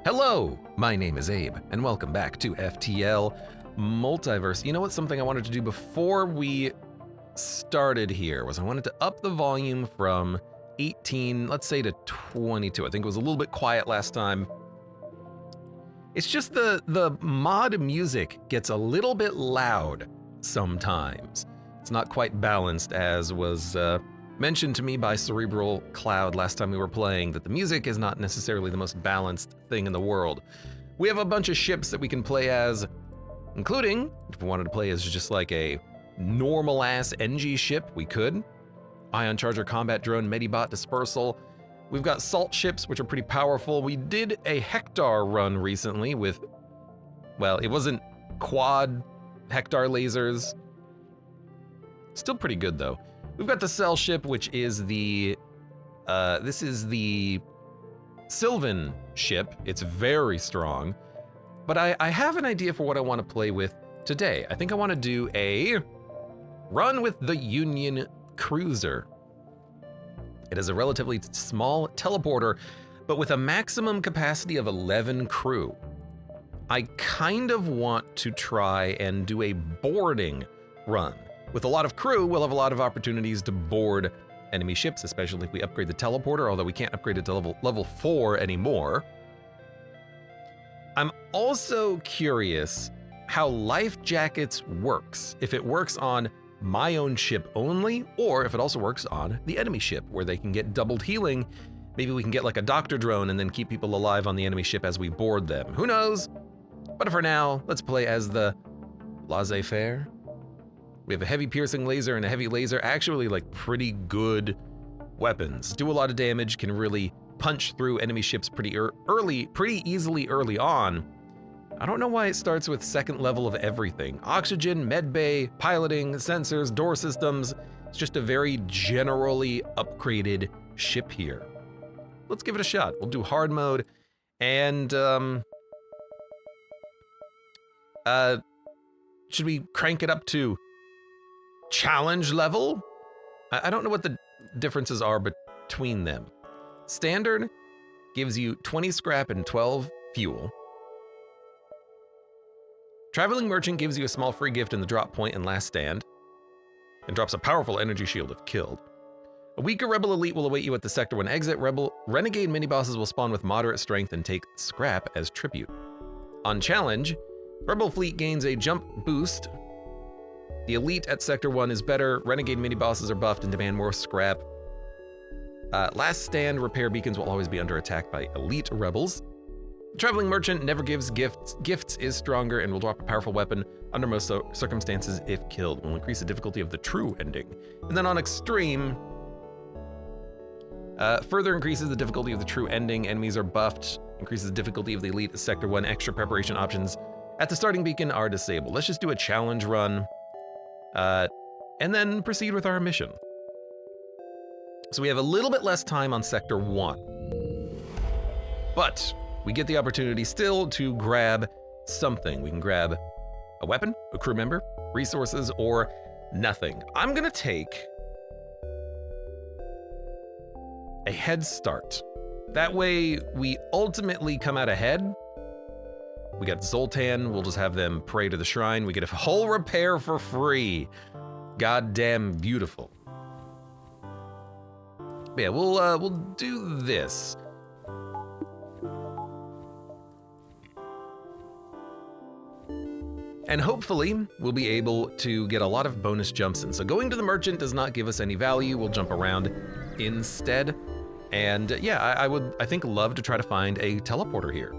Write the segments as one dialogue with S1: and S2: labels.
S1: Hello, my name is Abe, and welcome back to FTL Multiverse. You know what, something I wanted to do before we started here was I wanted to up the volume from 18, let's say to 22. I think it was a little bit quiet last time. It's just the mod music gets a little bit loud sometimes. It's not quite balanced, as was mentioned to me by Cerebral Cloud last time we were playing, that the music is not necessarily the most balanced thing in the world. We have a bunch of ships that we can play as, including, if we wanted to play as just like a normal-ass NG ship, we could. Ion Charger, Combat Drone, Medibot, Dispersal. We've got Salt ships, which are pretty powerful. We did a Hector run recently with, well, it wasn't quad Hector lasers. Still pretty good, though. We've got the Cell ship, which is the, this is the Sylvan ship. It's very strong. But I have an idea for what I want to play with today. I think I want to do a run with the Union Cruiser. It is a relatively small teleporter, but with a maximum capacity of 11 crew. I kind of want to try and do a boarding run. With a lot of crew, we'll have a lot of opportunities to board enemy ships, especially if we upgrade the teleporter, although we can't upgrade it to level 4 anymore. I'm also curious how Life Jackets works, if it works on my own ship only, or if it also works on the enemy ship, where they can get doubled healing. Maybe we can get like a doctor drone and then keep people alive on the enemy ship as we board them. Who knows? But for now, let's play as the Laissez, Faire. We have a heavy piercing laser and a heavy laser, actually like pretty good weapons. Do a lot of damage, can really punch through enemy ships pretty easily early on. I don't know why it starts with second level of everything. Oxygen, medbay, piloting, sensors, door systems. It's just a very generally upgraded ship here. Let's give it a shot. We'll do hard mode, and should we crank it up to challenge level? I don't know what the differences are between them. Standard gives you 20 scrap and 12 fuel. Traveling Merchant gives you a small free gift in the drop point and last stand, and drops a powerful energy shield if killed. A weaker Rebel Elite will await you at the Sector 1 exit. Renegade mini-bosses will spawn with moderate strength and take scrap as tribute. On Challenge, Rebel Fleet gains a jump boost. The Elite at Sector 1 is better. Renegade mini-bosses are buffed and demand more scrap. Last stand, repair beacons will always be under attack by Elite Rebels. Traveling Merchant never gives gifts. Gifts is stronger and will drop a powerful weapon under most circumstances if killed. Will increase the difficulty of the true ending. And then on Extreme, further increases the difficulty of the true ending. Enemies are buffed. Increases the difficulty of the Elite Sector 1. Extra preparation options at the starting beacon are disabled. Let's just do a challenge run, and then proceed with our mission. So we have a little bit less time on Sector 1, but we get the opportunity still to grab something. We can grab a weapon, a crew member, resources, or nothing. I'm gonna take a head start. That way we ultimately come out ahead. We got Zoltan, we'll just have them pray to the shrine. We get a whole repair for free. Goddamn beautiful. But yeah, we'll do this. And hopefully, we'll be able to get a lot of bonus jumps in. So going to the Merchant does not give us any value. We'll jump around instead. And yeah, I think love to try to find a teleporter here.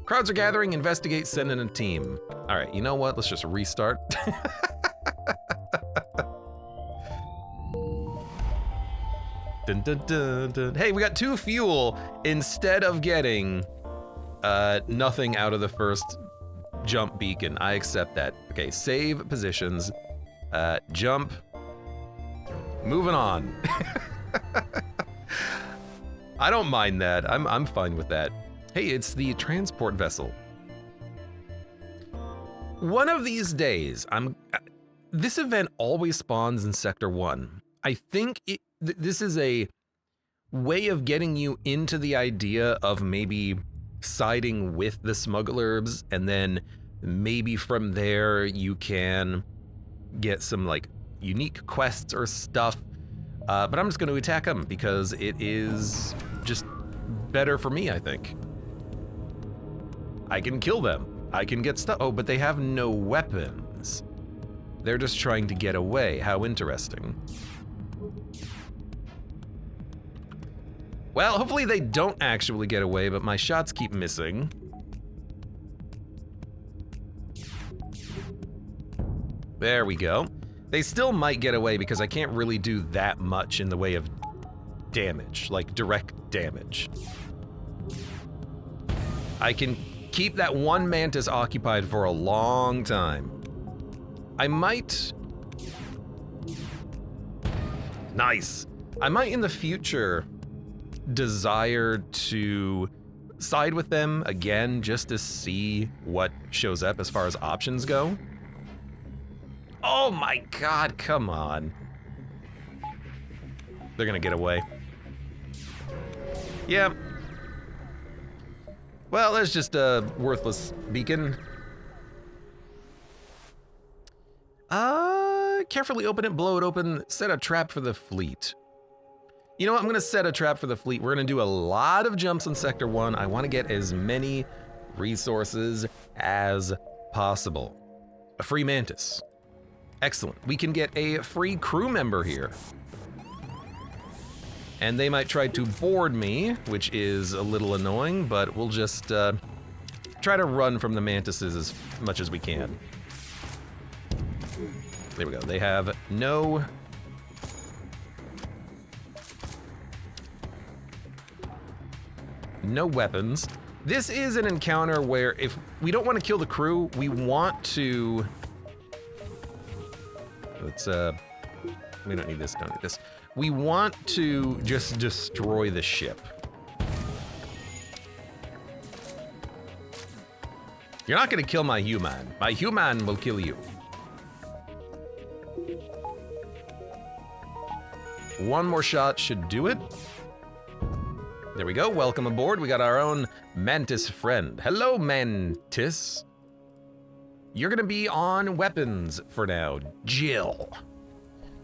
S1: Crowds are gathering, investigate, send in a team. All right, you know what? Let's just restart. Dun, dun, dun, dun. Hey, we got 2 fuel instead of getting nothing out of the first jump beacon. I accept that. Okay, save positions, jump, moving on. I don't mind that. I'm fine with that. Hey, it's the transport vessel. One of these days, this event always spawns in Sector 1. I think this is a way of getting you into the idea of maybe siding with the smugglers, and then maybe from there you can get some like unique quests or stuff. But I'm just going to attack them because it is just better for me, I think. I can kill them. I can get stuff. Oh, but they have no weapons. They're just trying to get away. How interesting. Well, hopefully they don't actually get away, but my shots keep missing. There we go. They still might get away because I can't really do that much in the way of damage, like direct damage. I can keep that one mantis occupied for a long time. I might... Nice. I might in the future desire to side with them again just to see what shows up as far as options go. Oh my god, come on. They're gonna get away. Yeah. Well, that's just a worthless beacon. Carefully open it, blow it open, set a trap for the fleet. You know what, I'm gonna set a trap for the fleet. We're gonna do a lot of jumps in Sector 1. I wanna get as many resources as possible. A free mantis. Excellent. We can get a free crew member here. And they might try to board me, which is a little annoying, but we'll just try to run from the mantises as much as we can. There we go. They have no... no weapons. This is an encounter where if we don't want to kill the crew, we want to... Let's, we don't need this, don't need this. We want to just destroy the ship. You're not gonna kill my human. My human will kill you. One more shot should do it. There we go, welcome aboard. We got our own mantis friend. Hello, mantis. You're gonna be on weapons for now, Jill.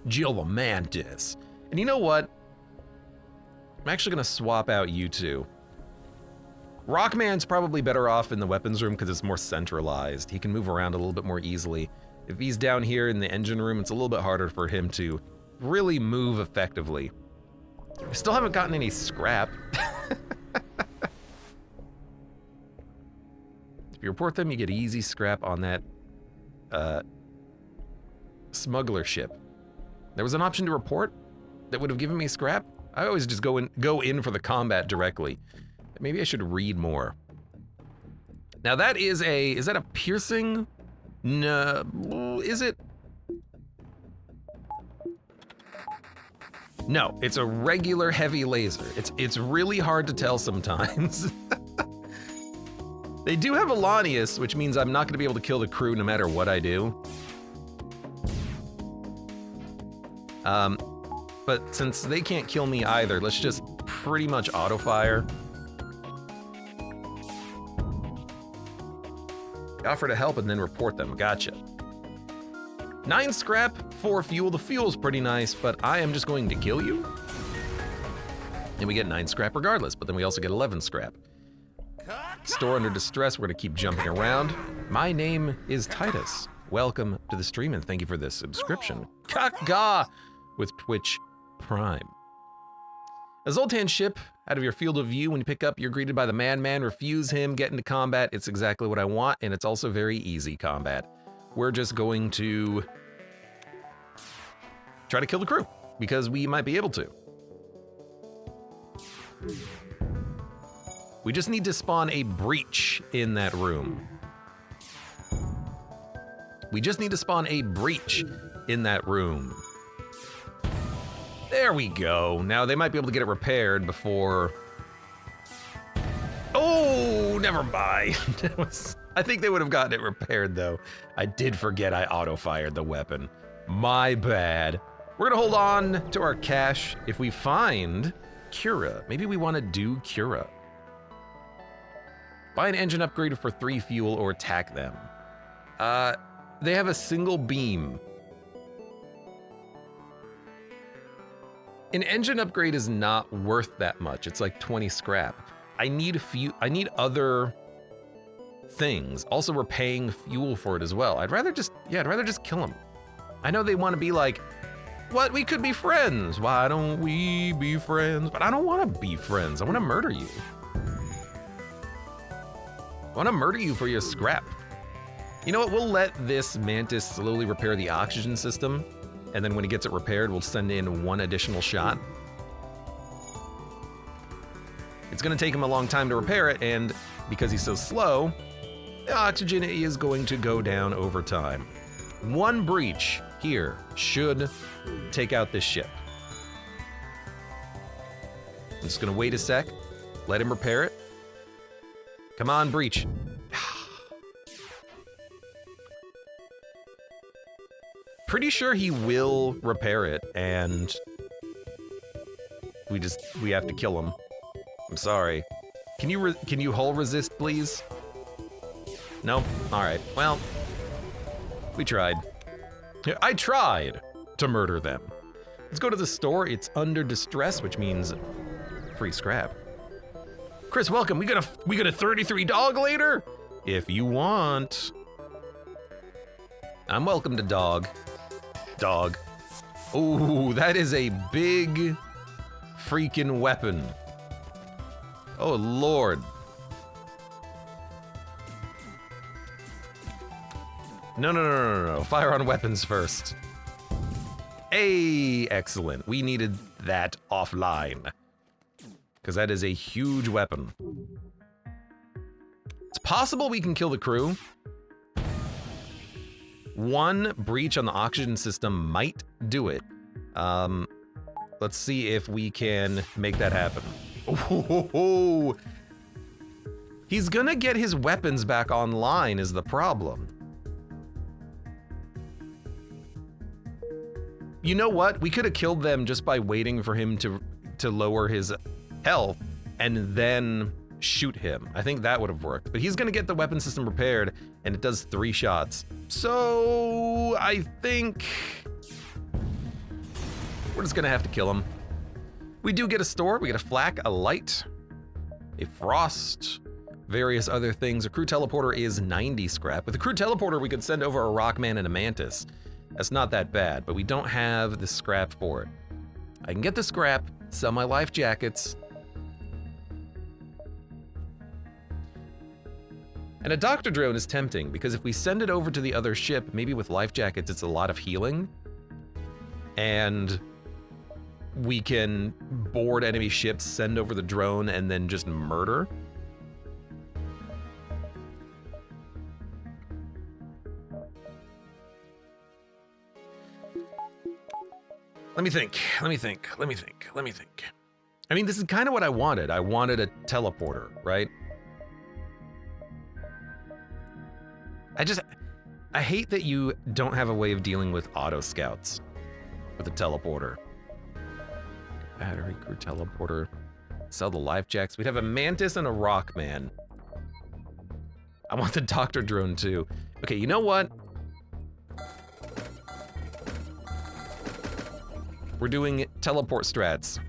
S1: Jill the mantis. And you know what? I'm actually gonna swap out you two. Rockman's probably better off in the weapons room because it's more centralized. He can move around a little bit more easily. If he's down here in the engine room, it's a little bit harder for him to really move effectively. We still haven't gotten any scrap. If you report them, you get easy scrap on that smuggler ship. There was an option to report that would have given me scrap. I always just go in for the combat directly. Maybe I should read more. Now that is that a piercing? No, is it? No, it's a regular heavy laser. It's really hard to tell sometimes. They do have Alanius, which means I'm not gonna be able to kill the crew no matter what I do. But since they can't kill me either, let's just pretty much auto-fire. Offer to help and then report them, gotcha. 9 scrap, 4 fuel. The fuel's pretty nice, but I am just going to kill you. And we get 9 scrap regardless, but then we also get 11 scrap. Store under distress, we're gonna keep jumping around. My name is Titus. Welcome to the stream and thank you for this subscription. Kaka with Twitch Prime. A Zoltan ship out of your field of view. When you pick up, you're greeted by the man. Refuse him, get into combat. It's exactly what I want, and it's also very easy combat. We're just going to try to kill the crew, because we might be able to. We just need to spawn a breach in that room. We just need to spawn a breach in that room. There we go. Now they might be able to get it repaired before... Oh, never mind. I think they would have gotten it repaired though. I did forget I auto-fired the weapon. My bad. We're gonna hold on to our cash. If we find Cura, maybe we wanna do Cura. Buy an engine upgrade for 3 fuel or attack them. They have a single beam. An engine upgrade is not worth that much. It's like 20 scrap. I need other things. Also, we're paying fuel for it as well. I'd rather just kill them. I know they want to be like, what? We could be friends. Why don't we be friends? But I don't want to be friends. I want to murder you. I want to murder you for your scrap. You know what? We'll let this mantis slowly repair the oxygen system. And then when he gets it repaired, we'll send in 1 additional shot. It's going to take him a long time to repair it, and because he's so slow, the oxygen is going to go down over time. 1 breach here should take out this ship. I'm just going to wait a sec, let him repair it. Come on, breach. Pretty sure he will repair it, and we have to kill him. I'm sorry. Can you hull resist, please? Nope. All right. Well, we tried. I tried to murder them. Let's go to the store. It's under distress, which means free scrap. Chris, welcome. We got a 33 dog later? If you want. I'm welcome to dog. Dog. Ooh, that is a big freaking weapon. Oh, Lord. No. Fire on weapons first. Hey, excellent. We needed that offline. Because that is a huge weapon. It's possible we can kill the crew. 1 breach on the oxygen system might do it. Let's see if we can make that happen. Oh, he's gonna get his weapons back online is the problem. You know what? We could have killed them just by waiting for him to lower his health and then shoot him. I think that would have worked. But he's gonna get the weapon system repaired, and it does 3 shots. So I think we're just gonna have to kill him. We do get a store. We get a flak, a light, a frost, various other things. A crew teleporter is 90 scrap. With a crew teleporter, we could send over a rockman and a mantis. That's not that bad, but we don't have the scrap for it. I can get the scrap, sell my life jackets. And a doctor drone is tempting, because if we send it over to the other ship, maybe with life jackets, it's a lot of healing. And we can board enemy ships, send over the drone, and then just murder. Let me think. I mean, this is kind of what I wanted. I wanted a teleporter, right? I hate that you don't have a way of dealing with auto scouts with a teleporter. Battery, crew teleporter, sell the life jacks. We'd have a mantis and a rockman. I want the doctor drone too. Okay, you know what? We're doing teleport strats.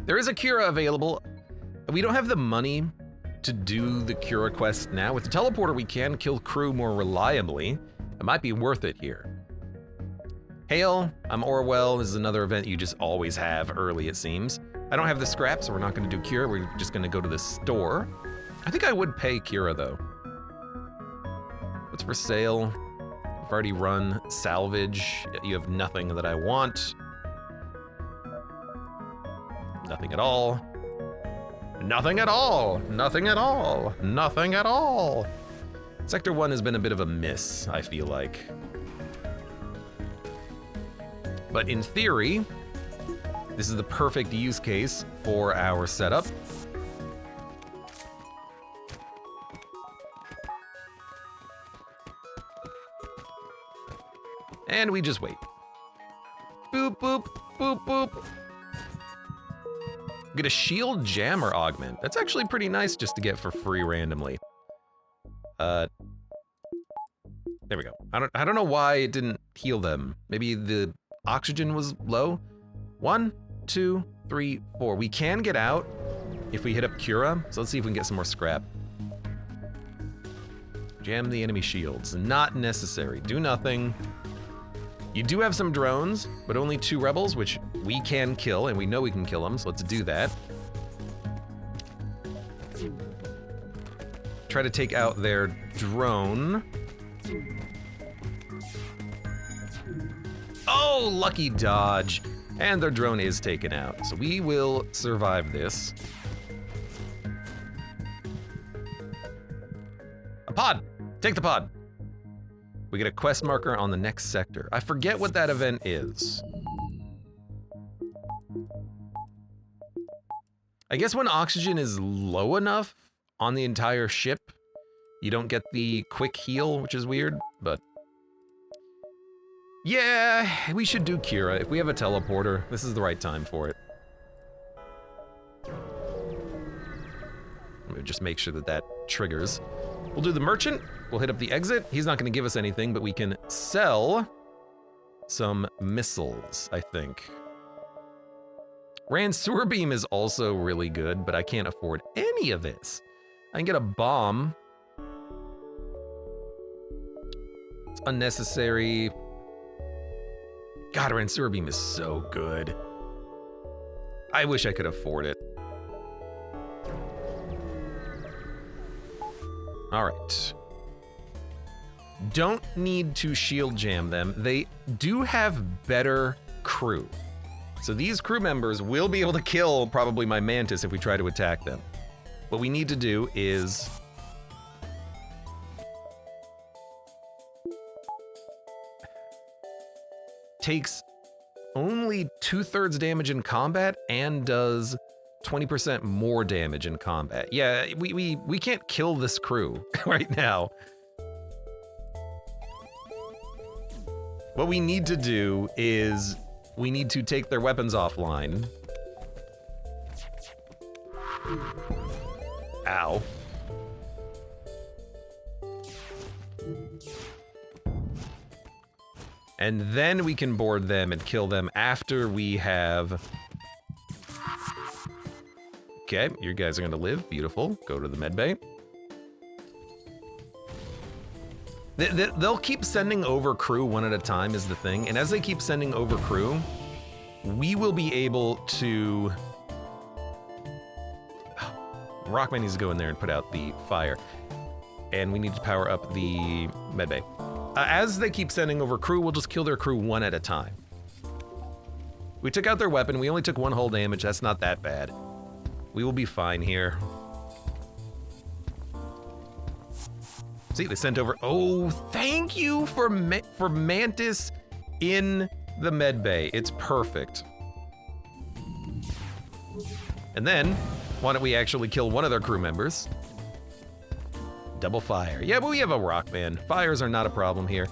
S1: There is a Cura available. We don't have the money to do the Cura quest now. With the teleporter, we can kill crew more reliably. It might be worth it here. Hail, I'm Orwell. This is another event you just always have early, it seems. I don't have the scrap, so we're not gonna do Cura. We're just gonna go to the store. I think I would pay Cura though. What's for sale? I've already run salvage. You have nothing that I want. Nothing at all. Nothing at all. Nothing at all. Nothing at all. Sector 1 has been a bit of a miss, I feel like. But in theory, this is the perfect use case for our setup. And we just wait. Boop, boop, boop, boop. Get a shield jammer augment. That's actually pretty nice just to get for free randomly. There we go. I don't know why it didn't heal them. Maybe the oxygen was low. 1, 2, 3, 4. We can get out if we hit up Cura. So let's see if we can get some more scrap. Jam the enemy shields. Not necessary. Do nothing. You do have some drones, but only 2 rebels, which we can kill, and we know we can kill them, so let's do that. Try to take out their drone. Oh, lucky dodge. And their drone is taken out, so we will survive this. A pod! Take the pod! We get a quest marker on the next sector. I forget what that event is. I guess when oxygen is low enough on the entire ship, you don't get the quick heal, which is weird, but... yeah, we should do Cura. If we have a teleporter, this is the right time for it. Let me just make sure that that triggers. We'll do the merchant, we'll hit up the exit. He's not gonna give us anything, but we can sell some missiles, I think. Rand sewer beam is also really good, but I can't afford any of this. I can get a bomb. It's unnecessary. God, Rand sewer beam is so good. I wish I could afford it. All right. Don't need to shield jam them. They do have better crew. So these crew members will be able to kill probably my mantis if we try to attack them. What we need to do is takes only 2/3 damage in combat and does 20% more damage in combat. Yeah, we can't kill this crew right now. What we need to do is we need to take their weapons offline. Ow. And then we can board them and kill them after we have... Okay, you guys are gonna live. Beautiful. Go to the medbay. They'll keep sending over crew one at a time is the thing. And as they keep sending over crew, we will be able to... Rockman needs to go in there and put out the fire. And we need to power up the medbay. As they keep sending over crew, we'll just kill their crew one at a time. We took out their weapon. We only took 1 hull damage. That's not that bad. We will be fine here. See, they sent over... Oh, thank you for Mantis in the medbay. It's perfect. And then, why don't we actually kill one of their crew members? Double fire. Yeah, but we have a Rockman. Fires are not a problem here.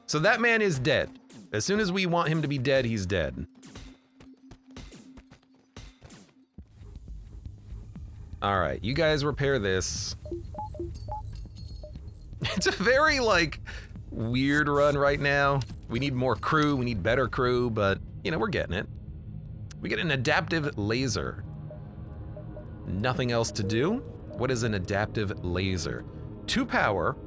S1: So that man is dead. As soon as we want him to be dead, he's dead. All right, you guys repair this. It's a very, like, weird run right now. We need more crew, we need better crew, but, you know, we're getting it. We get an adaptive laser. Nothing else to do. What is an adaptive laser? 2 power.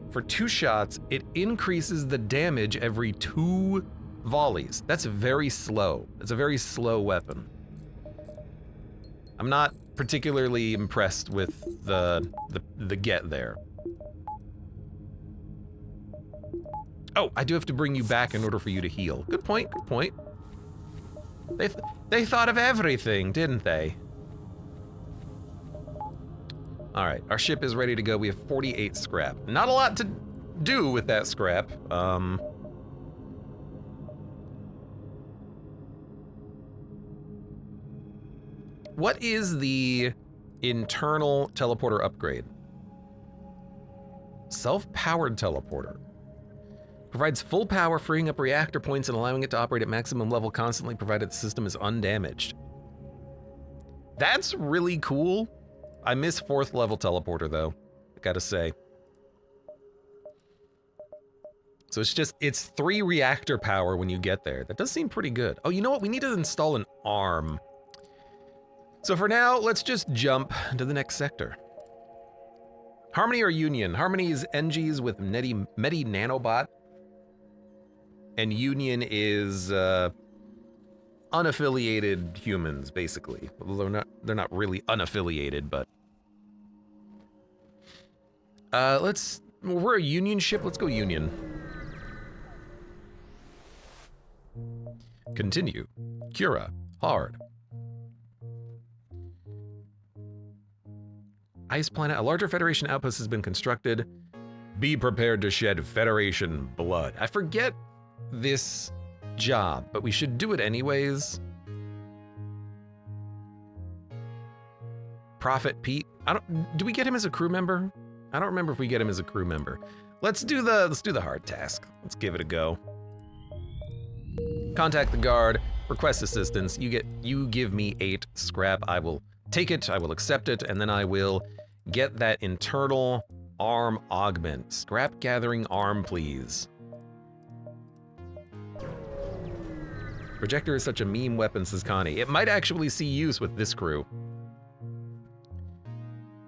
S1: For 2 shots, it increases the damage every 2 volleys. That's very slow. It's a very slow weapon. I'm not particularly impressed with the get there. Oh, I do have to bring you back in order for you to heal. Good point, good point. They thought of everything, didn't they? All right, our ship is ready to go. We have 48 scrap. Not a lot to do with that scrap. What is the internal teleporter upgrade? Self-powered teleporter. Provides full power, freeing up reactor points and allowing it to operate at maximum level constantly, provided the system is undamaged. That's really cool. I miss 4th level teleporter though, I gotta say. So it's 3 reactor power when you get there. That does seem pretty good. Oh, you know what? We need to install an arm. So for now, let's just jump to the next sector. Harmony or Union? Harmony is NGs with Medi Nanobot. And Union is unaffiliated humans, basically. Although they're not really unaffiliated, but we're a Union ship. Let's go Union. Continue. Cura. Hard. Ice planet. A larger Federation outpost has been constructed. Be prepared to shed Federation blood. I forget this job, but we should do it anyways. Prophet Pete. Do we get him as a crew member? I don't remember if we get him as a crew member. Let's do the hard task. Let's give it a go. Contact the guard, request assistance. You give me 8 scrap. I will take it, I will accept it, and then I will get that internal arm augment. Scrap gathering arm, please. Projector is such a meme weapon, says Connie. It might actually see use with this crew.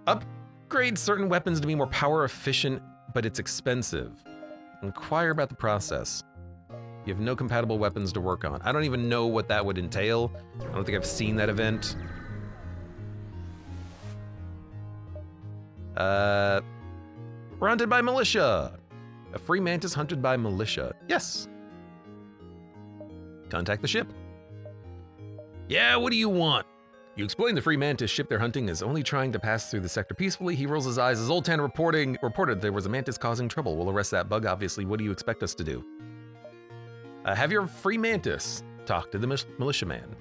S1: Upgrade certain weapons to be more power efficient, but it's expensive. Inquire about the process. You have no compatible weapons to work on. I don't even know what that would entail. I don't think I've seen that event. We're hunted by militia. A free mantis hunted by militia. Yes. Contact the ship. Yeah, what do you want? You explain the free mantis ship they're hunting is only trying to pass through the sector peacefully. He rolls his eyes. Zoltan reported there was a mantis causing trouble. We'll arrest that bug, obviously. What do you expect us to do? Have your free mantis talk to the militiaman.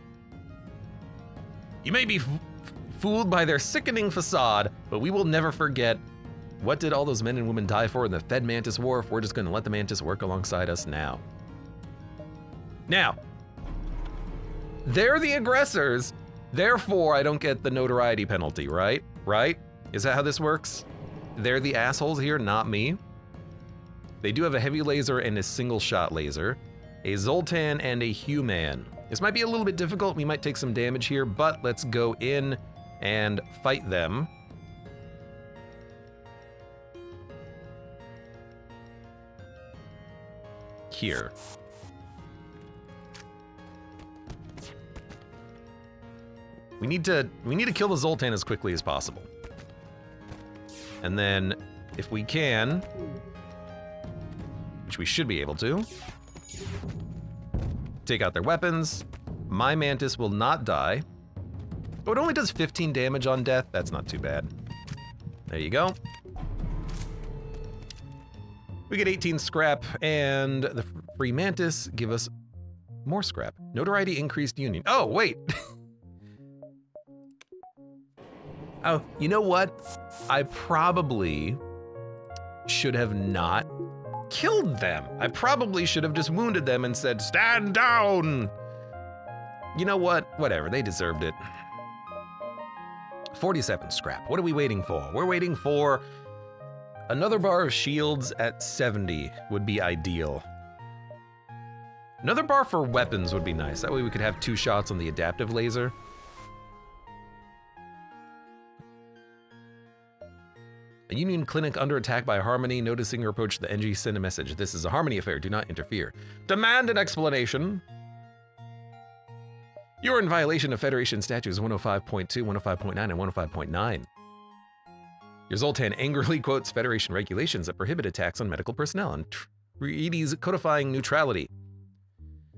S1: You may be fooled by their sickening facade, but we will never forget what did all those men and women die for in the Fed Mantis War if we're just going to let the mantis work alongside us now. Now, they're the aggressors, therefore I don't get the notoriety penalty, right? Right? Is that how this works? They're the assholes here, not me. They do have a heavy laser and a single shot laser. A Zoltan and a human. This might be a little bit difficult. We might take some damage here, but let's go in and fight them. Here. We need to kill the Zoltan as quickly as possible. And then, if we can, which we should be able to, take out their weapons. My mantis will not die. Oh, it only does 15 damage on death. That's not too bad. There you go. We get 18 scrap, and the free mantis give us more scrap. Notoriety increased Union. Oh, wait. Oh, you know what? I probably should have not killed them. I probably should have just wounded them and said, stand down. You know what? Whatever, they deserved it. 47 scrap. What are we waiting for? We're waiting for another bar of shields at 70 would be ideal. Another bar for weapons would be nice. That way we could have 2 shots on the adaptive laser. A Union clinic under attack by Harmony. Noticing your approach to the NG, send a message. This is a Harmony affair. Do not interfere. Demand an explanation. You're in violation of Federation Statutes 105.2, 105.9, and 105.9. Your Zoltan angrily quotes Federation regulations that prohibit attacks on medical personnel and treaties codifying neutrality.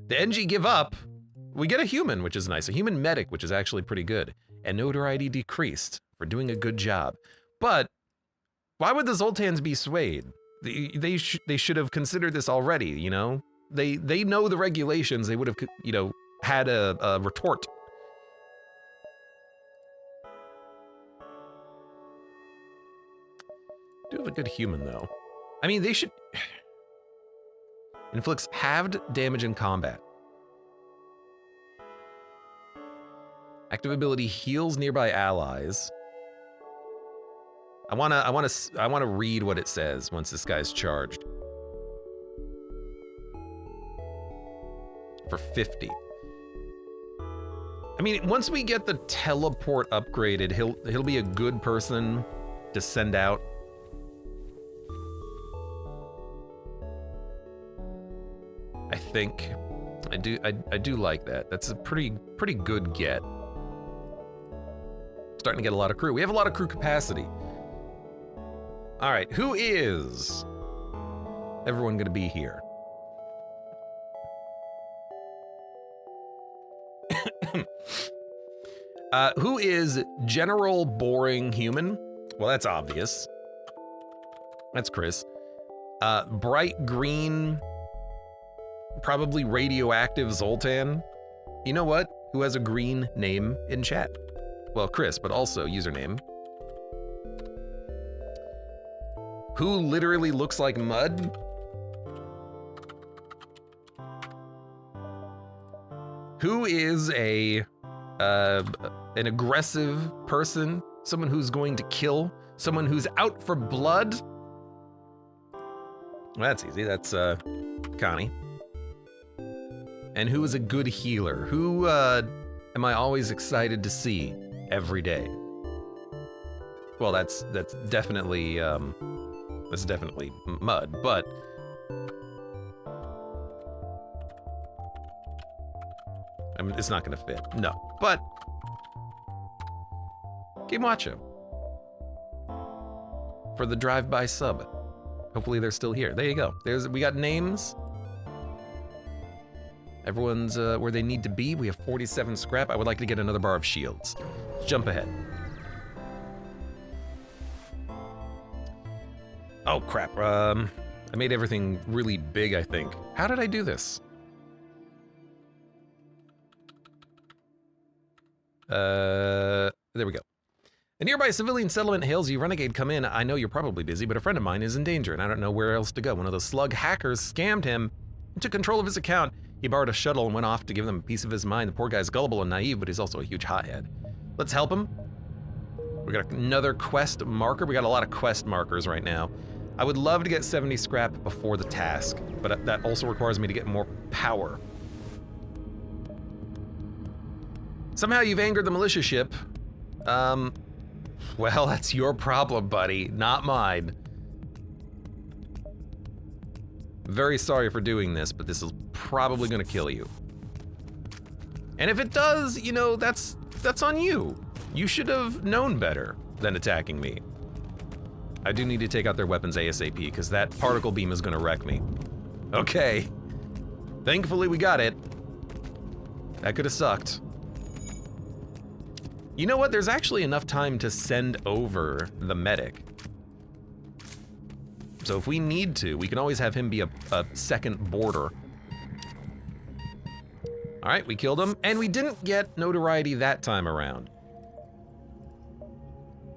S1: The NG give up. We get a human, which is nice. A human medic, which is actually pretty good. And notoriety decreased for doing a good job. But why would the Zoltans be swayed? They should have considered this already, you know? They know the regulations. They would have, you know, had a retort. Do have a good human, though. I mean, they should... Inflicts halved damage in combat. Active ability heals nearby allies. I wanna read what it says once this guy's charged. For 50. I mean, once we get the teleport upgraded, he'll be a good person to send out. I think I do like that. That's a pretty good get. Starting to get a lot of crew. We have a lot of crew capacity. All right, who is everyone gonna be here? Who is General Boring Human? Well, that's obvious. That's Chris. Bright Green, probably radioactive Zoltan. You know what? Who has a green name in chat? Well, Chris, but also username. Who literally looks like mud? Who is an aggressive person? Someone who's going to kill? Someone who's out for blood? Well, that's easy. That's Connie. And who is a good healer? Who am I always excited to see every day? Well, that's definitely mud, but I mean, it's not gonna fit. No, but Game Watcho for the drive-by sub. Hopefully they're still here. There you go. We got names. Everyone's where they need to be. We have 47 scrap. I would like to get another bar of shields. Let's jump ahead. Oh crap. I made everything really big, I think. How did I do this? There we go. A nearby civilian settlement hails you. Renegade, come in. I know you're probably busy, but a friend of mine is in danger, and I don't know where else to go. One of those slug hackers scammed him and took control of his account. He borrowed a shuttle and went off to give them a piece of his mind. The poor guy's gullible and naive, but he's also a huge hothead. Let's help him. We got another quest marker. We got a lot of quest markers right now. I would love to get 70 scrap before the task, but that also requires me to get more power. Somehow you've angered the militia ship. Well, that's your problem, buddy, not mine. Very sorry for doing this, but this is probably gonna kill you. And if it does, you know, that's on you. You should have known better than attacking me. I do need to take out their weapons ASAP, because that particle beam is gonna wreck me. Okay. Thankfully we got it. That could have sucked. You know what? There's actually enough time to send over the medic. So if we need to, we can always have him be a second border. All right, we killed him, and we didn't get notoriety that time around.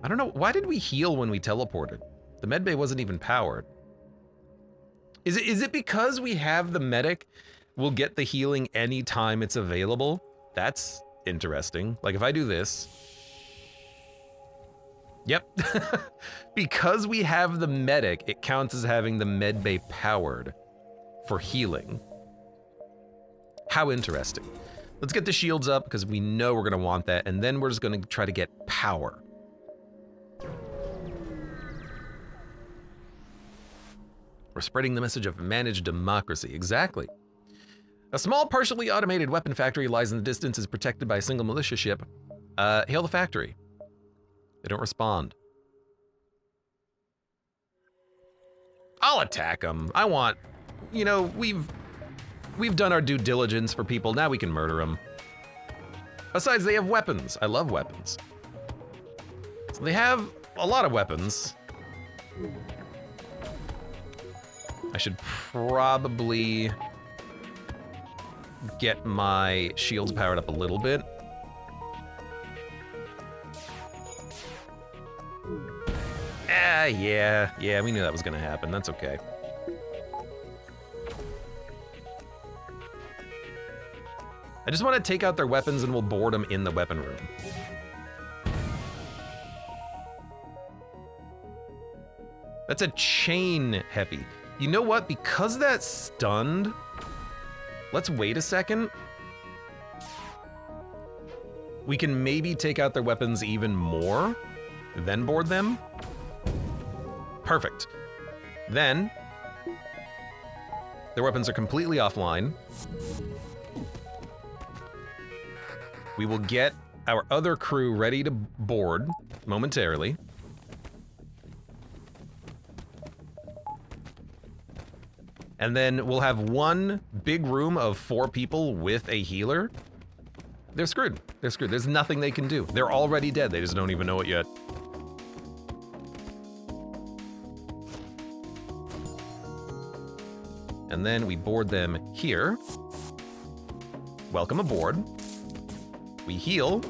S1: I don't know, why did we heal when we teleported? The medbay wasn't even powered. Is it because we have the medic, we'll get the healing anytime it's available? That's interesting. Like if I do this. Yep. Because we have the medic, it counts as having the medbay powered for healing. How interesting. Let's get the shields up because we know we're gonna want that, and then we're just gonna try to get power. We're spreading the message of managed democracy. Exactly. A small, partially automated weapon factory lies in the distance, is protected by a single militia ship. Hail the factory. They don't respond. I'll attack them. I want, you know, we've done our due diligence for people. Now we can murder them. Besides, they have weapons. I love weapons. So they have a lot of weapons. I should probably get my shields powered up a little bit. Yeah, we knew that was gonna happen. That's okay. I just want to take out their weapons and we'll board them in the weapon room. That's a chain heavy. You know what? Because that's stunned, let's wait a second. We can maybe take out their weapons even more, then board them. Perfect. Then, their weapons are completely offline. We will get our other crew ready to board momentarily. And then we'll have one big room of 4 people with a healer. They're screwed. They're screwed. There's nothing they can do. They're already dead. They just don't even know it yet. And then we board them here. Welcome aboard. We heal.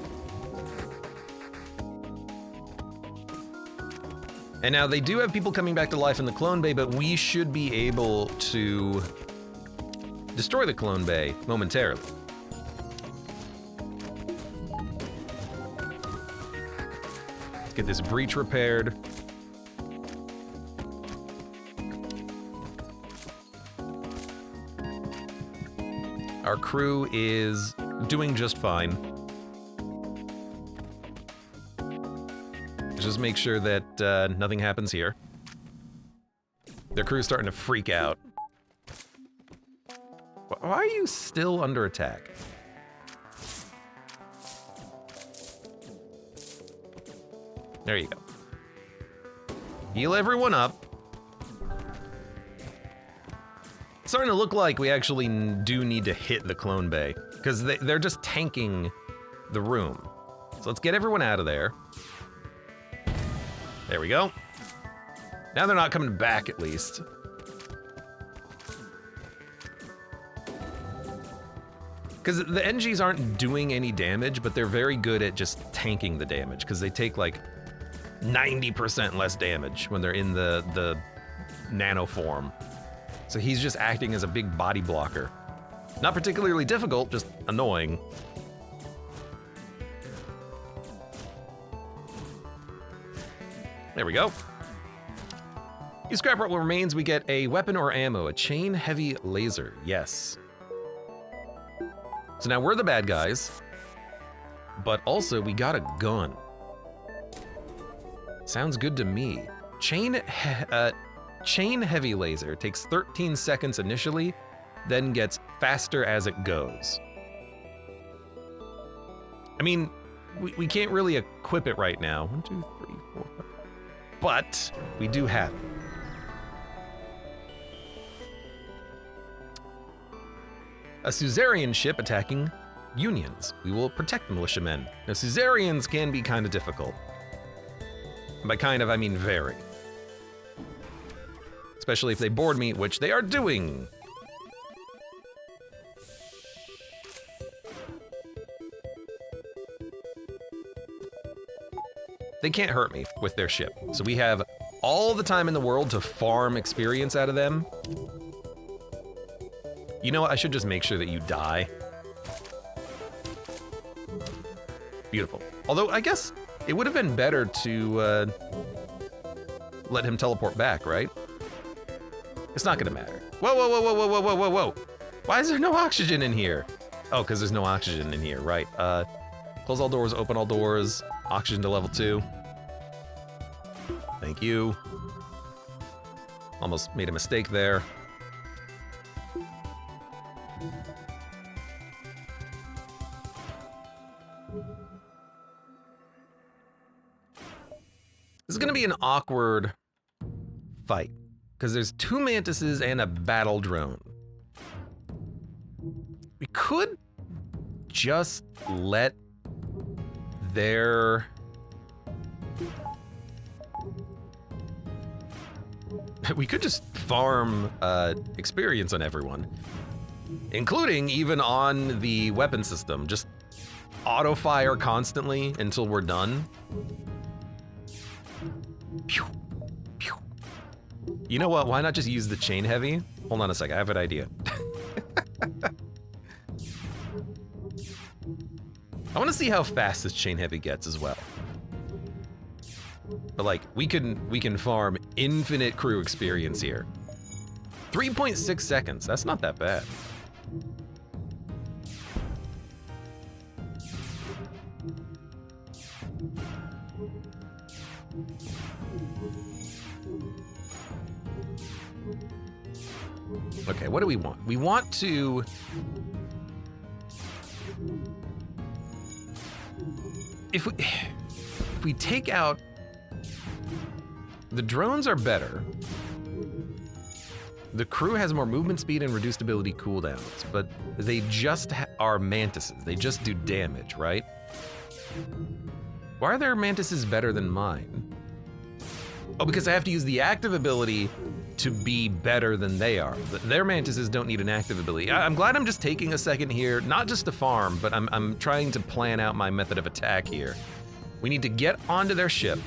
S1: And now they do have people coming back to life in the clone bay, but we should be able to destroy the clone bay momentarily. Let's get this breach repaired. Our crew is doing just fine. Just make sure that nothing happens here. Their crew's starting to freak out. Why are you still under attack? There you go. Heal everyone up. It's starting to look like we actually do need to hit the clone bay, because they're just tanking the room. So let's get everyone out of there. There we go. Now they're not coming back, at least. Because the NGs aren't doing any damage, but they're very good at just tanking the damage, because they take like 90% less damage when they're in the nano form. So he's just acting as a big body blocker. Not particularly difficult, just annoying. There we go. You scrap what remains, we get a weapon or ammo, a chain heavy laser, yes. So now we're the bad guys, but also we got a gun. Sounds good to me. Chain heavy laser takes 13 seconds initially, then gets faster as it goes. I mean, we can't really equip it right now. 1, 2, 3, 4, 5. But we do have it. A Suzerain ship attacking Unions. We will protect militiamen. Now, Suzerains can be kind of difficult. And by kind of, I mean very. Especially if they board me, which they are doing. They can't hurt me with their ship. So we have all the time in the world to farm experience out of them. You know what? I should just make sure that you die. Beautiful. Although, I guess it would have been better to let him teleport back, right? It's not gonna matter. Whoa, whoa, whoa, whoa, whoa, whoa, whoa, whoa, whoa. Why is there no oxygen in here? Oh, because there's no oxygen in here, right. Close all doors, open all doors. Oxygen to level 2. Thank you. Almost made a mistake there. This is gonna be an awkward fight, because there's 2 mantises and a battle drone. We could just let their... We could just farm experience on everyone, including even on the weapon system. Just auto fire constantly until we're done. Pew, pew. You know what? Why not just use the chain heavy? Hold on a sec, I have an idea. I want to see how fast this chain heavy gets as well. But like, we can farm infinite crew experience here. 3.6 seconds, that's not that bad. Okay, what do we want? We want to... If we take out... The drones are better. The crew has more movement speed and reduced ability cooldowns, but they just are mantises. They just do damage, right? Why are their mantises better than mine? Oh, because I have to use the active ability to be better than they are. Their mantises don't need an active ability. I'm glad I'm just taking a second here, not just to farm, but I'm trying to plan out my method of attack here. We need to get onto their ship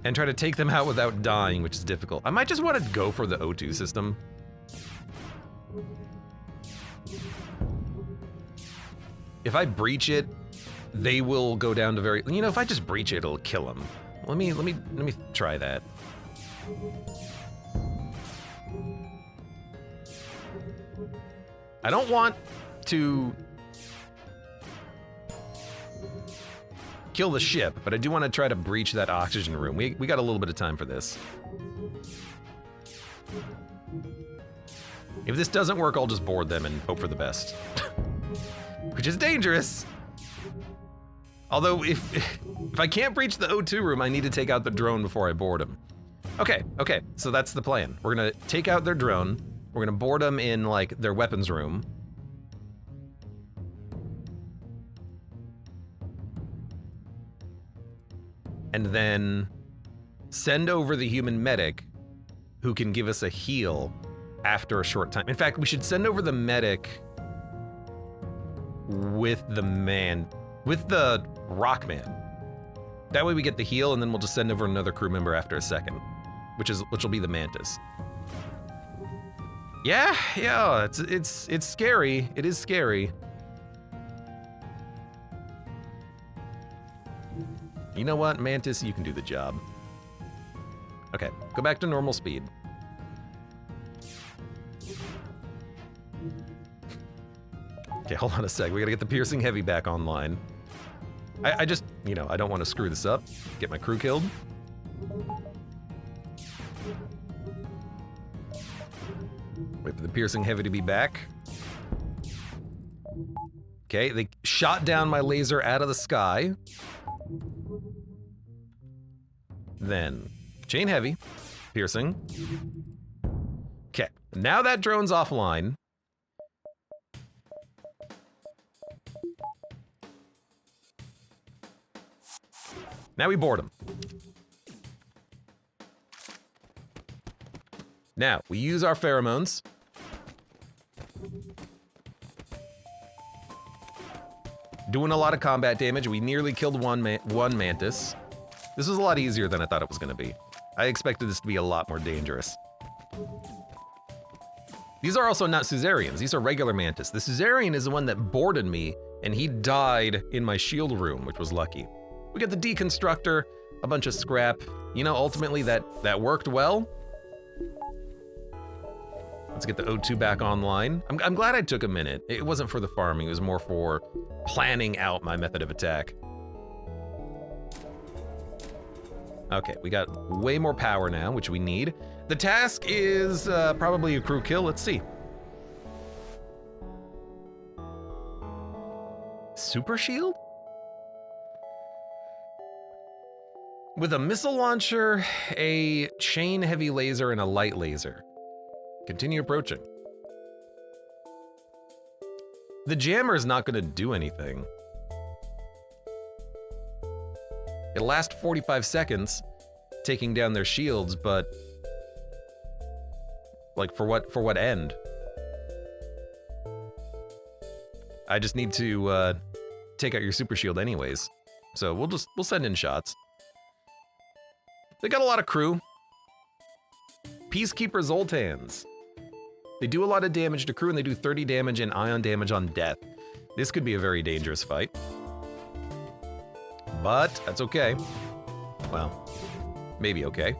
S1: and try to take them out without dying, which is difficult. I might just want to go for the O2 system. If I breach it, they will go down to very, you know, if I just breach it, it'll kill them. Let me try that. I don't want to kill the ship, but I do want to try to breach that oxygen room. We got a little bit of time for this. If this doesn't work, I'll just board them and hope for the best. Which is dangerous. Although if I can't breach the O2 room, I need to take out the drone before I board him. Okay, so that's the plan. We're gonna take out their drone. We're gonna board them in like their weapons room. And then send over the human medic who can give us a heal after a short time. In fact, we should send over the medic with the rock man. That way we get the heal, and then we'll just send over another crew member after a second, which will be the mantis. Yeah, it's scary. It is scary. You know what, Mantis, you can do the job. Okay, go back to normal speed. Okay, hold on a sec. We gotta get the piercing heavy back online. I just, you know, I don't want to screw this up. Get my crew killed. Wait for the piercing heavy to be back. Okay, they shot down my laser out of the sky. Then, chain heavy, piercing. Okay, now that drone's offline. Now we board him. Now, we use our pheromones. Doing a lot of combat damage. We nearly killed one mantis. This was a lot easier than I thought it was gonna be. I expected this to be a lot more dangerous. These are also not Suzerains, these are regular mantis. The Suzerain is the one that boarded me, and he died in my shield room, which was lucky. We got the deconstructor, a bunch of scrap. You know, ultimately that worked well. Let's get the O2 back online. I'm glad I took a minute. It wasn't for the farming, it was more for planning out my method of attack. Okay, we got way more power now, which we need. The task is probably a crew kill. Let's see. Super shield? With a missile launcher, a chain heavy laser, and a light laser. Continue approaching. The jammer is not gonna do anything. It'll last 45 seconds, taking down their shields, but like for what end? I just need to take out your super shield anyways. So we'll send in shots. They got a lot of crew. Peacekeeper Zoltans. They do a lot of damage to crew, and they do 30 damage and ion damage on death. This could be a very dangerous fight. But that's okay. Well, maybe okay.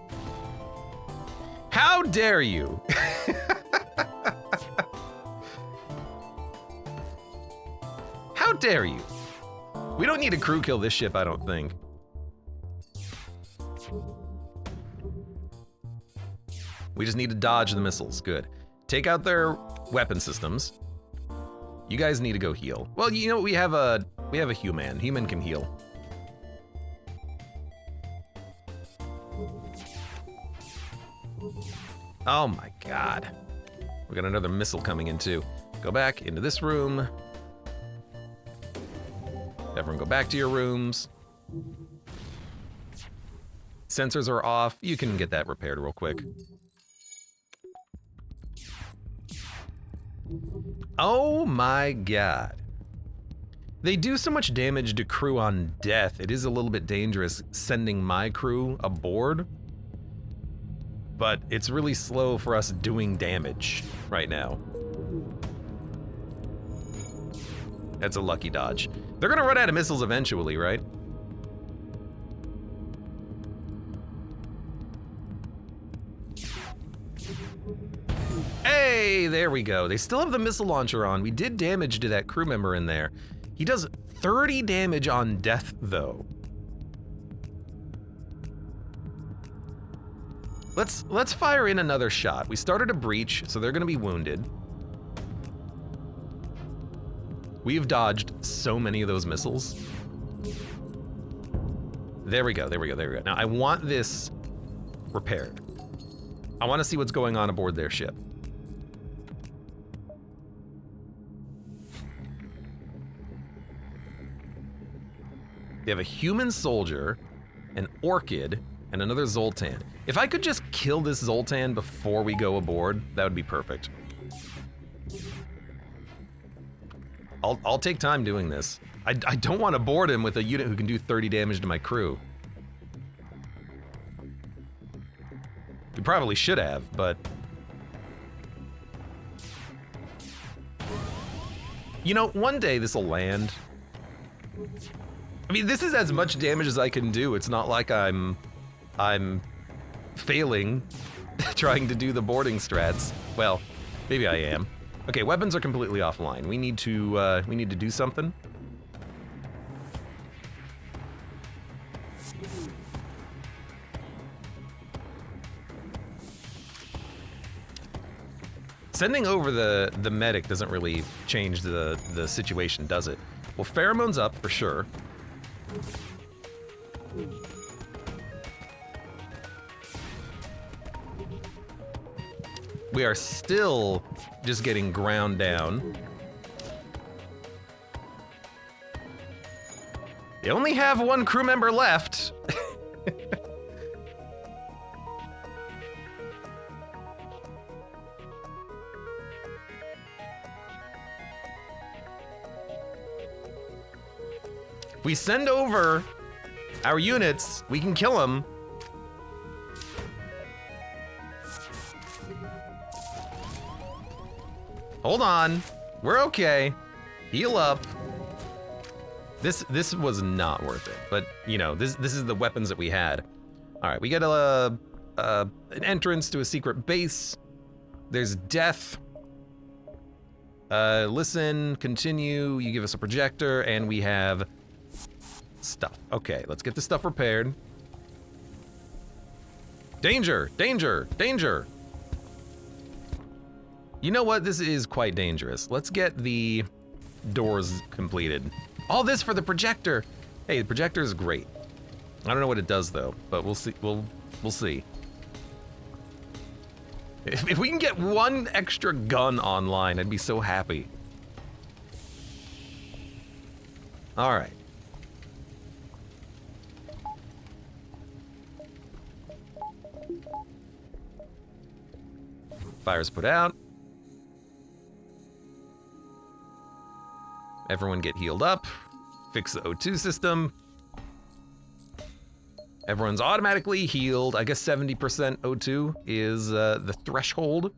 S1: How dare you? How dare you? We don't need a crew kill this ship, I don't think. We just need to dodge the missiles. Good. Take out their weapon systems. You guys need to go heal. Well, you know what? We have a human. Human can heal. Oh my god. We got another missile coming in too. Go back into this room. Everyone go back to your rooms. Sensors are off. You can get that repaired real quick. Oh my god. They do so much damage to crew on death, it is a little bit dangerous sending my crew aboard. But it's really slow for us doing damage right now. That's a lucky dodge. They're gonna run out of missiles eventually, right? Hey, there we go. They still have the missile launcher on. We did damage to that crew member in there. He does 30 damage on death, though. Let's fire in another shot. We started a breach, so they're gonna be wounded. We've dodged so many of those missiles. There we go, there we go, there we go. Now I want this repaired. I want to see what's going on aboard their ship. They have a human soldier, an orchid, and another Zoltan. If I could just kill this Zoltan before we go aboard, that would be perfect. I'll take time doing this. I don't want to board him with a unit who can do 30 damage to my crew. We probably should have, but... You know, one day this will land. I mean, this is as much damage as I can do. It's not like I'm failing trying to do the boarding strats. Well, maybe I am. Okay, weapons are completely offline. We need to do something. Sending over the medic doesn't really change the situation, does it? Well, pheromones up for sure. We are still just getting ground down. They only have one crew member left. If we send over our units, we can kill them. Hold on, we're okay. Heal up. This was not worth it, but you know, this is the weapons that we had. All right, we get an entrance to a secret base. There's death. Listen, continue. You give us a projector, and we have stuff. Okay, let's get this stuff repaired. Danger! Danger! Danger! You know what? This is quite dangerous. Let's get the doors completed. All this for the projector. Hey, the projector is great. I don't know what it does though, but we'll see. We'll see. If we can get one extra gun online, I'd be so happy. All right. Fire's put out. Everyone get healed up. Fix the O2 system. Everyone's automatically healed. I guess 70% O2 is the threshold.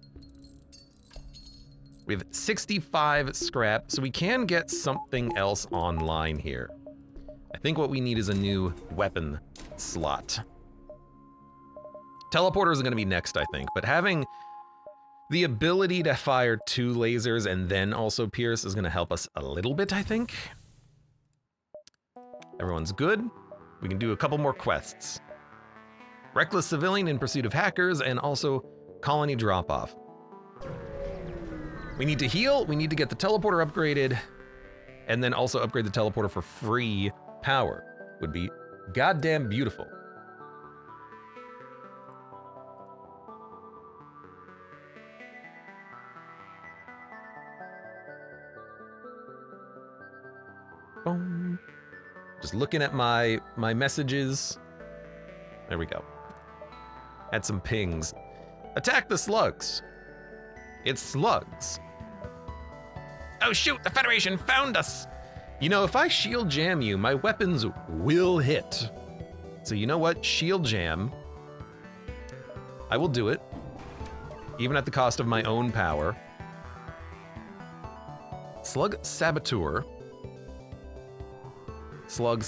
S1: We have 65 scrap, so we can get something else online here. I think what we need is a new weapon slot. Teleporter is going to be next, I think, but having the ability to fire 2 lasers and then also pierce is going to help us a little bit, I think. Everyone's good. We can do a couple more quests. Reckless civilian in pursuit of hackers, and also colony drop-off. We need to heal, we need to get the teleporter upgraded, and then also upgrade the teleporter for free power. Would be goddamn beautiful. Boom. Just looking at my messages. There we go. Had some pings. Attack the slugs. It's slugs. Oh shoot, the Federation found us. You know, if I shield jam you, my weapons will hit. So you know what? Shield jam. I will do it. Even at the cost of my own power. Slug saboteur. Slug.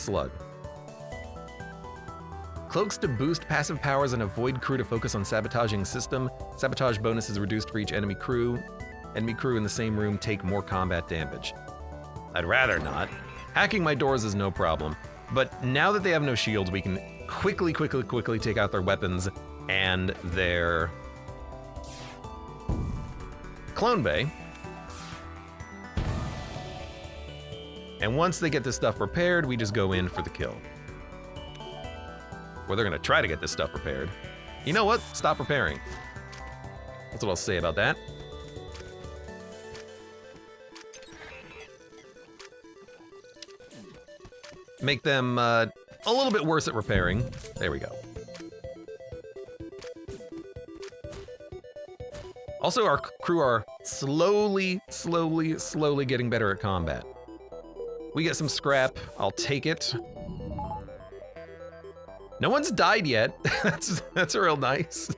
S1: Cloaks to boost passive powers and avoid crew to focus on sabotaging system. Sabotage bonus is reduced for each enemy crew. Enemy crew in the same room take more combat damage. I'd rather not. Hacking my doors is no problem. But now that they have no shields, we can quickly take out their weapons and their clone bay. And once they get this stuff repaired, we just go in for the kill. Or they're gonna try to get this stuff repaired. You know what? Stop repairing. That's what I'll say about that. Make them a little bit worse at repairing. There we go. Also, our crew are slowly getting better at combat. We get some scrap, I'll take it. No one's died yet. That's real nice.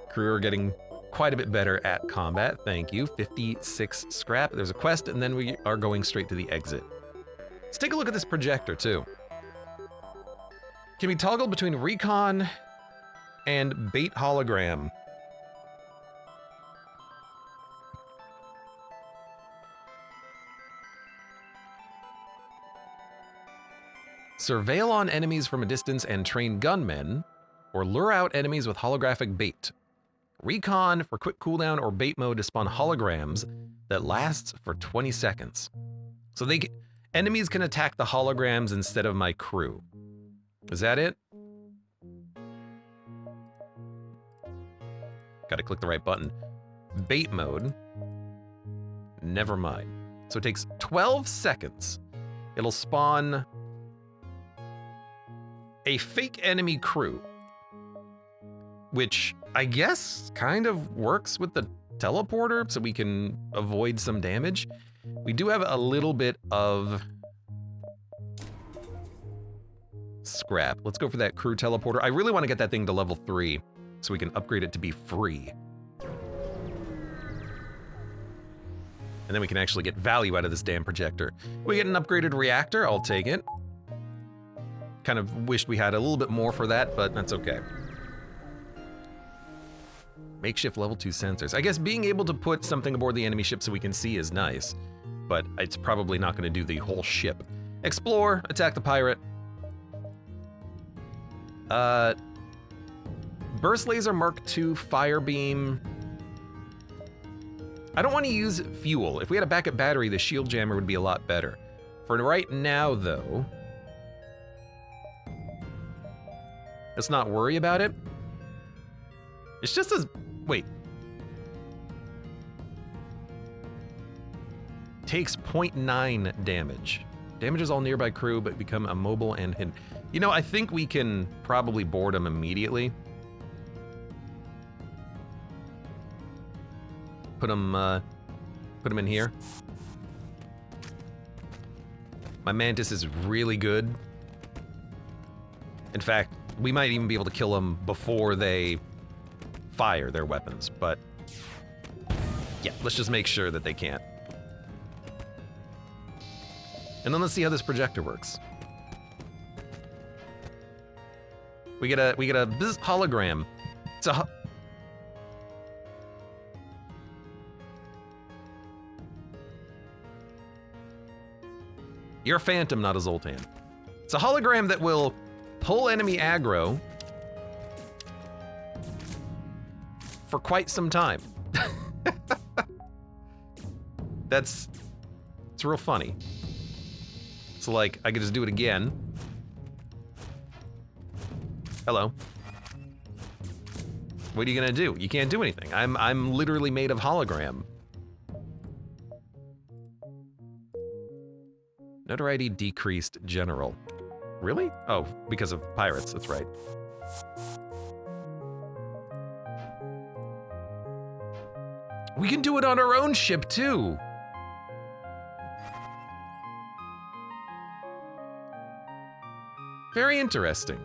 S1: Crew are getting quite a bit better at combat, thank you. 56 scrap, there's a quest, and then we are going straight to the exit. Let's take a look at this projector too. Can be toggled between recon and bait hologram. Surveil on enemies from a distance and train gunmen, or lure out enemies with holographic bait. Recon for quick cooldown or bait mode to spawn holograms that lasts for 20 seconds. So enemies can attack the holograms instead of my crew. Is that it? Gotta click the right button. Bait mode. Never mind. So it takes 12 seconds. It'll spawn a fake enemy crew, which I guess kind of works with the teleporter so we can avoid some damage. We do have a little bit of scrap. Let's go for that crew teleporter. I really want to get that thing to level 3 so we can upgrade it to be free. And then we can actually get value out of this damn projector. We get an upgraded reactor, I'll take it. Kind of wished we had a little bit more for that, but that's okay. Makeshift level 2 sensors. I guess being able to put something aboard the enemy ship so we can see is nice, but it's probably not going to do the whole ship. Explore, attack the pirate. Burst laser Mark II, fire beam. I don't want to use fuel. If we had a backup battery, the shield jammer would be a lot better. For right now, though, let's not worry about it. It's just as, wait. Takes 0.9 damage. Damages all nearby crew, but become immobile and hidden. You know, I think we can probably board them immediately. Put them in here. My Mantis is really good. In fact, we might even be able to kill them before they fire their weapons, but Yeah, let's just make sure that they can't. And then let's see how this projector works. We get a bzz hologram. It's a You're a phantom, not a Zoltan. It's a hologram that will pull enemy aggro for quite some time. It's real funny. So like, I could just do it again. Hello. What are you gonna do? You can't do anything. I'm literally made of hologram. Notoriety decreased general. Really? Oh, because of pirates, that's right. We can do it on our own ship too. Very interesting.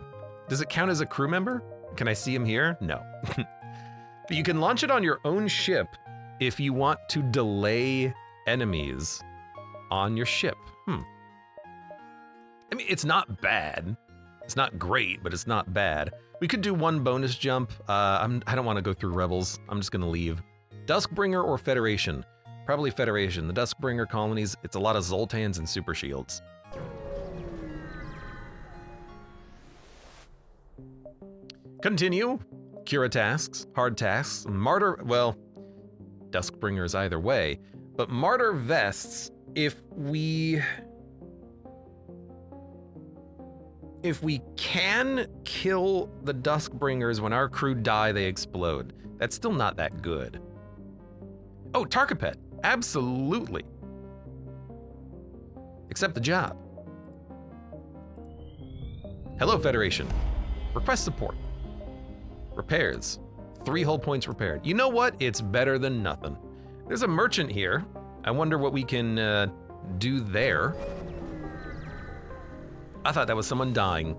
S1: Does it count as a crew member? Can I see him here? No. But you can launch it on your own ship if you want to delay enemies on your ship. I mean, it's not bad. It's not great, but it's not bad. We could do one bonus jump. I don't want to go through Rebels. I'm just gonna leave. Duskbringer or Federation? Probably Federation. The Duskbringer colonies, it's a lot of Zoltans and Super Shields. Continue. Cura tasks, hard tasks, Martyr, well, Duskbringers either way, but Martyr vests, if we can kill the Duskbringers when our crew die, they explode. That's still not that good. Oh, Tarkapet, absolutely. Accept the job. Hello, Federation. Request support. Repairs. 3 hull points repaired. You know what? It's better than nothing. There's a merchant here. I wonder what we can do there. I thought that was someone dying.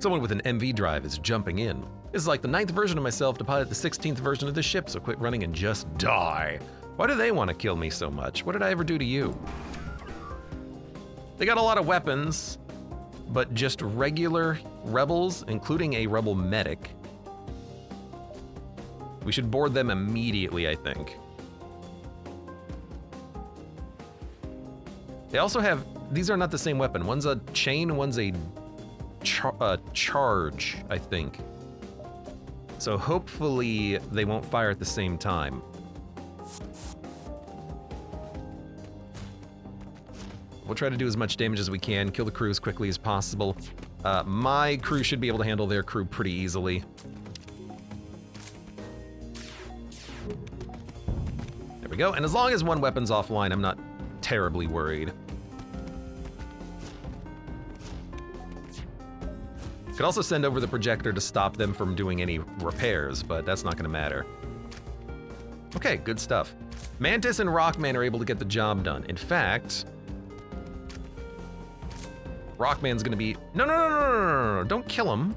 S1: Someone with an MV drive is jumping in. This is like the 9th version of myself to pilot the 16th version of the ship, so quit running and just die. Why do they want to kill me so much? What did I ever do to you? They got a lot of weapons, but just regular rebels, including a rebel medic. We should board them immediately, I think. They also have, these are not the same weapon. One's a chain, one's a charge, I think. So hopefully they won't fire at the same time. We'll try to do as much damage as we can, kill the crew as quickly as possible. My crew should be able to handle their crew pretty easily. There we go, and as long as one weapon's offline, I'm not terribly worried. Could also send over the projector to stop them from doing any repairs, but that's not gonna matter. Okay, good stuff. Mantis and Rockman are able to get the job done. In fact, Rockman's gonna be, no, don't kill him.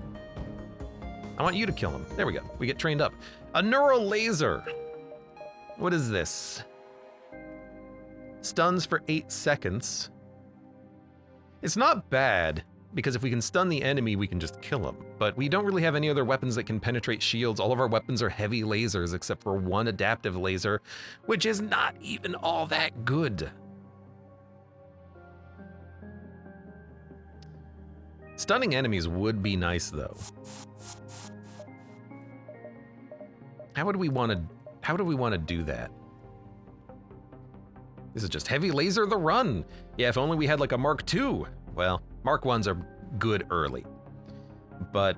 S1: I want you to kill him. There we go, we get trained up. A neural laser. What is this? Stuns for 8 seconds. It's not bad, because if we can stun the enemy, we can just kill them. But we don't really have any other weapons that can penetrate shields. All of our weapons are heavy lasers, except for one adaptive laser, which is not even all that good. Stunning enemies would be nice, though. How do we want to do that? This is just heavy laser the run. Yeah, if only we had like a Mark II. Well, Mark 1s are good early. But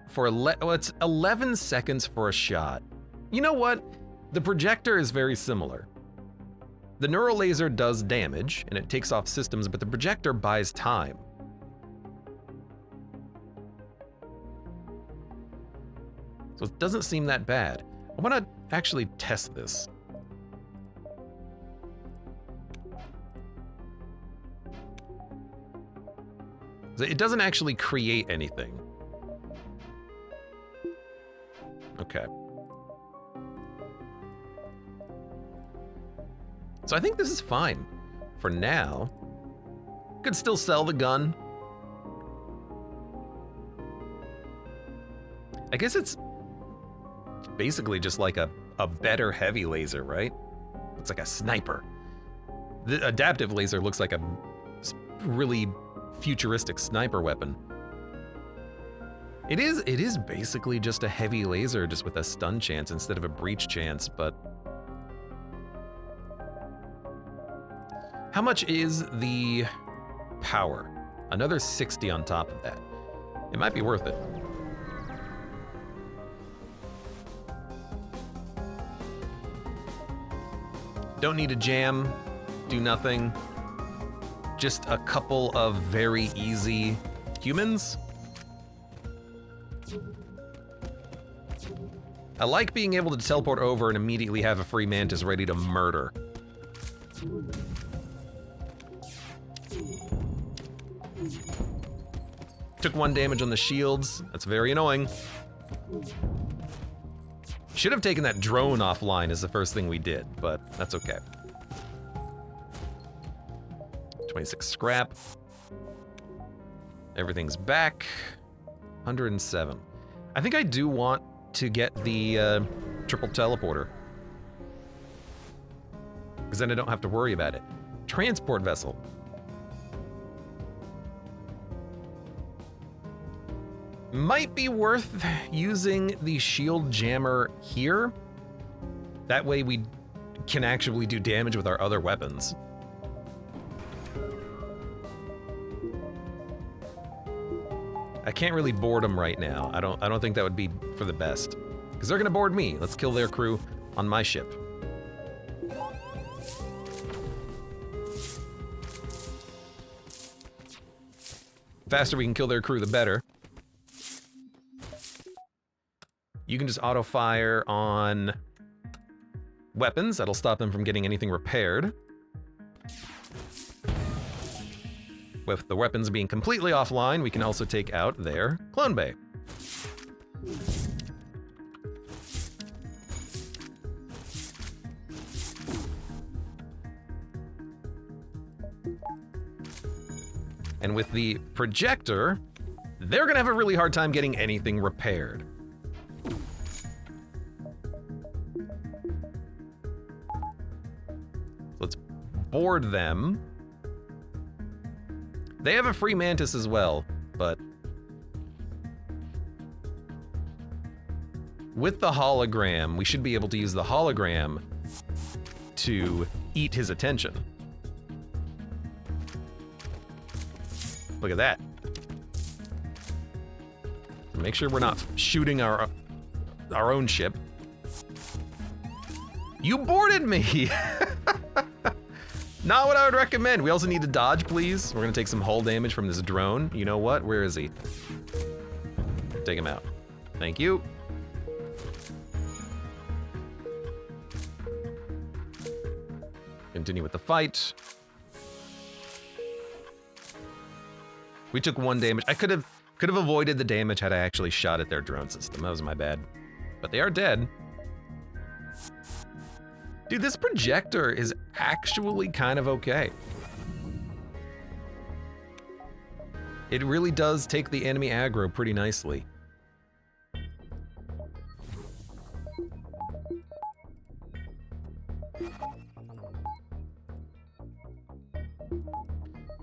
S1: for it's 11 seconds for a shot. You know what? The projector is very similar. The neural laser does damage and it takes off systems, but the projector buys time. So it doesn't seem that bad. I want to actually test this. It doesn't actually create anything. Okay. So I think this is fine for now. Could still sell the gun. I guess it's basically just like a better heavy laser, right? It's like a sniper. The adaptive laser looks like a really futuristic sniper weapon. It is basically just a heavy laser, just with a stun chance instead of a breach chance, but... How much is the power? Another 60 on top of that. It might be worth it. Don't need a jam, do nothing. Just a couple of very easy humans. I like being able to teleport over and immediately have a free mantis ready to murder. Took 1 damage on the shields. That's very annoying. Should have taken that drone offline as the first thing we did, but that's okay. 26 scrap. Everything's back. 107. I think I do want to get the triple teleporter, because then I don't have to worry about it. Transport vessel. Might be worth using the shield jammer here. That way we can actually do damage with our other weapons. I can't really board them right now. I don't think that would be for the best, because they're gonna board me. Let's kill their crew on my ship. Faster we can kill their crew, the better. You can just auto fire on weapons. That'll stop them from getting anything repaired. With the weapons being completely offline, we can also take out their clone bay. And with the projector, they're gonna have a really hard time getting anything repaired. Let's board them. They have a free mantis as well, but with the hologram, we should be able to use the hologram to eat his attention. Look at that. Make sure we're not shooting our own ship. You boarded me! Not what I would recommend. We also need to dodge, please. We're gonna take some hull damage from this drone. You know what? Where is he? Take him out. Thank you. Continue with the fight. We took 1 damage. I could have avoided the damage had I actually shot at their drone system. That was my bad. But they are dead. Dude, this projector is actually kind of okay. It really does take the enemy aggro pretty nicely.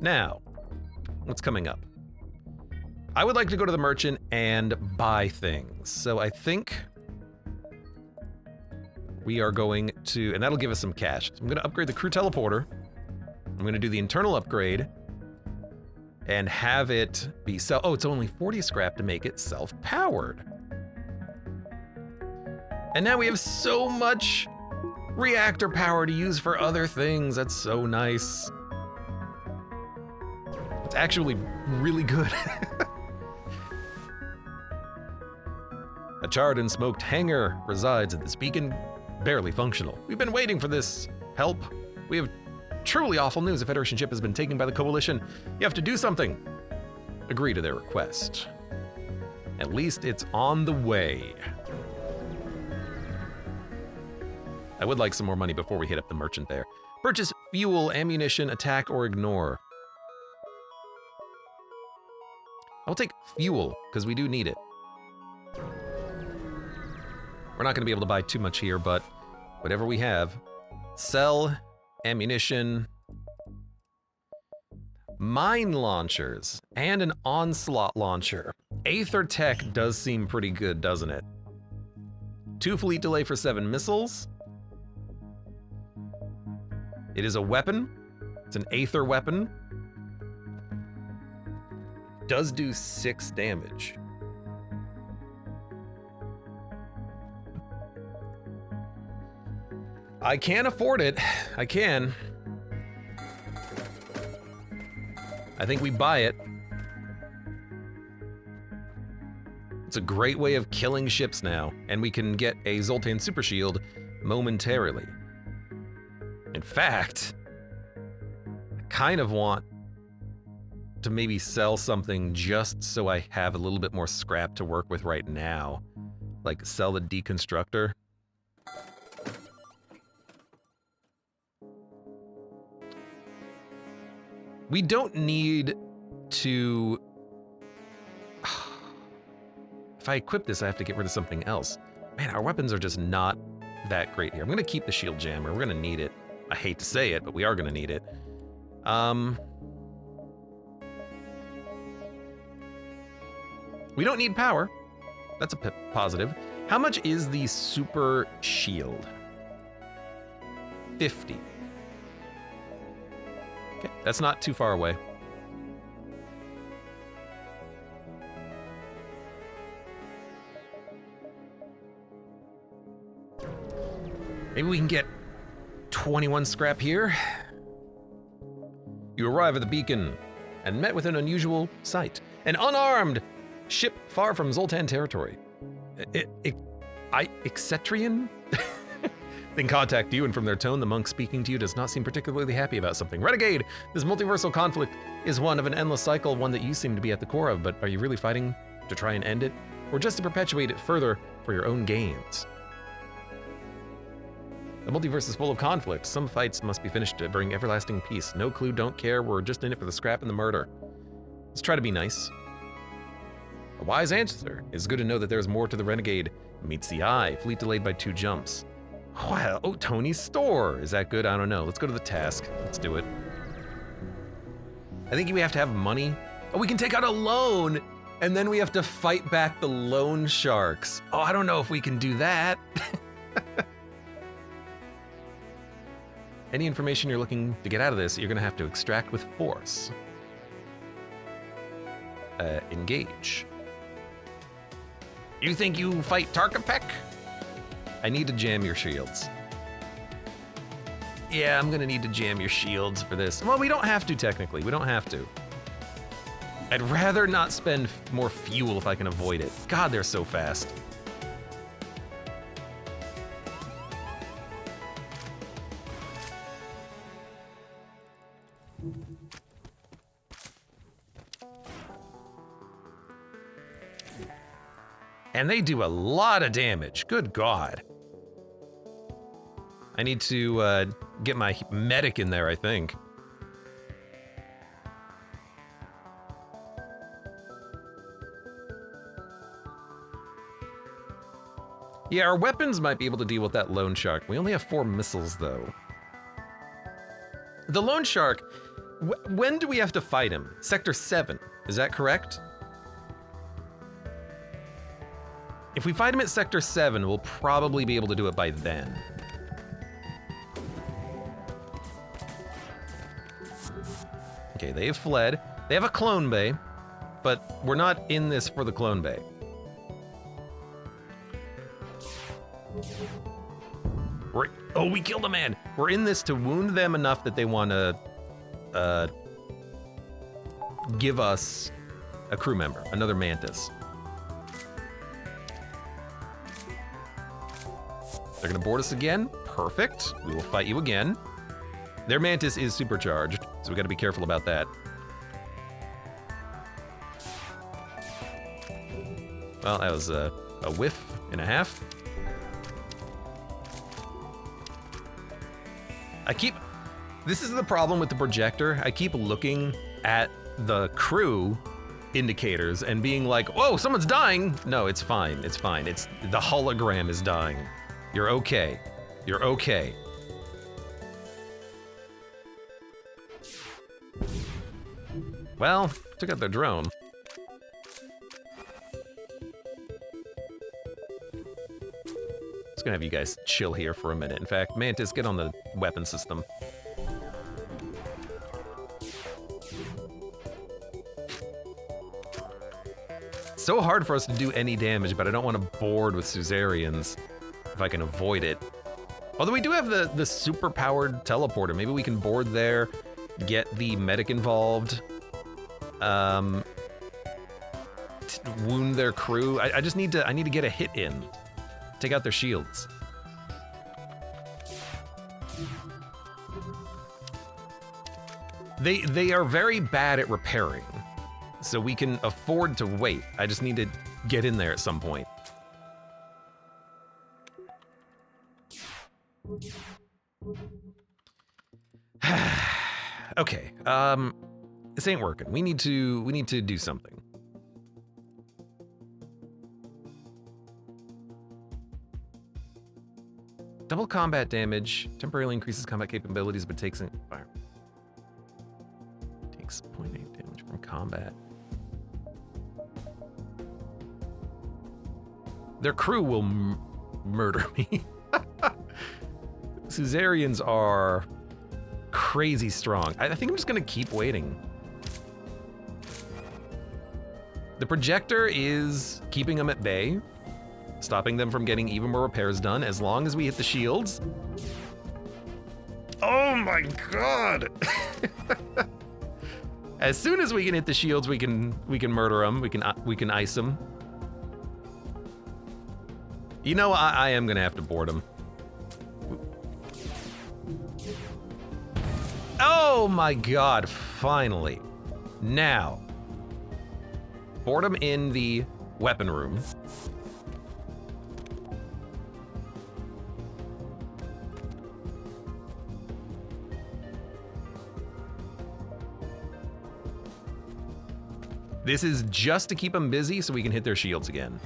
S1: Now, what's coming up? I would like to go to the merchant and buy things. So I think we are going to, and that'll give us some cash. So I'm gonna upgrade the crew teleporter. I'm gonna do the internal upgrade and have it be oh, it's only 40 scrap to make it self-powered. And now we have so much reactor power to use for other things. That's so nice. It's actually really good. A charred and smoked hangar resides at this beacon. Barely functional. We've been waiting for this help. We have truly awful news. A Federation ship has been taken by the Coalition. You have to do something. Agree to their request. At least it's on the way. I would like some more money before we hit up the merchant there. Purchase fuel, ammunition, attack, or ignore. I'll take fuel, because we do need it. We're not going to be able to buy too much here, but whatever we have. Sell, ammunition, mine launchers, and an onslaught launcher. Aether tech does seem pretty good, doesn't it? 2 fleet delay for 7 missiles. It is a weapon. It's an Aether weapon. Does do 6 damage. I can afford it. I can. I think we buy it. It's a great way of killing ships now, and we can get a Zoltan Super Shield momentarily. In fact, I kind of want to maybe sell something just so I have a little bit more scrap to work with right now. Like sell the deconstructor. We don't need to... If I equip this, I have to get rid of something else. Man, our weapons are just not that great here. I'm gonna keep the shield jammer. We're gonna need it. I hate to say it, but we are gonna need it. We don't need power. That's a positive. How much is the super shield? 50. Okay, that's not too far away. Maybe we can get 21 scrap here. You arrive at the beacon and met with an unusual sight. An unarmed ship far from Zoltan territory. Excetrian? Then contact you, and from their tone, the monk speaking to you does not seem particularly happy about something. Renegade, this multiversal conflict is one of an endless cycle, one that you seem to be at the core of, but are you really fighting to try and end it? Or just to perpetuate it further for your own gains? The multiverse is full of conflict. Some fights must be finished to bring everlasting peace. No clue, don't care, we're just in it for the scrap and the murder. Let's try to be nice. A wise answer. It's good to know that there's more to the Renegade. Meets the eye, fleet delayed by 2 jumps. Wow, oh, Tony's store. Is that good? I don't know. Let's go to the task. Let's do it. I think we have to have money. Oh, we can take out a loan, and then we have to fight back the loan sharks. Oh, I don't know if we can do that. Any information you're looking to get out of this, you're gonna have to extract with force. Engage. You think you fight Tarkapek? I need to jam your shields. Yeah, I'm gonna need to jam your shields for this. Well, we don't have to technically, we don't have to. I'd rather not spend more fuel if I can avoid it. God, they're so fast. And they do a lot of damage, good God. I need to get my medic in there, I think. Yeah, our weapons might be able to deal with that loan shark. We only have 4 missiles, though. The loan shark, when do we have to fight him? Sector 7, is that correct? If we fight him at Sector 7, we'll probably be able to do it by then. Okay, they have fled. They have a clone bay, but we're not in this for the clone bay. Oh, we killed a man. We're in this to wound them enough that they want to give us a crew member, another mantis. They're gonna board us again. Perfect. We will fight you again. Their mantis is supercharged, so we gotta be careful about that. Well, that was a whiff and a half. This is the problem with the projector. I keep looking at the crew indicators and being like, whoa, someone's dying. No, it's fine, it's fine. It's the hologram is dying. You're okay. You're okay. Well, took out their drone. Just gonna have you guys chill here for a minute. In fact, Mantis, get on the weapon system. It's so hard for us to do any damage, but I don't want to board with Suzerains if I can avoid it. Although we do have the super-powered teleporter. Maybe we can board there, get the medic involved, wound their crew. I just need to get a hit in. Take out their shields. They are very bad at repairing, so we can afford to wait. I just need to get in there at some point. Okay, this ain't working. We need to do something. Double combat damage temporarily increases combat capabilities, but takes fire. Takes 0.8 damage from combat. Their crew will murder me. Suzerains are crazy strong. I think I'm just gonna keep waiting. The projector is keeping them at bay, stopping them from getting even more repairs done as long as we hit the shields. Oh my god! As soon as we can hit the shields, we can murder them. We can ice them. You know, I am gonna have to board them. Oh my god! Finally, now board them in the weapon room. This is just to keep them busy so we can hit their shields again.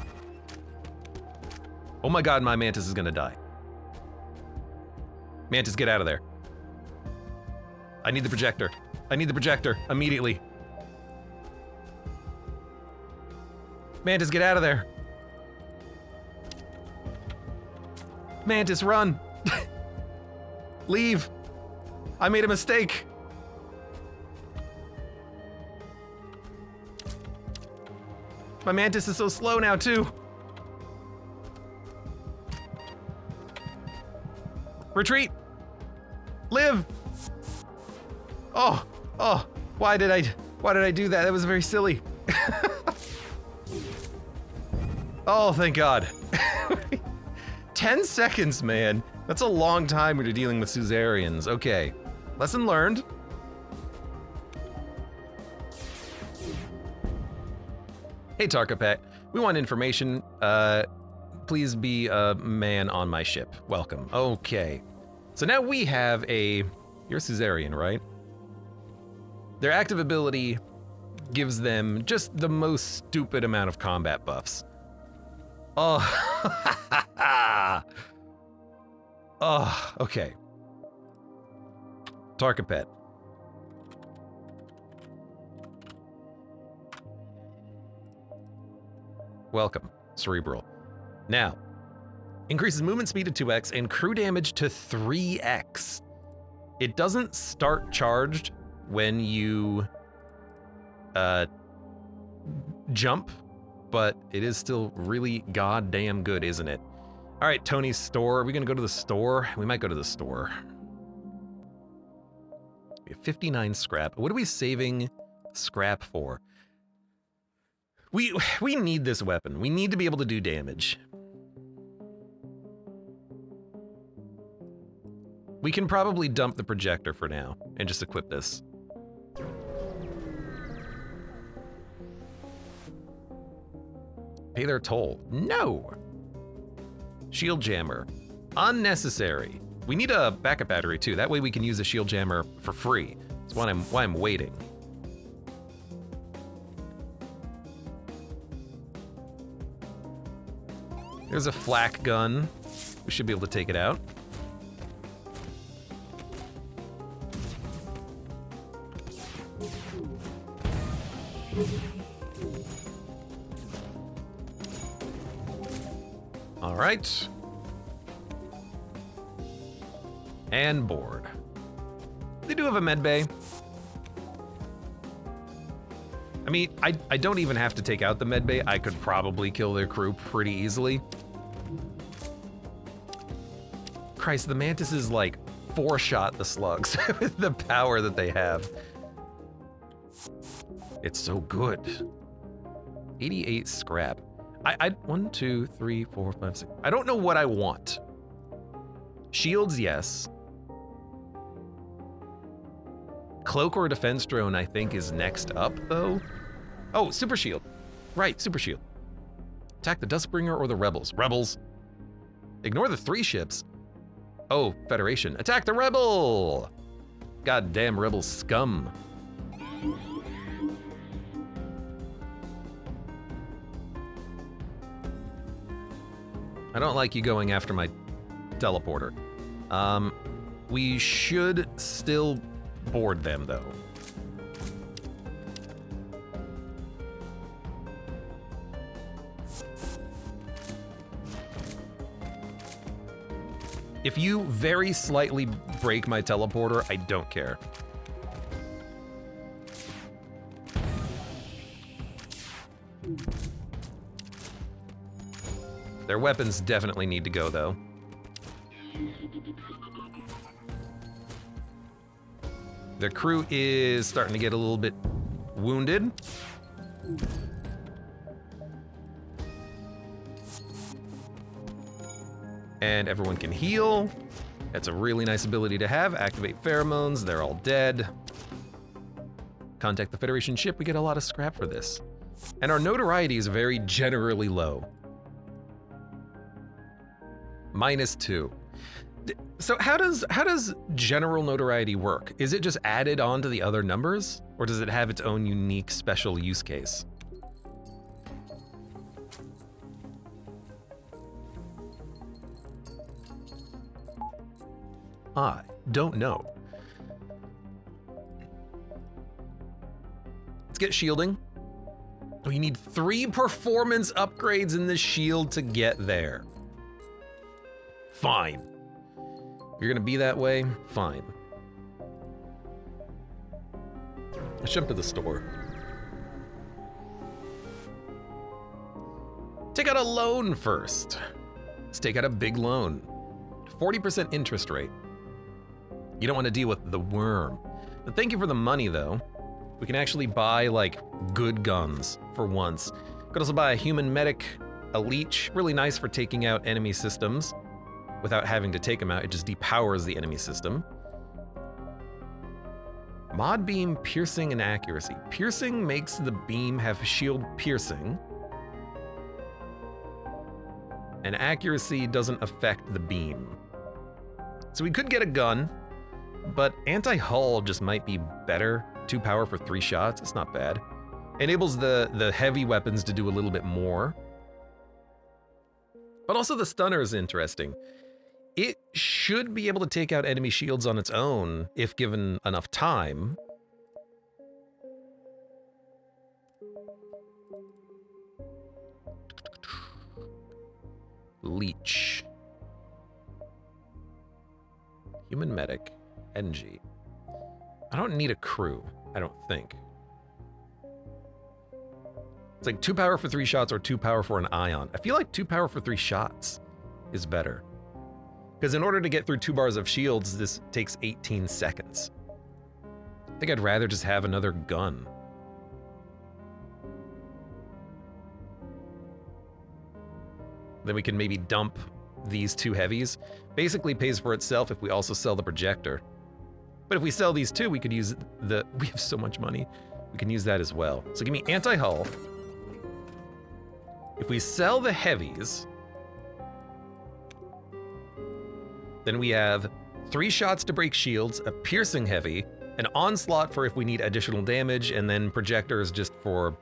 S1: Oh my god, my Mantis is gonna die. Mantis, get out of there. I need the projector. I need the projector immediately. Mantis, get out of there. Mantis, run. Leave. I made a mistake. My Mantis is so slow now, too. Retreat! Live! Oh, why did I do that? That was very silly. Oh, thank God. 10 seconds, man. That's a long time when you're dealing with Suzerains. Okay, lesson learned. Hey, Tarkapet, we want information. Please be a man on my ship. Welcome. Okay. So now we have a... You're a Suzerain, right? Their active ability gives them just the most stupid amount of combat buffs. Oh. Oh, okay. Tarkapet. Welcome, Cerebral. Now, increases movement speed to 2x and crew damage to 3x. It doesn't start charged when you jump, but it is still really goddamn good, isn't it? All right, Tony's store. Are we gonna go to the store? We might go to the store. We have 59 scrap. What are we saving scrap for? We need this weapon. We need to be able to do damage. We can probably dump the projector for now and just equip this. Pay their toll. No! Shield jammer. Unnecessary. We need a backup battery too. That way we can use the shield jammer for free. That's why I'm waiting. There's a flak gun. We should be able to take it out. All right. And board. They do have a med bay. I mean, I don't even have to take out the med bay. I could probably kill their crew pretty easily. Christ, the mantises like 4-shot the slugs with the power that they have. It's so good. 88 scrap. I 1, 2, 3, 4, 5, 6. I don't know what I want. Shields, yes. Cloak or defense drone, I think, is next up, though. Oh, super shield. Right, super shield. Attack the Dustbringer or the Rebels. Rebels. Ignore the 3 ships. Oh, Federation. Attack the Rebel! Goddamn Rebel scum. I don't like you going after my teleporter. We should still board them, though. If you very slightly break my teleporter, I don't care. Their weapons definitely need to go, though. Their crew is starting to get a little bit wounded. And everyone can heal. That's a really nice ability to have. Activate pheromones, they're all dead. Contact the Federation ship, we get a lot of scrap for this. And our notoriety is very generally low. -2. So how does general notoriety work? Is it just added on to the other numbers? Or does it have its own unique special use case? I don't know. Let's get shielding. We need 3 performance upgrades in the shield to get there. Fine. You're gonna be that way? Fine. Let's jump to the store. Take out a loan first. Let's take out a big loan. 40% interest rate. You don't want to deal with the worm. But thank you for the money, though. We can actually buy, like, good guns for once. Could also buy a human medic, a leech, really nice for taking out enemy systems. Without having to take them out, it just depowers the enemy system. Mod beam, piercing, and accuracy. Piercing makes the beam have shield piercing. And accuracy doesn't affect the beam. So we could get a gun, but anti-hull just might be better. 2 power for 3 shots, it's not bad. Enables the heavy weapons to do a little bit more. But also the stunner is interesting. It should be able to take out enemy shields on its own if given enough time. Leech. Human medic. NG. I don't need a crew, I don't think. It's like 2 power for 3 shots or 2 power for an ion. I feel like 2 power for 3 shots is better. Because in order to get through 2 bars of shields, this takes 18 seconds. I think I'd rather just have another gun. Then we can maybe dump these 2 heavies. Basically pays for itself if we also sell the projector. But if we sell these 2, we could use we have so much money. We can use that as well. So give me anti-hull. If we sell the heavies, Then we have 3 shots to break shields, a piercing heavy, an onslaught for if we need additional damage, and then projectors just for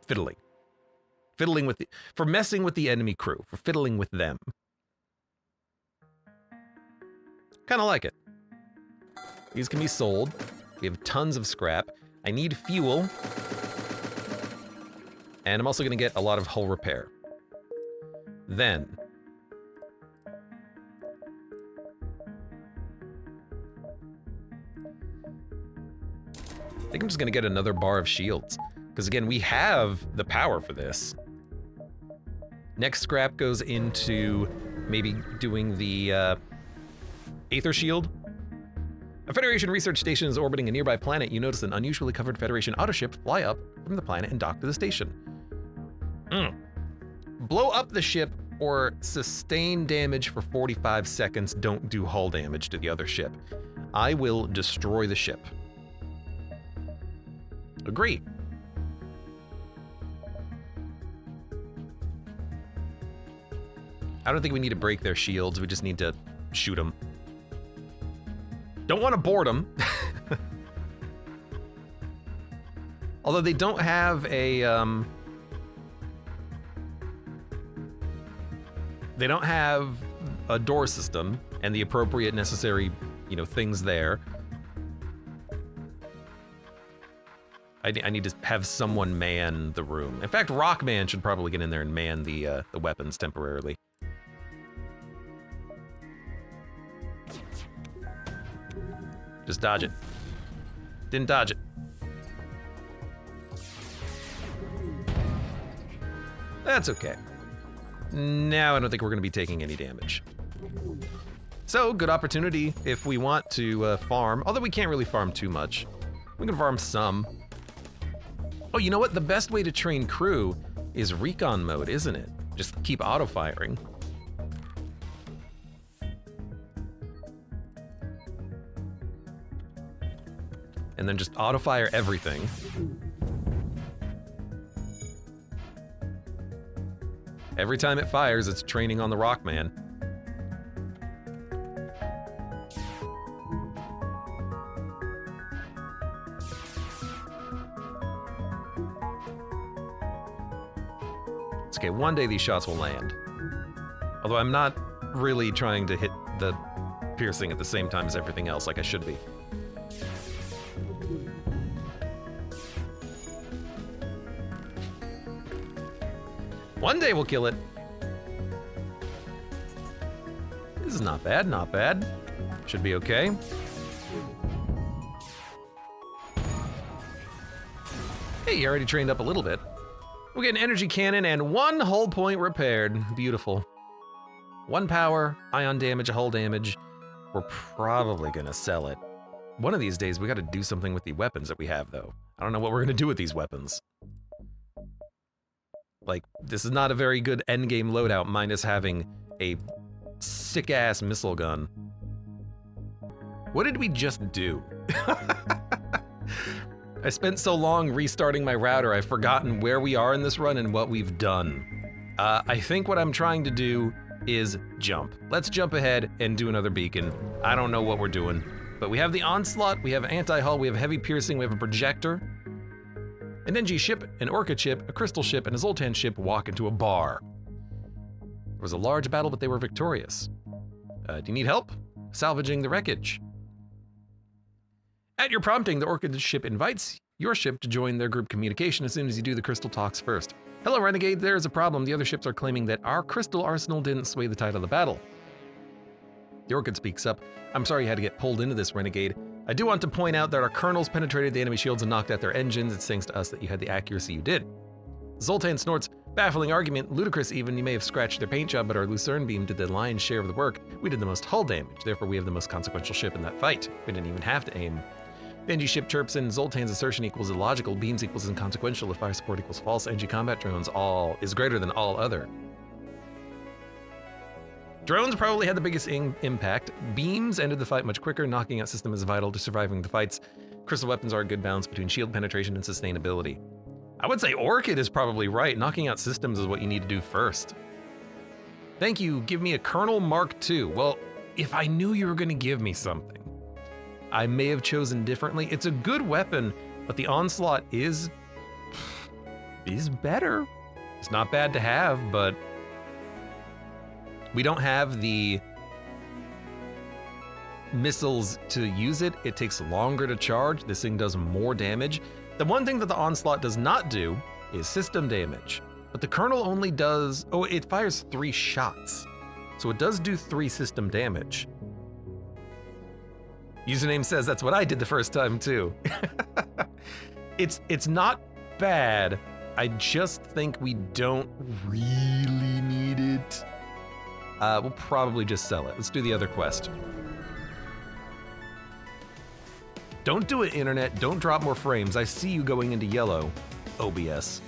S1: fiddling. For messing with the enemy crew, for fiddling with them. Kind of like it. These can be sold. We have tons of scrap. I need fuel. And I'm also going to get a lot of hull repair. Then, I think I'm just going to get another bar of shields. Because again, we have the power for this. Next scrap goes into maybe doing the Aether Shield. A Federation research station is orbiting a nearby planet. You notice an unusually covered Federation autoship fly up from the planet and dock to the station. Blow up the ship or sustain damage for 45 seconds. Don't do hull damage to the other ship. I will destroy the ship. Agree. I don't think we need to break their shields. We just need to shoot them. Don't want to board them. Although they don't have a door system and the appropriate necessary, things there. I need to have someone man the room. In fact, Rockman should probably get in there and man the weapons temporarily. Just dodge it. Didn't dodge it. That's okay. Now I don't think we're going to be taking any damage. So, good opportunity if we want to farm, although we can't really farm too much. We can farm some. Oh, you know what? The best way to train crew is recon mode, isn't it? Just keep auto-firing. And then just auto-fire everything. Every time it fires, it's training on the Rockman. It's okay, one day these shots will land. Although I'm not really trying to hit the piercing at the same time as everything else like I should be. One day we'll kill it. This is not bad, not bad. Should be okay. Hey, you already trained up a little bit. We'll get an energy cannon and 1 hull point repaired. Beautiful. 1 power, ion damage, hull damage. We're probably gonna sell it. One of these days we gotta do something with the weapons that we have though. I don't know what we're gonna do with these weapons. Like, this is not a very good endgame loadout, minus having a sick-ass missile gun. What did we just do? I spent so long restarting my router, I've forgotten where we are in this run and what we've done. I think what I'm trying to do is jump. Let's jump ahead and do another beacon. I don't know what we're doing, but we have the Onslaught, we have anti-hull, we have heavy piercing, we have a projector. An NG ship, an Orca ship, a Crystal ship, and a Zoltan ship walk into a bar. There was a large battle, but they were victorious. Do you need help? Salvaging the wreckage. At your prompting, the Orca ship invites your ship to join their group communication as soon as you do the Crystal talks first. Hello, Renegade, there is a problem. The other ships are claiming that our Crystal arsenal didn't sway the tide of the battle. The Orchid speaks up. I'm sorry you had to get pulled into this, Renegade. I do want to point out that our colonels penetrated the enemy shields and knocked out their engines. It's thanks to us that you had the accuracy you did. Zoltan snorts, baffling argument, ludicrous even. You may have scratched their paint job, but our Lucerne beam did the lion's share of the work. We did the most hull damage, therefore we have the most consequential ship in that fight. We didn't even have to aim. The NG ship chirps in, Zoltan's assertion equals illogical, beams equals inconsequential, if fire support equals false, NG combat drones all is greater than all other. Drones probably had the biggest impact. Beams ended the fight much quicker. Knocking out system is vital to surviving the fights. Crystal weapons are a good balance between shield penetration and sustainability. I would say Orchid is probably right. Knocking out systems is what you need to do first. Thank you. Give me a Colonel Mark II. Well, if I knew you were going to give me something, I may have chosen differently. It's a good weapon, but the Onslaught is better. It's not bad to have, but we don't have the missiles to use it. It takes longer to charge. This thing does more damage. The one thing that the Onslaught does not do is system damage, but the Colonel only does, oh, it fires 3 shots. So it does do 3 system damage. Username says that's what I did the first time too. It's not bad. I just think we don't really need it. We'll probably just sell it. Let's do the other quest. Don't do it, internet. Don't drop more frames. I see you going into yellow. OBS.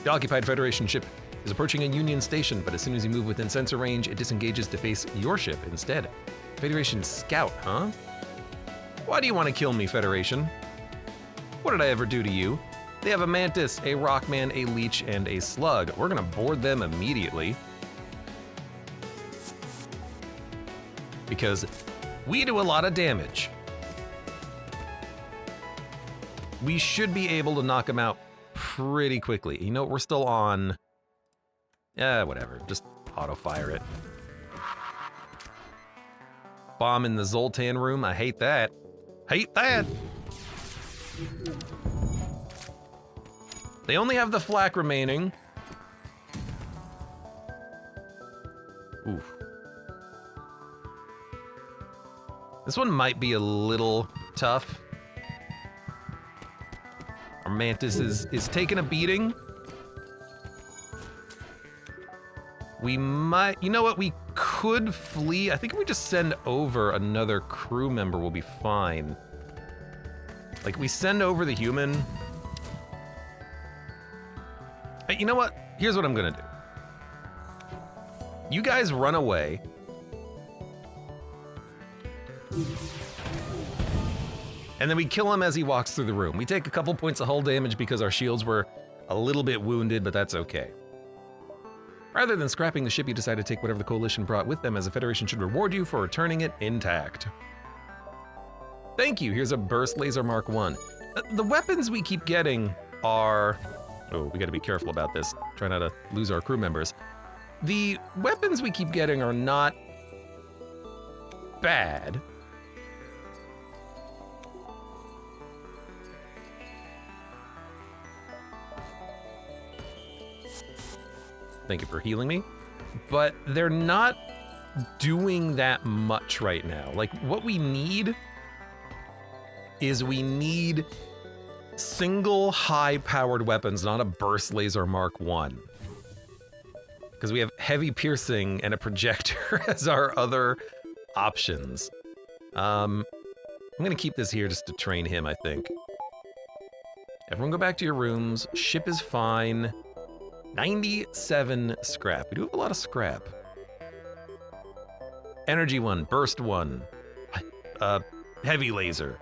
S1: The occupied Federation ship is approaching a Union station, but as soon as you move within sensor range, it disengages to face your ship instead. Federation scout, huh? Why do you want to kill me, Federation? What did I ever do to you? They have a Mantis, a Rockman, a Leech, and a Slug. We're gonna board them immediately. Because we do a lot of damage. We should be able to knock them out pretty quickly. You know, we're still on... whatever. Just auto-fire it. Bomb in the Zoltan room. I hate that. Hate that! They only have the flak remaining. Oof. This one might be a little tough. Our Mantis is taking a beating. We might, you know what, we could flee. I think if we just send over another crew member, we'll be fine. Like, we send over the human. Hey, you know what? Here's what I'm gonna do. You guys run away. And then we kill him as he walks through the room. We take a couple points of hull damage because our shields were a little bit wounded, but that's okay. Rather than scrapping the ship, you decide to take whatever the Coalition brought with them, as the Federation should reward you for returning it intact. Thank you, here's a Burst Laser Mark 1. The weapons we keep getting are... Oh, we gotta be careful about this. Try not to lose our crew members. The weapons we keep getting are not bad. Thank you for healing me. But they're not doing that much right now. Like, what we need is we need single high-powered weapons, not a Burst Laser Mark 1. Because we have heavy piercing and a projector as our other options. I'm gonna keep this here just to train him, I think. Everyone go back to your rooms. Ship is fine. 97 scrap. We do have a lot of scrap. Energy 1, burst 1. Heavy laser.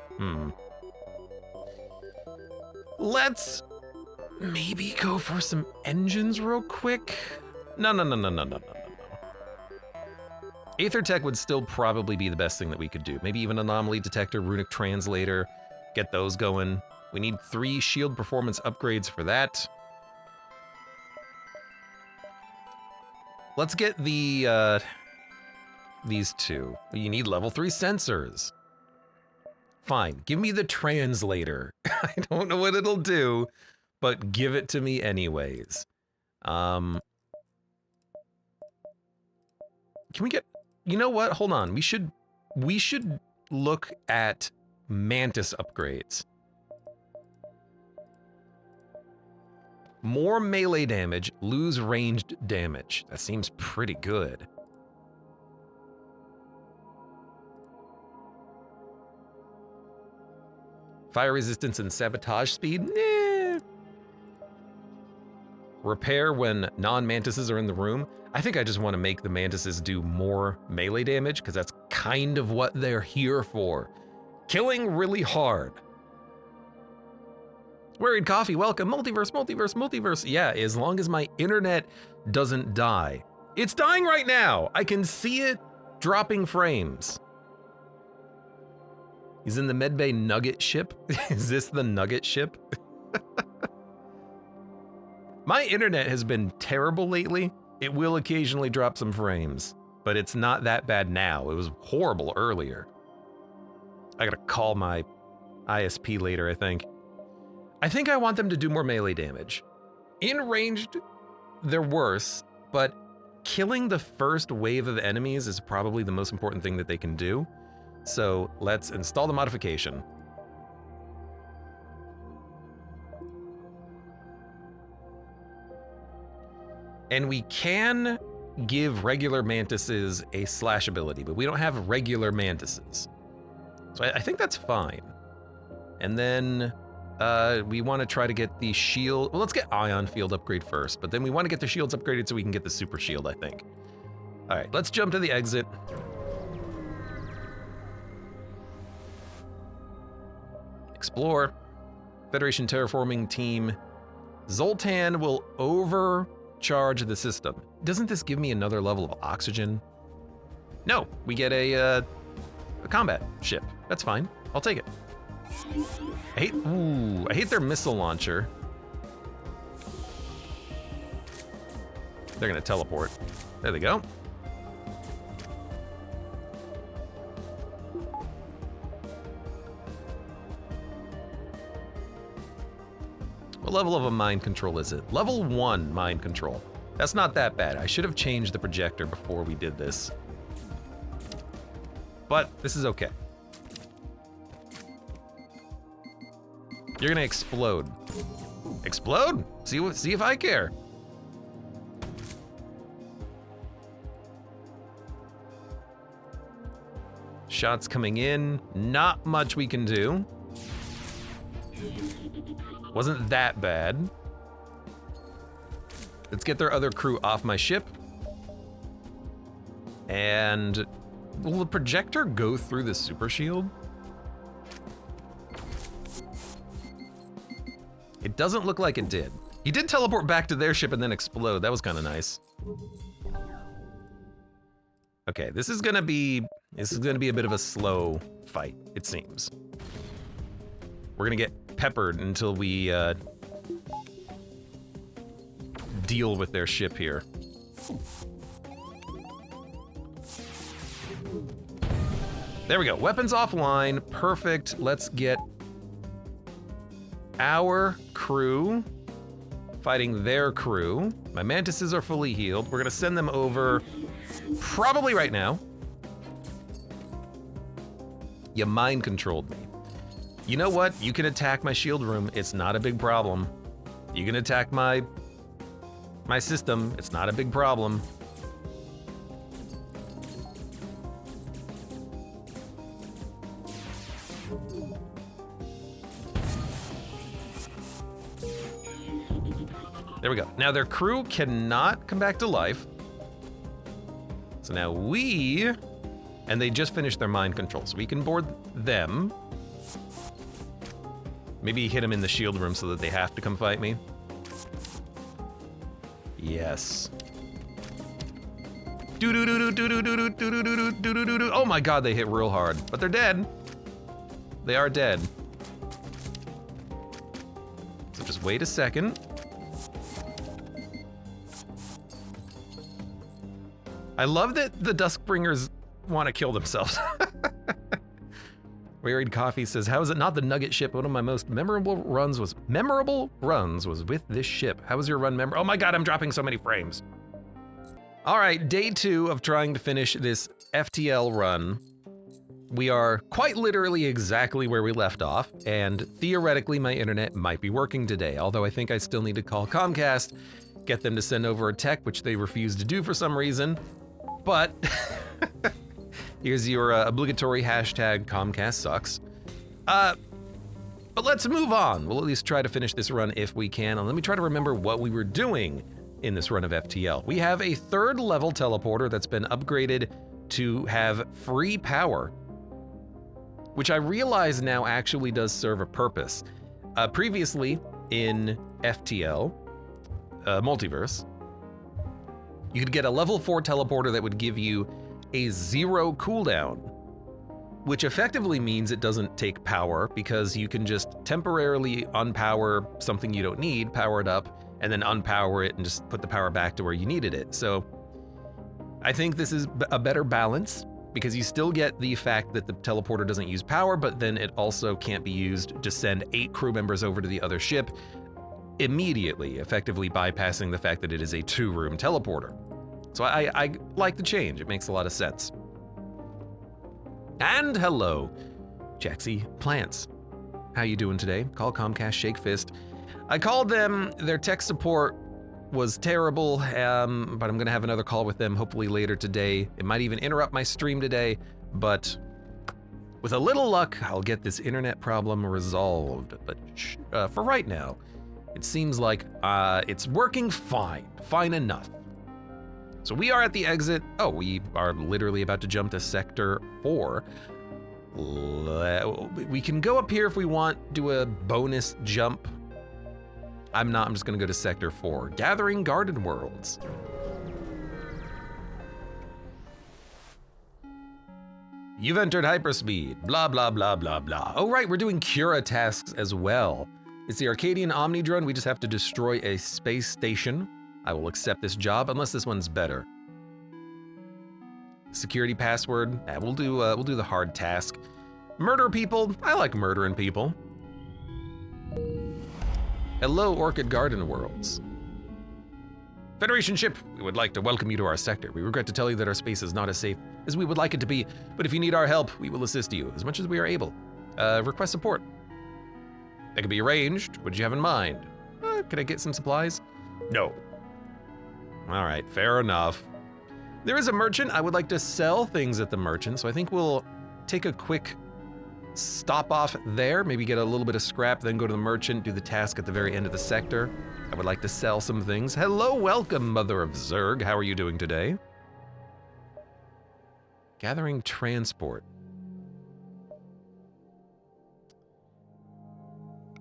S1: Let's maybe go for some engines real quick. No. Aether Tech would still probably be the best thing that we could do. Maybe even anomaly detector, runic translator, get those going. We need 3 shield performance upgrades for that. Let's get the, these 2. You need level 3 sensors. Fine, give me the translator. I don't know what it'll do, but give it to me anyways. Can we get, you know what, hold on. We should look at Mantis upgrades. More melee damage, lose ranged damage. That seems pretty good. Fire resistance and sabotage speed? Nah. Repair when non-mantises are in the room? I think I just want to make the mantises do more melee damage, because that's kind of what they're here for. Killing really hard. Worried Coffee, welcome. Multiverse. Yeah, as long as my internet doesn't die. It's dying right now. I can see it dropping frames. He's in the medbay nugget ship. Is this the nugget ship? My internet has been terrible lately. It will occasionally drop some frames, but it's not that bad now. It was horrible earlier. I gotta call my ISP later, I think. I think I want them to do more melee damage. In ranged, they're worse, but killing the first wave of enemies is probably the most important thing that they can do. So let's install the modification. And we can give regular mantises a slash ability, but we don't have regular mantises. So I think that's fine. And then we want to try to get the shield. Well, let's get ion field upgrade first, but then we want to get the shields upgraded so we can get the super shield, I think. All right, let's jump to the exit. Explore. Federation terraforming team. Zoltan will overcharge the system. Doesn't this give me another level of oxygen? No, we get a combat ship. That's fine. I'll take it. I hate their missile launcher. They're gonna teleport. There they go. What level of a mind control is it? Level 1 mind control. That's not that bad. I should have changed the projector before we did this. But this is okay. You're gonna explode. Explode? See if I care. Shots coming in. Not much we can do. Wasn't that bad. Let's get their other crew off my ship. And will the projector go through the super shield? It doesn't look like it did. He did teleport back to their ship and then explode. That was kind of nice. Okay, this is gonna be a bit of a slow fight, it seems. We're gonna get peppered until we deal with their ship here. There we go. Weapons offline. Perfect. Let's get our crew fighting their crew. My mantises are fully healed. We're gonna send them over probably right now. You mind controlled me. You know what? You can attack my shield room. It's not a big problem. You can attack my system. It's not a big problem. There we go. Now their crew cannot come back to life. So now and they just finished their mind control, so we can board them. Maybe hit them in the shield room so that they have to come fight me. Yes. Oh my god, they hit real hard, but they're dead. They are dead. So just wait a second. I love that the Duskbringers want to kill themselves. Wearied Coffee says, how is it not the Nugget ship? One of my most memorable runs was with this ship. How was your run Oh my god, I'm dropping so many frames. All right, day 2 of trying to finish this FTL run. We are quite literally exactly where we left off, and theoretically my internet might be working today, although I think I still need to call Comcast, get them to send over a tech, which they refuse to do for some reason. But here's your obligatory hashtag Comcast sucks. But let's move on. We'll at least try to finish this run if we can. And let me try to remember what we were doing in this run of FTL. We have a 3rd level teleporter that's been upgraded to have free power, which I realize now actually does serve a purpose. Previously in FTL, Multiverse, you could get a level 4 teleporter that would give you a 0 cooldown, which effectively means it doesn't take power because you can just temporarily unpower something you don't need, power it up, and then unpower it and just put the power back to where you needed it. So I think this is a better balance because you still get the fact that the teleporter doesn't use power, but then it also can't be used to send 8 crew members over to the other ship immediately, effectively bypassing the fact that it is a 2-room teleporter. So I like the change. It makes a lot of sense. And hello, Jaxie Plants. How you doing today? Call Comcast, shake fist. I called them, their tech support was terrible, but I'm gonna have another call with them hopefully later today. It might even interrupt my stream today, but with a little luck, I'll get this internet problem resolved. But for right now, it seems like it's working fine enough. So we are at the exit. Oh, we are literally about to jump to Sector 4. We can go up here if we want, do a bonus jump. I'm not, I'm just gonna go to Sector 4. Gathering Garden Worlds. You've entered hyperspeed, blah, blah, blah, blah, blah. Oh right, we're doing Cura tasks as well. It's the Arcadian Omni drone. We just have to destroy a space station. I will accept this job unless this one's better. Security password. We'll do the hard task. Murder people. I like murdering people. Hello, Orchid Garden Worlds. Federation ship, we would like to welcome you to our sector. We regret to tell you that our space is not as safe as we would like it to be, but if you need our help, we will assist you as much as we are able. Request support. That can be arranged. What did you have in mind? Could I get some supplies? No. All right, fair enough. There is a merchant. I would like to sell things at the merchant, so I think we'll take a quick stop off there, maybe get a little bit of scrap, then go to the merchant, do the task at the very end of the sector. I would like to sell some things. Hello, welcome, Mother of Zerg. How are you doing today? Gathering transport.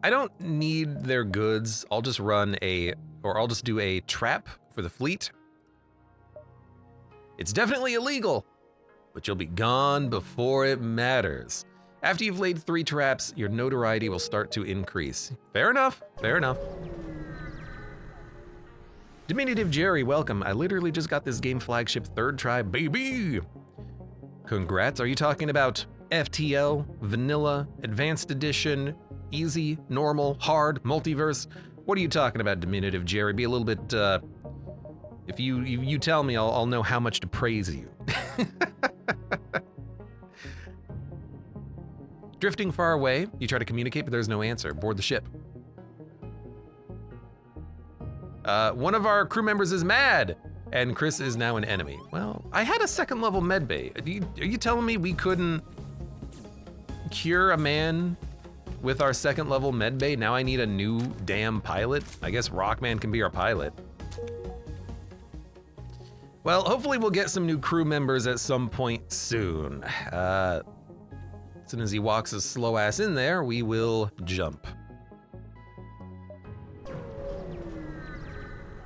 S1: I don't need their goods. I'll just I'll just do a trap for the fleet. It's definitely illegal, but you'll be gone before it matters. After you've laid 3 traps, your notoriety will start to increase. Fair enough, fair enough. Diminutive Jerry, welcome. I literally just got this game flagship 3rd try, baby. Congrats, are you talking about FTL, Vanilla, Advanced Edition, Easy, Normal, Hard, Multiverse? What are you talking about, Diminutive Jerry? Be a little bit, if you tell me, I'll know how much to praise you. Drifting far away, you try to communicate, but there's no answer. Board the ship. One of our crew members is mad, and Chris is now an enemy. Well, I had a 2nd level medbay. Are you telling me we couldn't cure a man with our 2nd level medbay? Now I need a new damn pilot? I guess Rockman can be our pilot. Well, hopefully we'll get some new crew members at some point soon. As soon as he walks his slow ass in there, we will jump.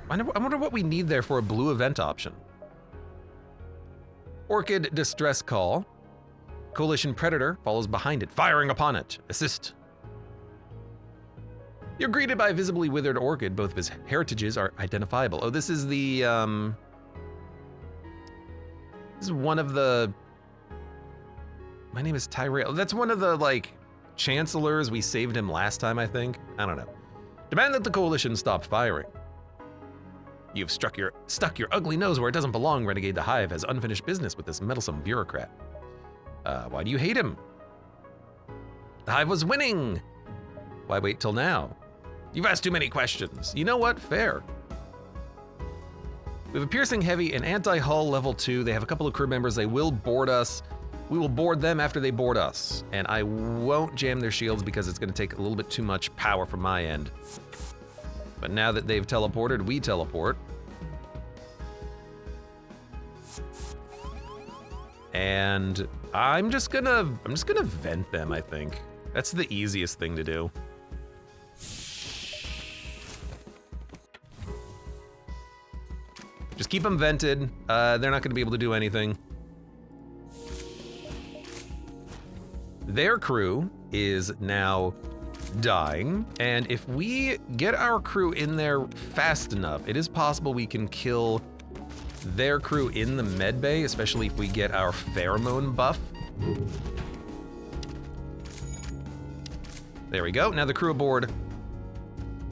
S1: I wonder what we need there for a blue event option. Orchid distress call. Coalition Predator follows behind it, firing upon it. Assist. You're greeted by a visibly withered orchid. Both of his heritages are identifiable. Oh, this is the, this is one of the, my name is Tyrell. That's one of the, like, chancellors. We saved him last time, I think. I don't know. Demand that the coalition stop firing. You've stuck your ugly nose where it doesn't belong. Renegade the Hive has unfinished business with this meddlesome bureaucrat. Why do you hate him? The Hive was winning. Why wait till now? You've asked too many questions. You know what? Fair. We have a piercing heavy and anti-hull level 2. They have a couple of crew members. They will board us. We will board them after they board us. And I won't jam their shields because it's going to take a little bit too much power from my end. But now that they've teleported, we teleport. And I'm just gonna vent them, I think. That's the easiest thing to do. Just keep them vented. They're not gonna be able to do anything. Their crew is now dying, and if we get our crew in there fast enough, it is possible we can kill their crew in the med bay, especially if we get our pheromone buff. There we go. Now the crew aboard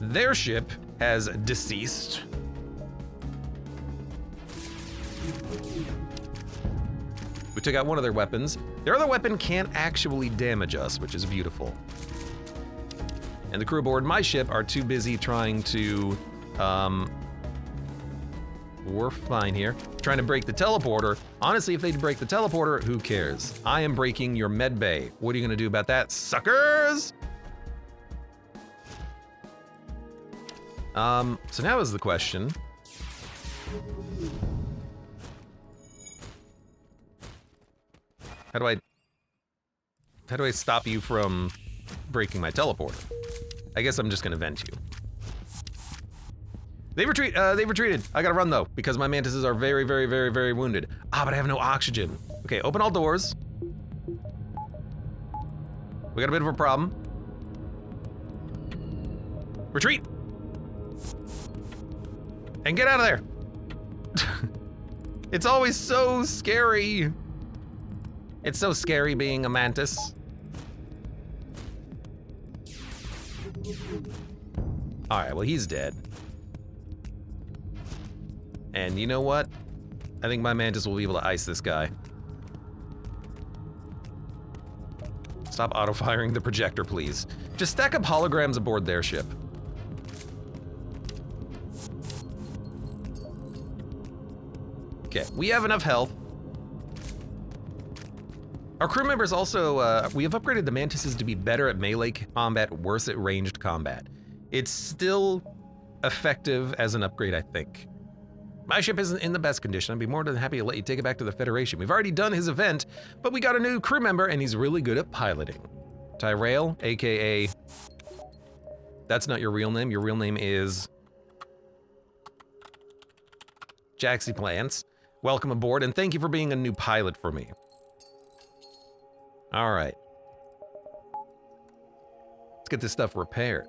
S1: their ship has deceased. We took out one of their weapons. Their other weapon can't actually damage us, which is beautiful. And the crew aboard my ship are too busy trying to, we're fine here, trying to break the teleporter. Honestly, if they break the teleporter, who cares? I am breaking your med bay. What are you gonna do about that, suckers? So now is the question. How do I stop you from breaking my teleporter? I guess I'm just gonna vent you. They've retreated. I gotta run though, because my mantises are very, very, very, very wounded. Ah, but I have no oxygen. Okay, open all doors. We got a bit of a problem. Retreat! And get out of there! It's always so scary. It's so scary being a mantis. Alright, well he's dead. And you know what? I think my mantis will be able to ice this guy. Stop auto-firing the projector, please. Just stack up holograms aboard their ship. Okay, we have enough health. Our crew members also, we have upgraded the mantises to be better at melee combat, worse at ranged combat. It's still effective as an upgrade, I think. My ship isn't in the best condition. I'd be more than happy to let you take it back to the Federation. We've already done his event, but we got a new crew member and he's really good at piloting. Tyrell, AKA, that's not your real name. Your real name is Jaxie Plants. Welcome aboard and thank you for being a new pilot for me. All right. Let's get this stuff repaired.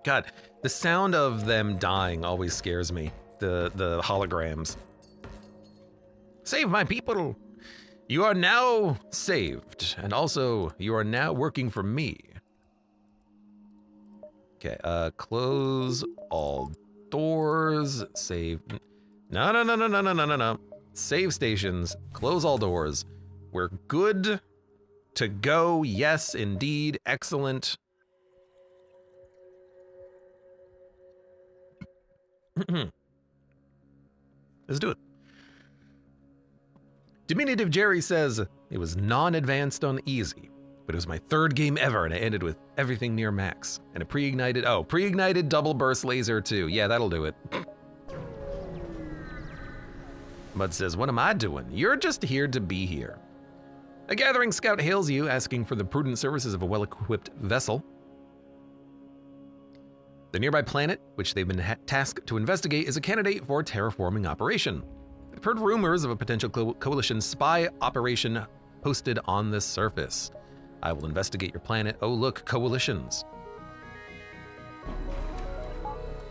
S1: God, the sound of them dying always scares me. The holograms. Save my people! You are now saved, and also you are now working for me. Okay, close all doors. Save. No. Save stations. Close all doors. We're good to go. Yes, indeed. Excellent. Let's do it. Diminutive Jerry says, it was non-advanced on easy, but it was my third game ever and I ended with everything near max. And a pre-ignited double burst laser too. Yeah, that'll do it. Mud says, what am I doing? You're just here to be here. A gathering scout hails you, asking for the prudent services of a well-equipped vessel. The nearby planet, which they've been tasked to investigate, is a candidate for a terraforming operation. I've heard rumors of a potential coalition spy operation hosted on this surface. I will investigate your planet. Oh look, coalitions.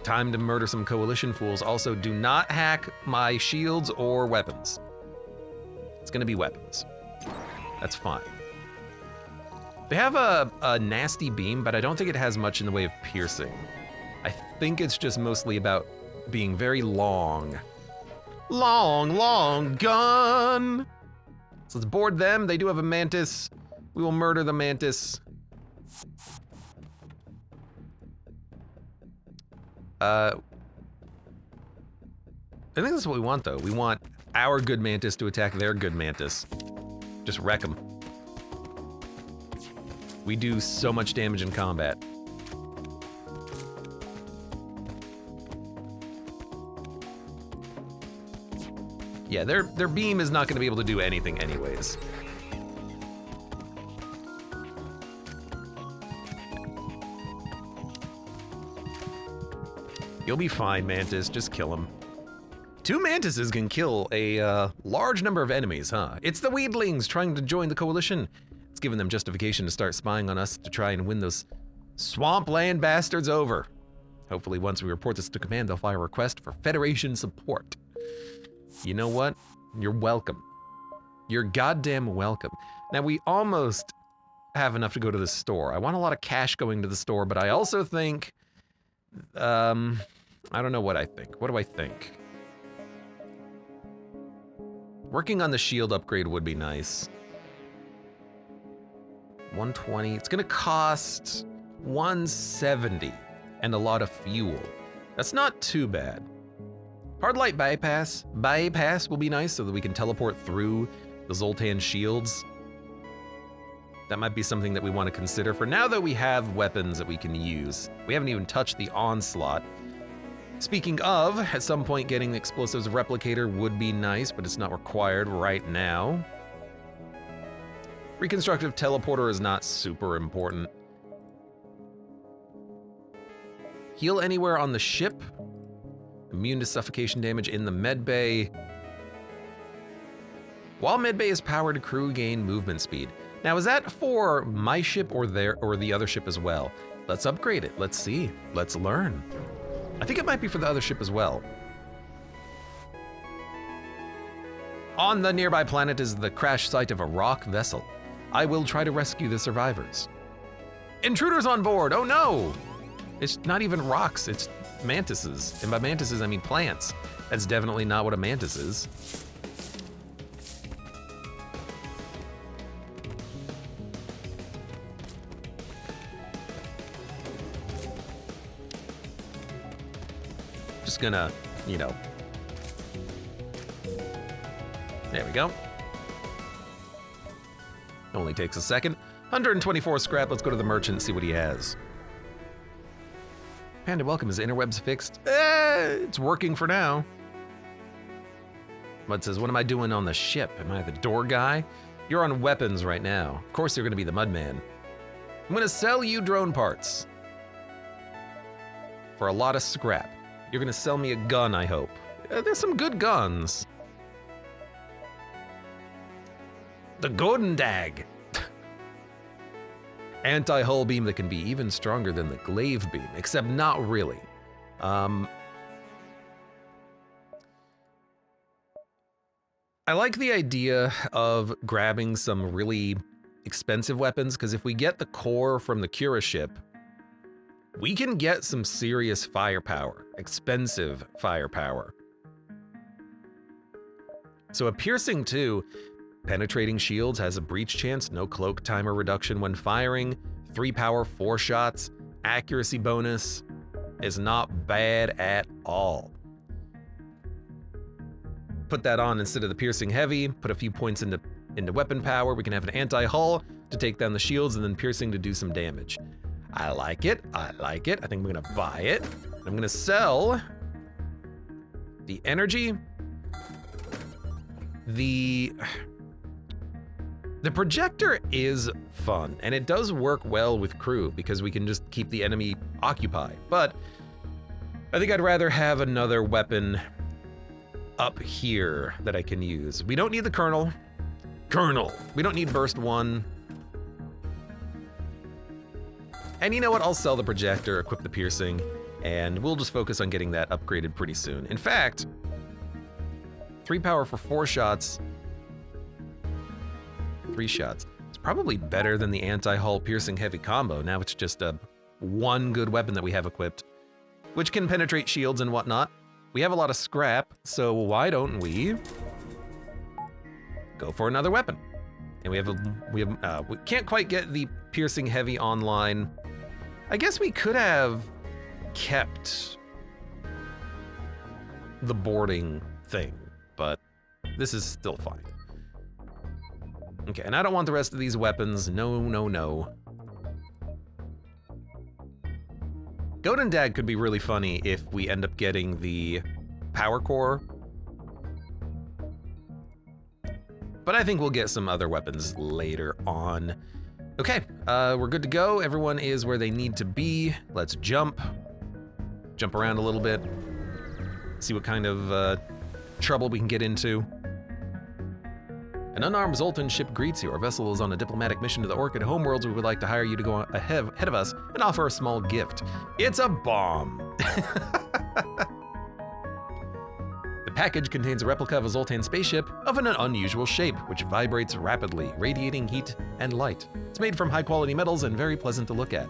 S1: Time to murder some coalition fools. Also, do not hack my shields or weapons. It's gonna be weapons. That's fine. They have a nasty beam, but I don't think it has much in the way of piercing. I think it's just mostly about being very long. Long gun! So let's board them. They do have a mantis. We will murder the mantis. I think that's what we want though. We want our good mantis to attack their good mantis. Just wreck them. We do so much damage in combat. Yeah, their beam is not going to be able to do anything anyways. You'll be fine, Mantis. Just kill him. 2 mantises can kill a large number of enemies, huh? It's the weedlings trying to join the coalition. It's given them justification to start spying on us to try and win those swampland bastards over. Hopefully once we report this to command, they'll file a request for Federation support. You know what? You're welcome. You're goddamn welcome. Now we almost have enough to go to the store. I want a lot of cash going to the store, but I also think, I don't know what I think. What do I think? Working on the shield upgrade would be nice. 120, it's gonna cost 170 and a lot of fuel. That's not too bad. Hard light bypass will be nice so that we can teleport through the Zoltan shields. That might be something that we want to consider for now that we have weapons that we can use. We haven't even touched the onslaught. Speaking of, at some point getting the explosives replicator would be nice, but it's not required right now. Reconstructive teleporter is not super important. Heal anywhere on the ship. Immune to suffocation damage in the medbay. While medbay is powered, crew gain movement speed. Now, is that for my ship or the other ship as well? Let's upgrade it. Let's see. Let's learn. I think it might be for the other ship as well. On the nearby planet is the crash site of a rock vessel. I will try to rescue the survivors. Intruders on board! Oh no! It's not even rocks, it's mantises. And by mantises, I mean plants. That's definitely not what a mantis is. Just gonna, you know. There we go. Only takes a second. 124 scrap, let's go to the merchant and see what he has. Panda, welcome, is interwebs fixed? It's working for now. Mud says, what am I doing on the ship? Am I the door guy? You're on weapons right now. Of course you're gonna be the Mudman. I'm gonna sell you drone parts. For a lot of scrap. You're gonna sell me a gun, I hope. There's some good guns. The Golden Dag. Anti-hull beam that can be even stronger than the glaive beam, except not really. I like the idea of grabbing some really expensive weapons, because if we get the core from the Cura ship, we can get some serious firepower, expensive firepower. So a piercing 2, penetrating shields has a breach chance, no cloak timer reduction when firing, 3 power, 4 shots, accuracy bonus is not bad at all. Put that on instead of the piercing heavy, put a few points into weapon power, we can have an anti-hull to take down the shields and then piercing to do some damage. I like it, I like it. I think I'm gonna buy it. I'm gonna sell the energy, the projector is fun, and it does work well with crew because we can just keep the enemy occupied, but I think I'd rather have another weapon up here that I can use. We don't need the Colonel. We don't need Burst 1. And you know what, I'll sell the projector, equip the piercing, and we'll just focus on getting that upgraded pretty soon. In fact, 3 power for 4 shots, 3 shots. It's probably better than the anti-hull piercing heavy combo. Now it's just a one good weapon that we have equipped, which can penetrate shields and whatnot. We have a lot of scrap, so why don't we go for another weapon? And we can't quite get the piercing heavy online. I guess we could have kept the boarding thing, but this is still fine. Okay, and I don't want the rest of these weapons. No, no, no. Golden Dag could be really funny if we end up getting the power core. But I think we'll get some other weapons later on. Okay, we're good to go. Everyone is where they need to be. Let's jump around a little bit. See what kind of trouble we can get into. An unarmed Zoltan ship greets you. Our vessel is on a diplomatic mission to the Orchid homeworlds. We would like to hire you to go ahead of us and offer a small gift. It's a bomb. The package contains a replica of a Zoltan spaceship of an unusual shape, which vibrates rapidly, radiating heat and light. It's made from high-quality metals and very pleasant to look at.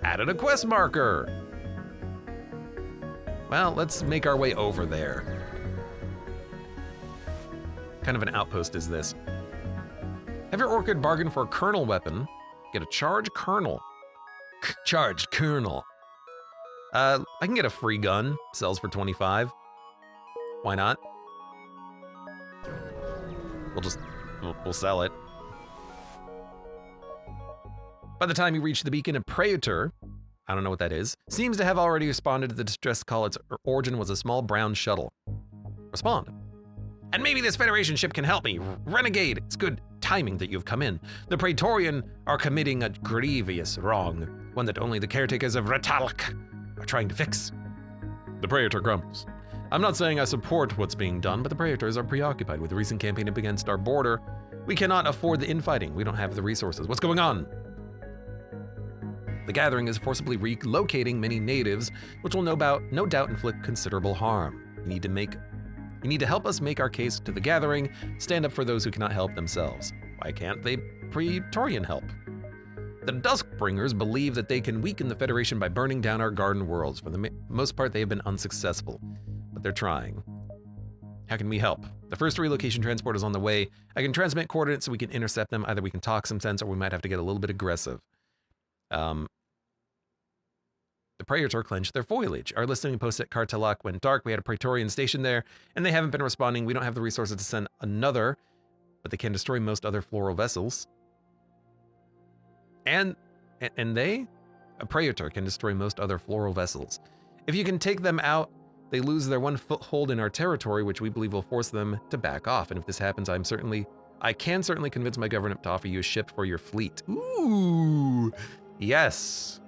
S1: Added a quest marker. Well, let's make our way over there. Kind of an outpost is this? Have your Orchid bargain for a kernel weapon. Get a charged kernel. Charged kernel. I can get a free gun. Sells for 25. Why not? We'll sell it. By the time you reach the beacon, a praetor, I don't know what that is, seems to have already responded to the distress call. Its origin was a small brown shuttle. Respond. And maybe this Federation ship can help me. Renegade, it's good timing that you've come in. The Praetorian are committing a grievous wrong, one that only the caretakers of Retalk are trying to fix. The Praetor grumbles. I'm not saying I support what's being done, but the Praetors are preoccupied with the recent campaign up against our border. We cannot afford the infighting. We don't have the resources. What's going on? The gathering is forcibly relocating many natives, which will no doubt inflict considerable harm. You need to help us make our case to the gathering, stand up for those who cannot help themselves. Why can't they Praetorian help? The Duskbringers believe that they can weaken the Federation by burning down our garden worlds. For the most part, they have been unsuccessful, but they're trying. How can we help? The first relocation transport is on the way. I can transmit coordinates so we can intercept them. Either we can talk some sense or we might have to get a little bit aggressive. The Praetor clenched their foliage. Our listening post at Cartelak went dark. We had a Praetorian stationed there, and they haven't been responding. We don't have the resources to send another, but they can destroy most other floral vessels. And a Praetor can destroy most other floral vessels. If you can take them out, they lose their one foothold in our territory, which we believe will force them to back off. And if this happens, I can certainly convince my government to offer you a ship for your fleet. Ooh, yes.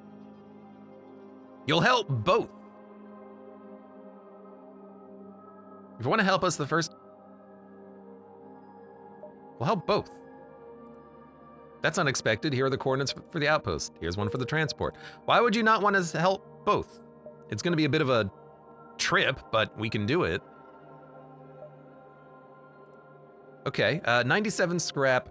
S1: You'll help both. If you want to help us, we'll help both. That's unexpected. Here are the coordinates for the outpost. Here's one for the transport. Why would you not want us to help both? It's going to be a bit of a trip, but we can do it. Okay, 97 scrap.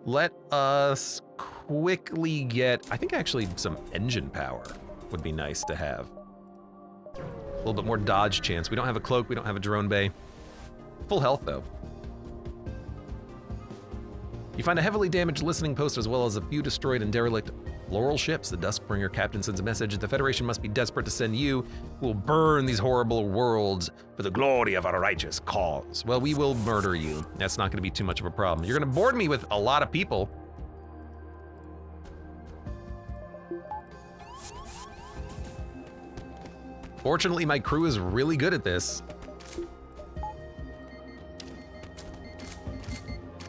S1: Let us quickly get, I think actually some engine power would be nice to have. A little bit more dodge chance. We don't have a cloak, we don't have a drone bay. Full health though. You find a heavily damaged listening post as well as a few destroyed and derelict floral ships. The Duskbringer captain sends a message. The Federation must be desperate to send you, who will burn these horrible worlds for the glory of our righteous cause. Well, we will murder you. That's not gonna be too much of a problem. You're gonna board me with a lot of people. Fortunately, my crew is really good at this.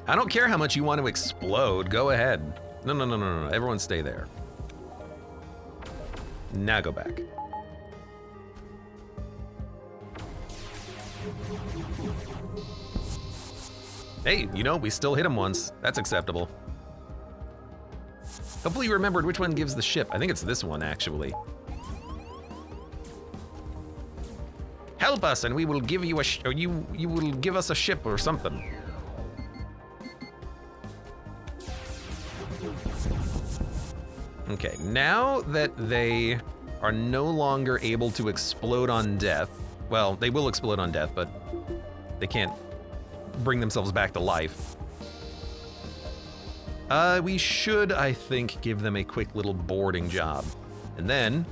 S1: I don't care how much you want to explode. Go ahead. No. Everyone stay there. Now go back. Hey, we still hit him once. That's acceptable. Hopefully you remembered which one gives the ship. I think it's this one, actually. Help us, and we will give you you will give us a ship or something. Okay, now that they are no longer able to explode on death, well, they will explode on death, but they can't bring themselves back to life. We should, I think, give them a quick little boarding job. And then,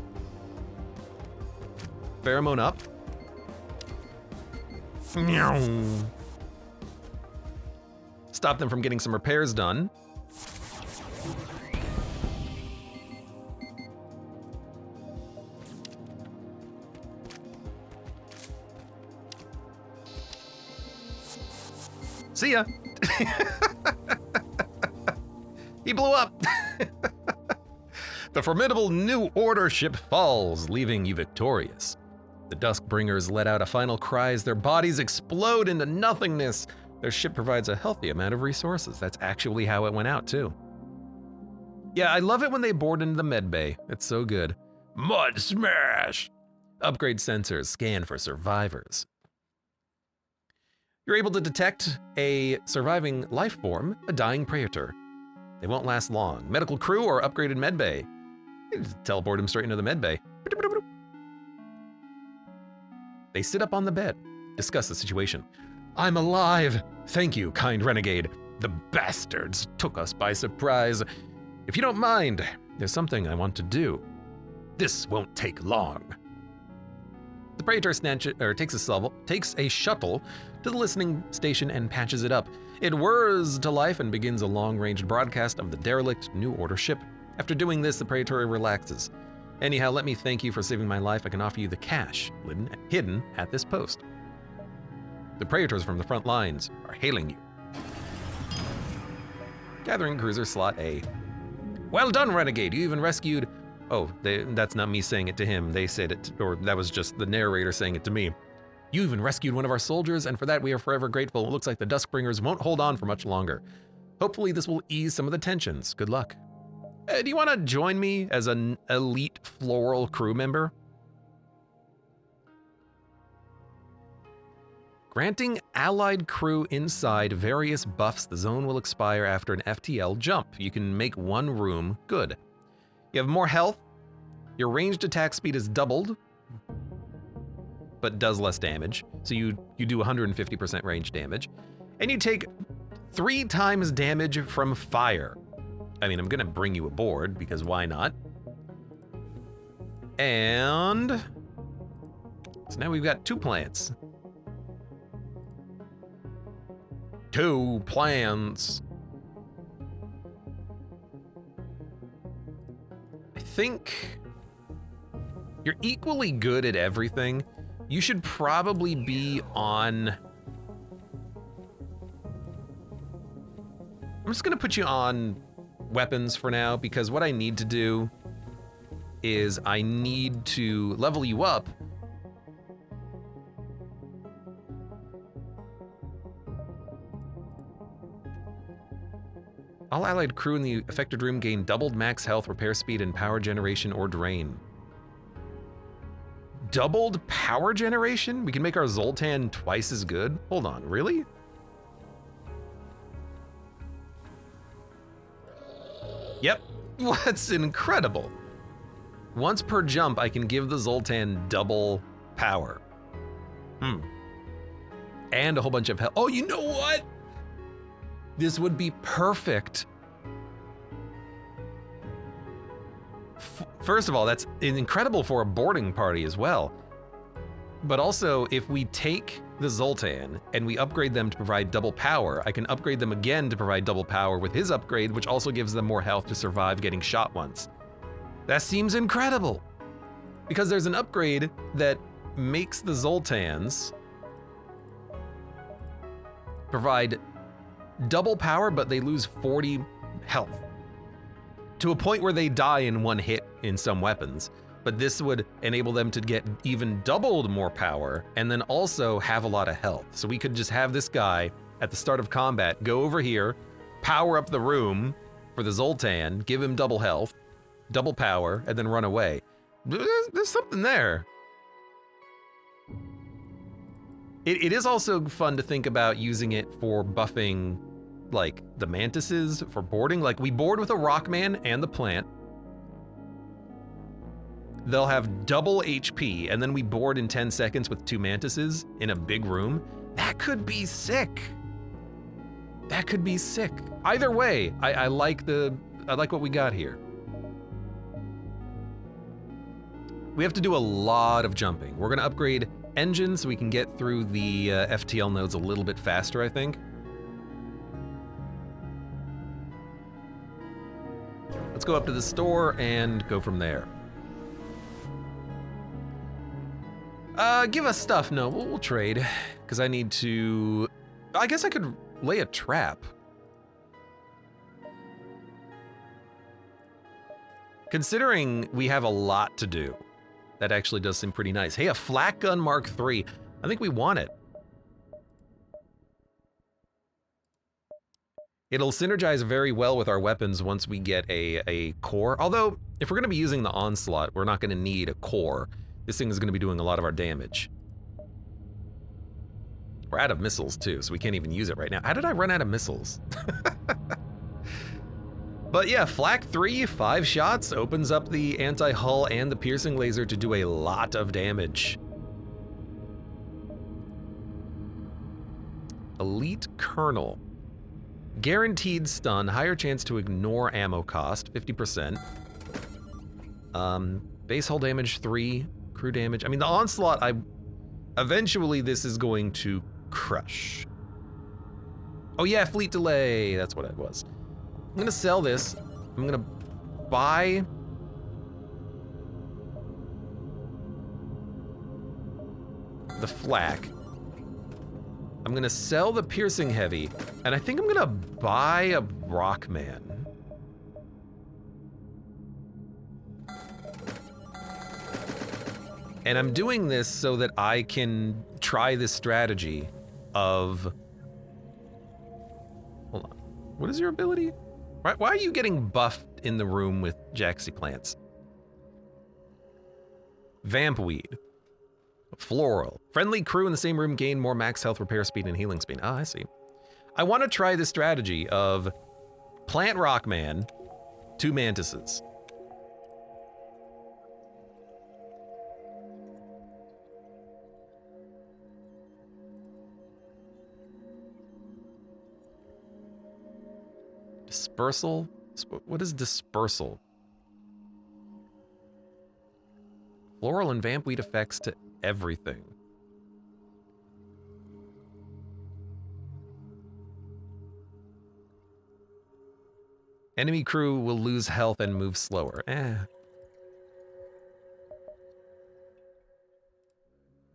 S1: pheromone up. Stop them from getting some repairs done. See ya. He blew up. The formidable New Order ship falls, leaving you victorious. The Duskbringers let out a final cry as their bodies explode into nothingness. Their ship provides a healthy amount of resources. That's actually how it went out, too. Yeah, I love it when they board into the medbay. It's so good. Mud smash! Upgrade sensors, scan for survivors. You're able to detect a surviving life form, a dying praetor. They won't last long. Medical crew or upgraded medbay. You just teleport him straight into the medbay. They sit up on the bed, discuss the situation. I'm alive! Thank you, kind renegade. The bastards took us by surprise. If you don't mind, there's something I want to do. This won't take long. The praetor takes a shuttle to the listening station and patches it up. It whirs to life and begins a long-range broadcast of the derelict New Order ship. After doing this, the praetor relaxes. Anyhow, let me thank you for saving my life. I can offer you the cash hidden at this post. The praetors from the front lines are hailing you. Gathering cruiser slot A. Well done, renegade. You even rescued... Oh, that's not me saying it to him. They said it, or that was just the narrator saying it to me. You even rescued one of our soldiers, and for that we are forever grateful. It looks like the Duskbringers won't hold on for much longer. Hopefully this will ease some of the tensions. Good luck. Do you want to join me as an elite floral crew member? Granting allied crew inside various buffs, the zone will expire after an FTL jump. You can make one room good. You have more health. Your ranged attack speed is doubled, but does less damage. So you do 150% range damage. And you take 3 times damage from fire. I mean, I'm gonna bring you aboard because why not? And so now we've got 2 plants. 2 plants. I think you're equally good at everything. You should probably be on... I'm just gonna put you on weapons for now, because what I need to do is I need to level you up. All allied crew in the affected room gain doubled max health, repair speed, and power generation or drain. Doubled power generation? We can make our Zoltan twice as good? Hold on, really? Yep, that's incredible. Once per jump, I can give the Zoltan double power. And a whole bunch of health. Oh, you know what? This would be perfect. First of all, that's incredible for a boarding party as well. But also, if we take the Zoltan and we upgrade them to provide double power, I can upgrade them again to provide double power with his upgrade, which also gives them more health to survive getting shot once. That seems incredible. Because there's an upgrade that makes the Zoltans provide double power, but they lose 40 health. To a point where they die in one hit in some weapons. But this would enable them to get even doubled more power and then also have a lot of health. So we could just have this guy at the start of combat go over here, power up the room for the Zoltan, give him double health, double power, and then run away. There's something there. It is also fun to think about using it for buffing like the mantises for boarding. Like we board with a Rockman and the plant. They'll have double HP, and then we board in 10 seconds with 2 mantises in a big room. That could be sick. That could be sick. Either way, I like what we got here. We have to do a lot of jumping. We're gonna upgrade engines so we can get through the FTL nodes a little bit faster, I think. Let's go up to the store and go from there. Give us stuff. No, we'll trade, because I need to... I guess I could lay a trap. Considering we have a lot to do, That actually does seem pretty nice. Hey, a flak gun Mark III. I think we want it. It'll synergize very well with our weapons once we get a core. Although, if we're going to be using the onslaught, we're not going to need a core. This thing is going to be doing a lot of our damage. We're out of missiles too, so we can't even use it right now. How did I run out of missiles? But yeah, flak 3, 5 shots, opens up the anti-hull and the piercing laser to do a lot of damage. Elite Colonel. Guaranteed stun, higher chance to ignore ammo cost, 50%. Base hull damage 3, crew damage. I mean, the onslaught, eventually this is going to crush. Oh yeah, fleet delay, that's what it was. I'm gonna sell this. I'm gonna buy the flak. I'm gonna sell the piercing heavy, and I think I'm gonna buy a Rockman. And I'm doing this so that I can try this strategy of... Hold on, what is your ability? Why are you getting buffed in the room with Jaxi plants? Vampweed. Floral. Friendly crew in the same room gain more max health, repair speed, and healing speed. Ah, I see. I want to try the strategy of plant Rockman, 2 mantises. Dispersal? What is dispersal? Floral and vampweed effects to everything. Enemy crew will lose health and move slower.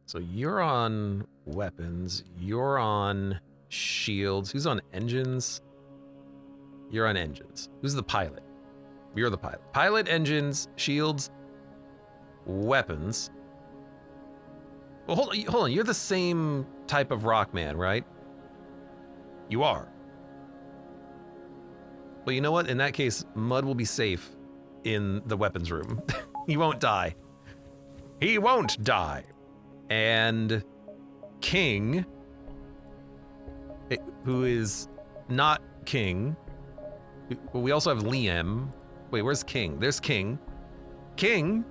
S1: So you're on weapons, you're on shields. Who's on engines? You're on engines. Who's the pilot? You're the pilot. Pilot, engines, shields, weapons. Well, hold on. You're the same type of Rockman, right? You are. Well, you know what? In that case, Mud will be safe in the weapons room. He won't die. He won't die. And King, who is not King. We also have Liam. Wait, where's King? There's King. King.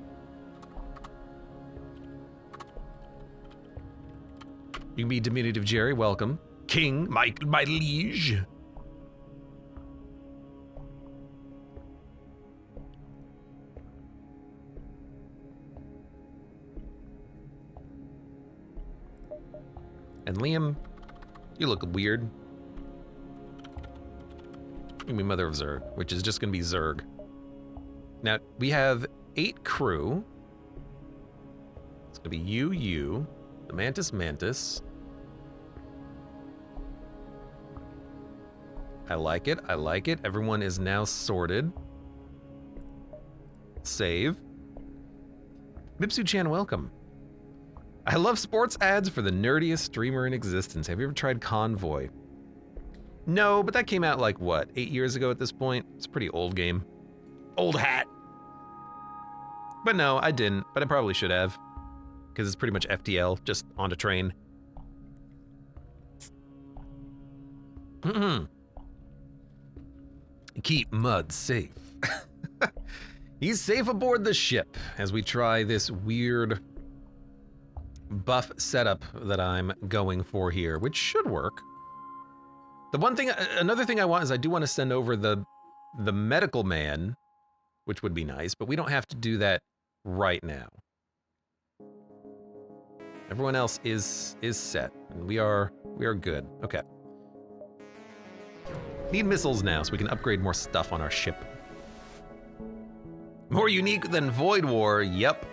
S1: You can be diminutive Jerry, welcome. King, my liege. And Liam, you look weird. You can be Mother of Zerg, which is just gonna be Zerg. Now, we have 8 crew. It's gonna be you, the Mantis. I like it. Everyone is now sorted. Save. Mipsu-chan, welcome. I love sports ads for the nerdiest streamer in existence. Have you ever tried Convoy? No, but that came out like, what, 8 years ago at this point? It's a pretty old game. Old hat. But no, I didn't, but I probably should have. Because it's pretty much FTL, just on a train. Keep Mud safe. He's safe aboard the ship as we try this weird buff setup that I'm going for here, which should work. Another thing I want is I do want to send over the medical man, which would be nice, but we don't have to do that right now. Everyone else is set, and we are good. Okay. Need missiles now so we can upgrade more stuff on our ship. More unique than Void War, yep.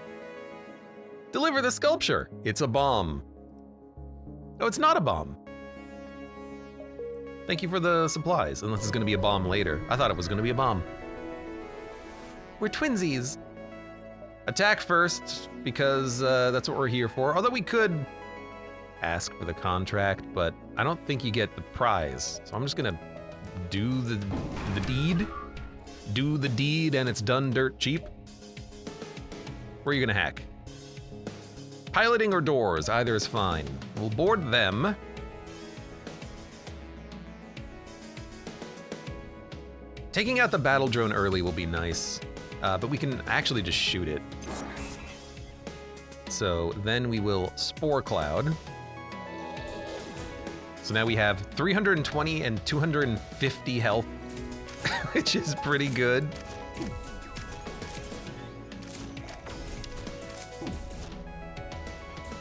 S1: Deliver the sculpture. It's a bomb. Oh, it's not a bomb. Thank you for the supplies, unless it's gonna be a bomb later. I thought it was gonna be a bomb. We're twinsies. Attack first, because that's what we're here for. Although we could ask for the contract, but I don't think you get the prize. So I'm just gonna do the deed. Do the deed, and it's done dirt cheap. Where are you gonna hack? Piloting or doors, either is fine. We'll board them. Taking out the battle drone early will be nice, but we can actually just shoot it. So then we will Spore Cloud. So now we have 320 and 250 health, which is pretty good.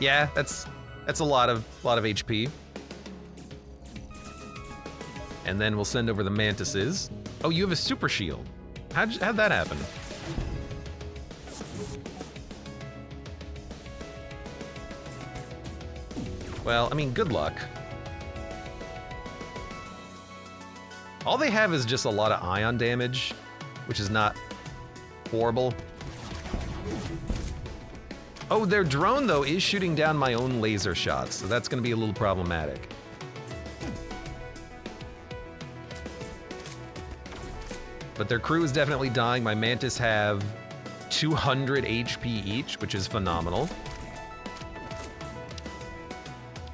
S1: Yeah, that's a lot of HP. And then we'll send over the mantises. Oh, you have a super shield. How'd that happen? Well, I mean, good luck. All they have is just a lot of ion damage, which is not horrible. Oh, their drone, though, is shooting down my own laser shots, so that's gonna be a little problematic. But their crew is definitely dying. My Mantis have 200 HP each, which is phenomenal.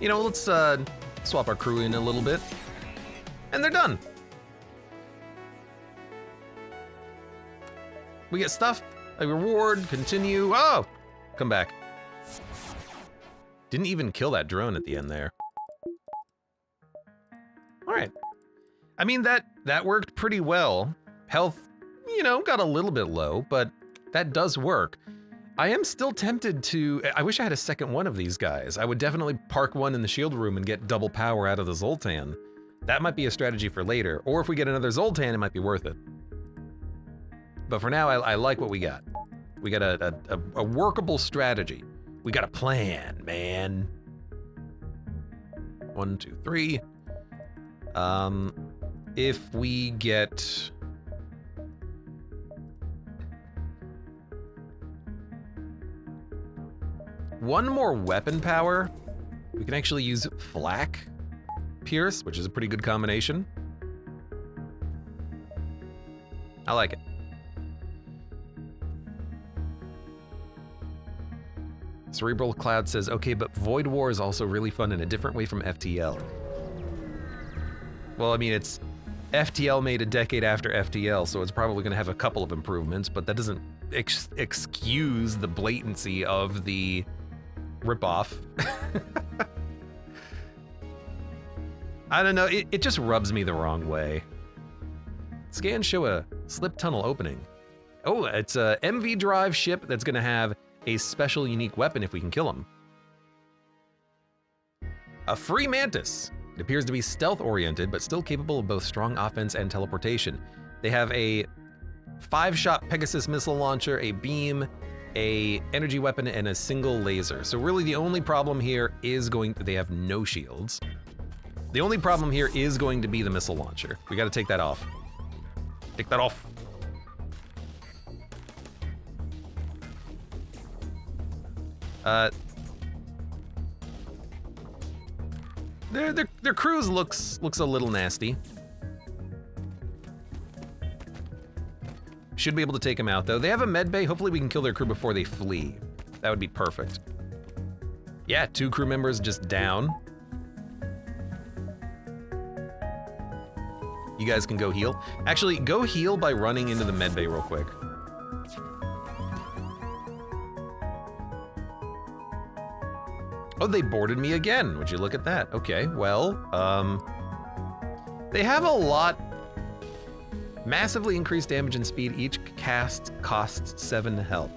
S1: You know, let's swap our crew in a little bit. And they're done. We get stuff, a reward, continue. Oh, come back. Didn't even kill that drone at the end there. All right. I mean, that worked pretty well. Health, you know, got a little bit low, but that does work. I am still tempted to, I wish I had a second one of these guys. I would definitely park one in the shield room and get double power out of the Zoltan. That might be a strategy for later, or if we get another Zoltan, it might be worth it. But for now, I like what we got. We got a workable strategy. We got a plan, man. 1, 2, 3. If we get... one more weapon power, we can actually use Flak Pierce, which is a pretty good combination. I like it. Cerebral Cloud says, okay, but Void War is also really fun in a different way from FTL. Well, I mean, it's FTL made a decade after FTL, so it's probably gonna have a couple of improvements, but that doesn't excuse the blatancy of the ripoff. I don't know, it just rubs me the wrong way. Scans show a slip tunnel opening. Oh, it's a MV drive ship that's gonna have a special unique weapon if we can kill him. A free Mantis. It appears to be stealth oriented, but still capable of both strong offense and teleportation. They have a 5-shot Pegasus missile launcher, a beam, a energy weapon, and a single laser. So really the only problem here is they have no shields. The only problem here is going to be the missile launcher. We gotta take that off. Take that off. Their cruise looks a little nasty. Should be able to take them out though. They have a med bay. Hopefully we can kill their crew before they flee. That would be perfect. Yeah, 2 crew members just down. You guys can go heal. Actually, go heal by running into the med bay real quick. Oh, they boarded me again. Would you look at that? Okay, well, they have a lot. Massively increased damage and speed. Each cast costs 7 health.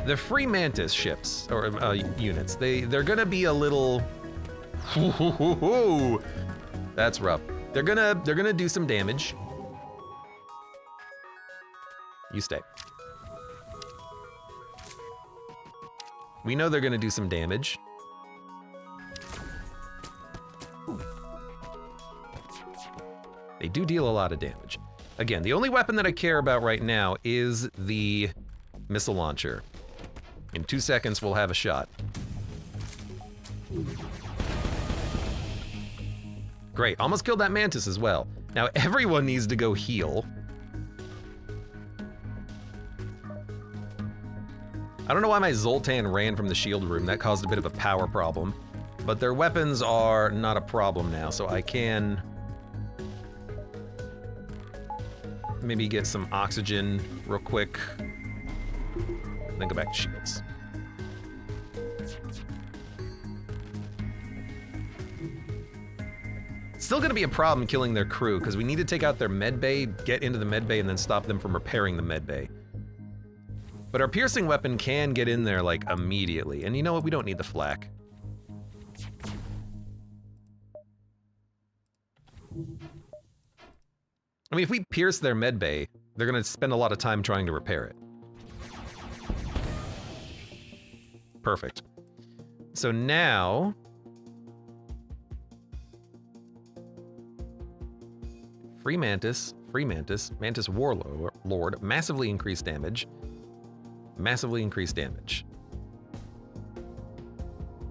S1: The free Mantis ships, or units, they're gonna be a little... That's rough. They're gonna do some damage. You stay. We know they're gonna do some damage. They do deal a lot of damage. Again, the only weapon that I care about right now is the missile launcher. In 2 seconds, we'll have a shot. Great, almost killed that mantis as well. Now everyone needs to go heal. I don't know why my Zoltan ran from the shield room. That caused a bit of a power problem. But their weapons are not a problem now, so I can maybe get some oxygen real quick. Then go back to shields. Still gonna be a problem killing their crew, because we need to take out their med bay, get into the med bay, and then stop them from repairing the med bay. But our piercing weapon can get in there, like, immediately. And you know what? We don't need the flak. I mean, if we pierce their med bay, they're gonna spend a lot of time trying to repair it. Perfect. So now... Free Mantis, Mantis Warlord, massively increased damage. Massively increased damage.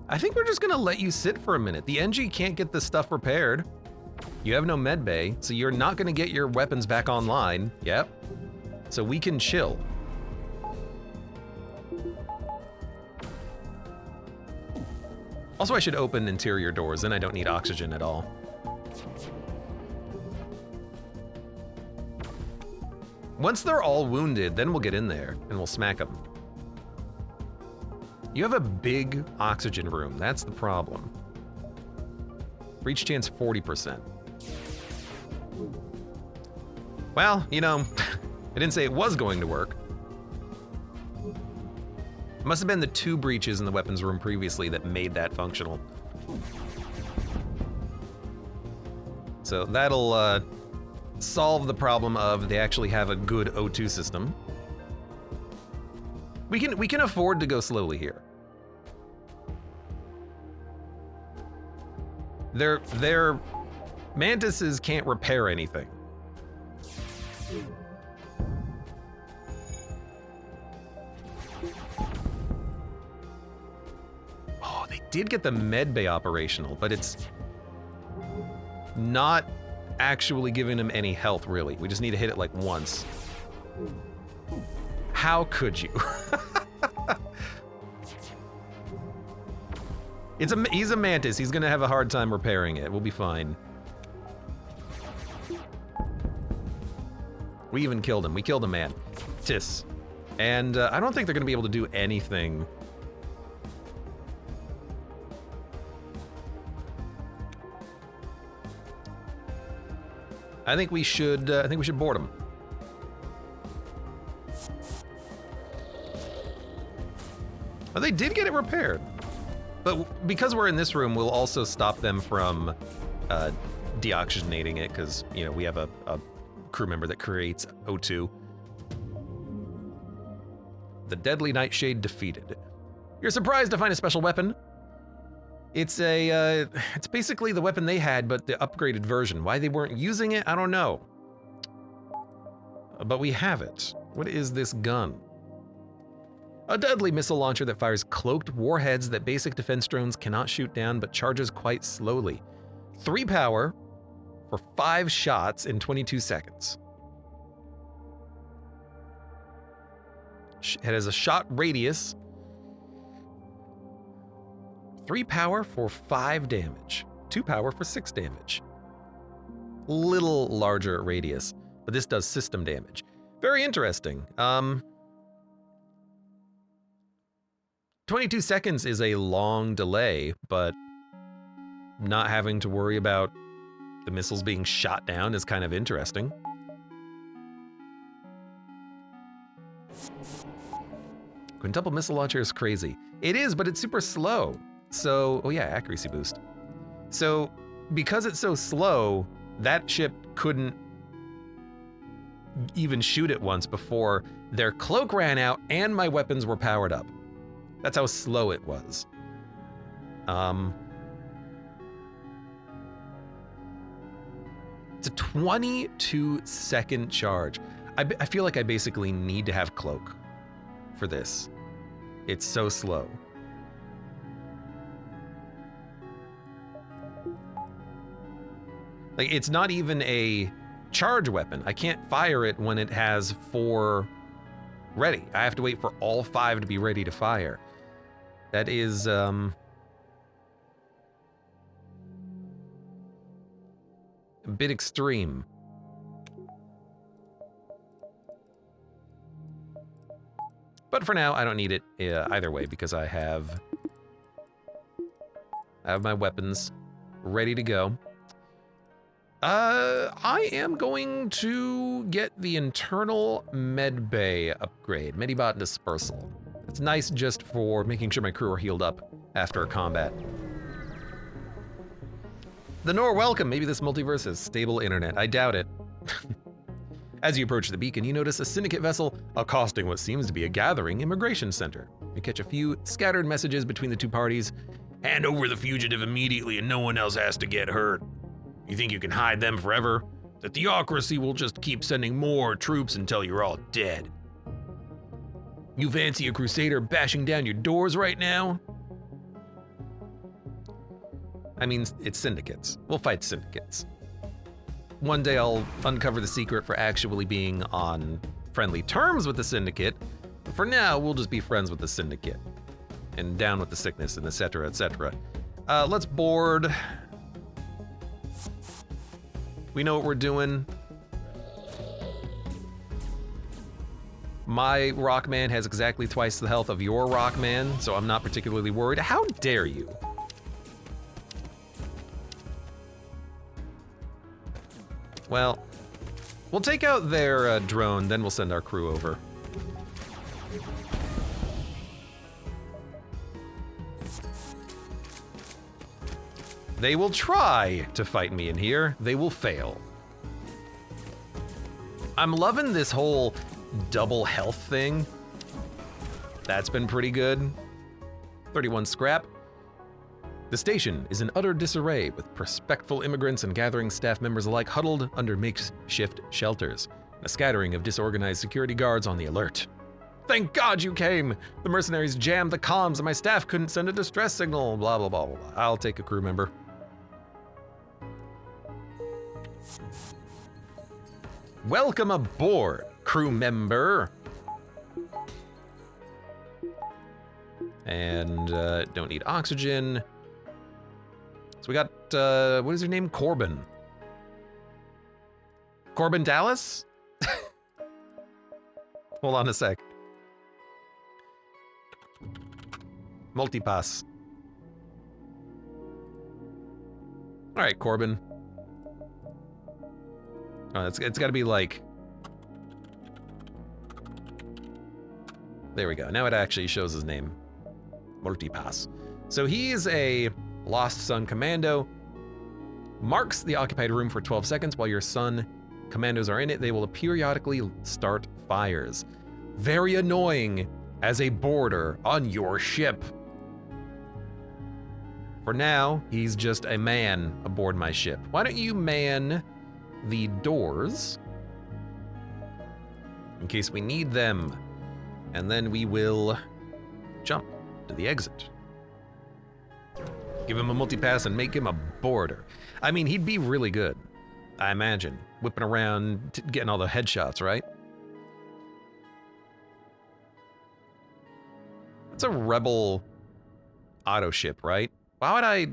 S1: I think we're just gonna let you sit for a minute. The NG can't get this stuff repaired. You have no med bay, so you're not gonna get your weapons back online. Yep. So we can chill. Also, I should open interior doors, then I don't need oxygen at all. Once they're all wounded, then we'll get in there and we'll smack them. You have a big oxygen room, that's the problem. Reach chance 40%. Well, you know, I didn't say it was going to work. It must have been the 2 breaches in the weapons room previously that made that functional. So that'll solve the problem of they actually have a good O2 system. We can afford to go slowly here. Their mantises can't repair anything. Oh, they did get the med bay operational, but it's not actually giving him any health, really. We just need to hit it like once. How could you? He's a mantis. He's gonna have a hard time repairing it. We'll be fine. We even killed him. We killed a mantis. And I don't think they're gonna be able to do anything. I think we should board them. Oh, they did get it repaired. But because we're in this room, we'll also stop them from deoxygenating it, because, you know, we have a crew member that creates O2. The Deadly Nightshade defeated. You're surprised to find a special weapon? It's basically the weapon they had, but the upgraded version. Why they weren't using it, I don't know. But we have it. What is this gun? A deadly missile launcher that fires cloaked warheads that basic defense drones cannot shoot down, but charges quite slowly. 3 power for 5 shots in 22 seconds. It has a shot radius. 3 power for 5 damage. 2 power for 6 damage. Little larger radius, but this does system damage. Very interesting. 22 seconds is a long delay, but not having to worry about the missiles being shot down is kind of interesting. Quintuple missile launcher is crazy. It is, but it's super slow. So, oh yeah, accuracy boost. So, because it's so slow, that ship couldn't even shoot it once before their cloak ran out and my weapons were powered up. That's how slow it was. It's a 22-second charge. I feel like I basically need to have cloak for this. It's so slow. Like, it's not even a charge weapon. I can't fire it when it has 4 ready. I have to wait for all 5 to be ready to fire. That is, a bit extreme. But for now, I don't need it either way because I have my weapons ready to go. I am going to get the internal med bay upgrade, Medibot Dispersal. It's nice just for making sure my crew are healed up after a combat. The Nor welcome. Maybe this multiverse has stable internet. I doubt it. As you approach the beacon, you notice a syndicate vessel accosting what seems to be a gathering immigration center. You catch a few scattered messages between the two parties. Hand over the fugitive immediately and no one else has to get hurt. You think you can hide them forever? The theocracy will just keep sending more troops until you're all dead. You fancy a crusader bashing down your doors right now? I mean, it's syndicates. We'll fight syndicates. One day I'll uncover the secret for actually being on friendly terms with the syndicate. But for now, we'll just be friends with the syndicate. And down with the sickness and etc., etc. Let's board. We know what we're doing. My Rockman has exactly twice the health of your Rockman, so I'm not particularly worried. How dare you? Well, we'll take out their drone, then we'll send our crew over. They will try to fight me in here. They will fail. I'm loving this whole double health thing. That's been pretty good. 31 scrap. The station is in utter disarray with prospectful immigrants and gathering staff members alike huddled under makeshift shelters. A scattering of disorganized security guards on the alert. Thank God you came! The mercenaries jammed the comms and my staff couldn't send a distress signal. Blah, blah, blah, blah, blah. I'll take a crew member. Welcome aboard, crew member. And don't need oxygen. So we got, what is your name? Corbin. Corbin Dallas? Hold on a sec. Multipass. All right, Corbin. Oh, it's got to be like... There we go. Now it actually shows his name. Multipass. So he's a Lost Sun Commando. Marks the occupied room for 12 seconds while your Sun commandos are in it. They will periodically start fires. Very annoying as a boarder on your ship. For now, he's just a man aboard my ship. Why don't you man the doors in case we need them, and then we will jump to the exit. Give him a multipass and make him a boarder. I mean, he'd be really good, I imagine, whipping around, getting all the headshots, right? It's a rebel auto ship, right? Why would I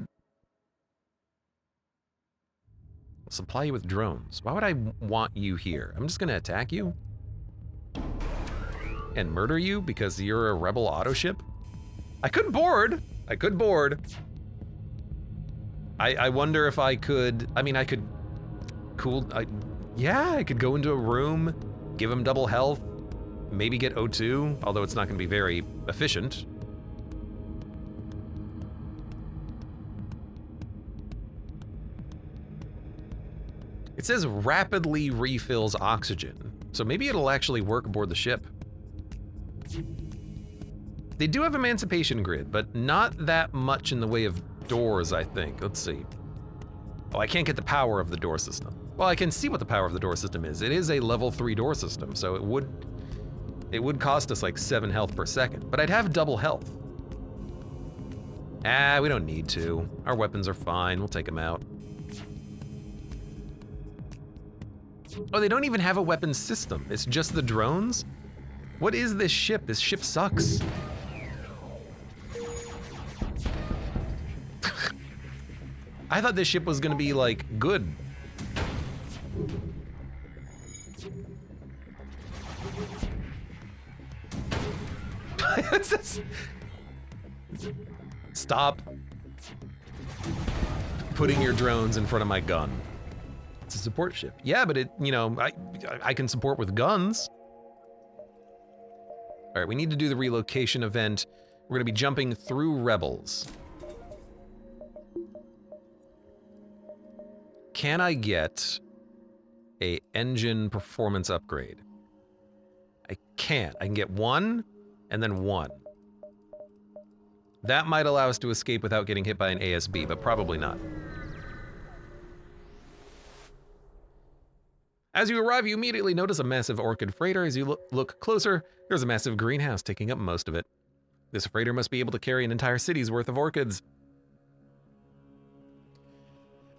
S1: supply you with drones? Why would I want you here? I'm just gonna attack you and murder you because you're a rebel auto ship? I could board. I could board. I wonder if I could, I mean, I could yeah, I could go into a room, give him double health, maybe get O2, although it's not gonna be very efficient. It says rapidly refills oxygen, so maybe it'll actually work aboard the ship. They do have emancipation grid, but not that much in the way of doors, I think. Let's see. Oh, I can't get the power of the door system. Well, I can see what the power of the door system is. It is a level 3 door system, so it would cost us like 7 health per second, but I'd have double health. Ah, we don't need to. Our weapons are fine, we'll take them out. Oh, they don't even have a weapons system. It's just the drones? What is this ship? This ship sucks. I thought this ship was gonna be like good. Stop putting your drones in front of my gun. It's a support ship. Yeah, but I can support with guns. All right, we need to do the relocation event. We're gonna be jumping through rebels. Can I get a engine performance upgrade? I can't. I can get 1 and then 1. That might allow us to escape without getting hit by an ASB, but probably not. As you arrive, you immediately notice a massive orchid freighter. As you look closer, there's a massive greenhouse taking up most of it. This freighter must be able to carry an entire city's worth of orchids.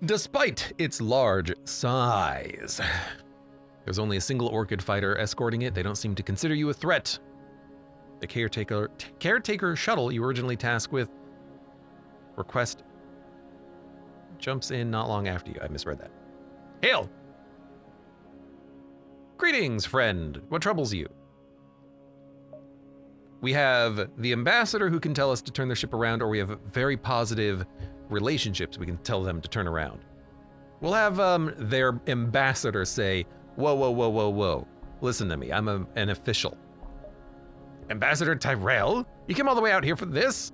S1: Despite its large size, there's only a single orchid fighter escorting it. They don't seem to consider you a threat. The caretaker shuttle you originally tasked with request jumps in not long after you. I misread that. Hail! Greetings, friend. What troubles you? We have the ambassador who can tell us to turn their ship around, or we have very positive relationships we can tell them to turn around. We'll have their ambassador say, whoa, whoa, whoa, whoa, whoa. Listen to me, I'm an official. Ambassador Tyrell? You came all the way out here for this?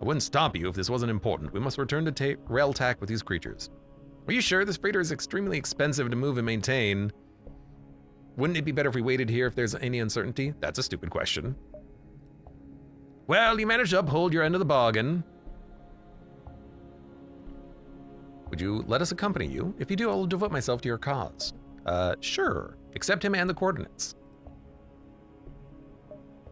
S1: I wouldn't stop you if this wasn't important. We must return to rail tack with these creatures. Are you sure? This freighter is extremely expensive to move and maintain. Wouldn't it be better if we waited here if there's any uncertainty? That's a stupid question. Well, you managed to uphold your end of the bargain. Would you let us accompany you? If you do, I'll devote myself to your cause. Sure. Accept him and the coordinates.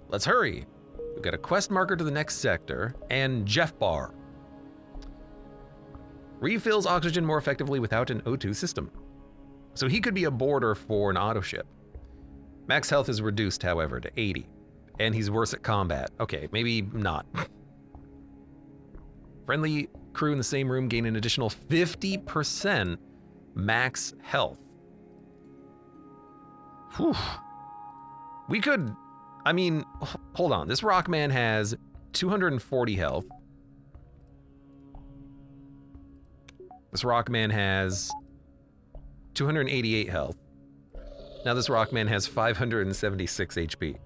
S1: Let's hurry. We've got a quest marker to the next sector, and Jeff Bar. Refills oxygen more effectively without an O2 system. So he could be a boarder for an auto ship. Max health is reduced, however, to 80. And he's worse at combat. Okay, maybe not. Friendly crew in the same room gain an additional 50% max health. Whew. We could, I mean, hold on. This Rockman has 240 health. This Rockman has 288 health. Now this Rockman has 576 HP.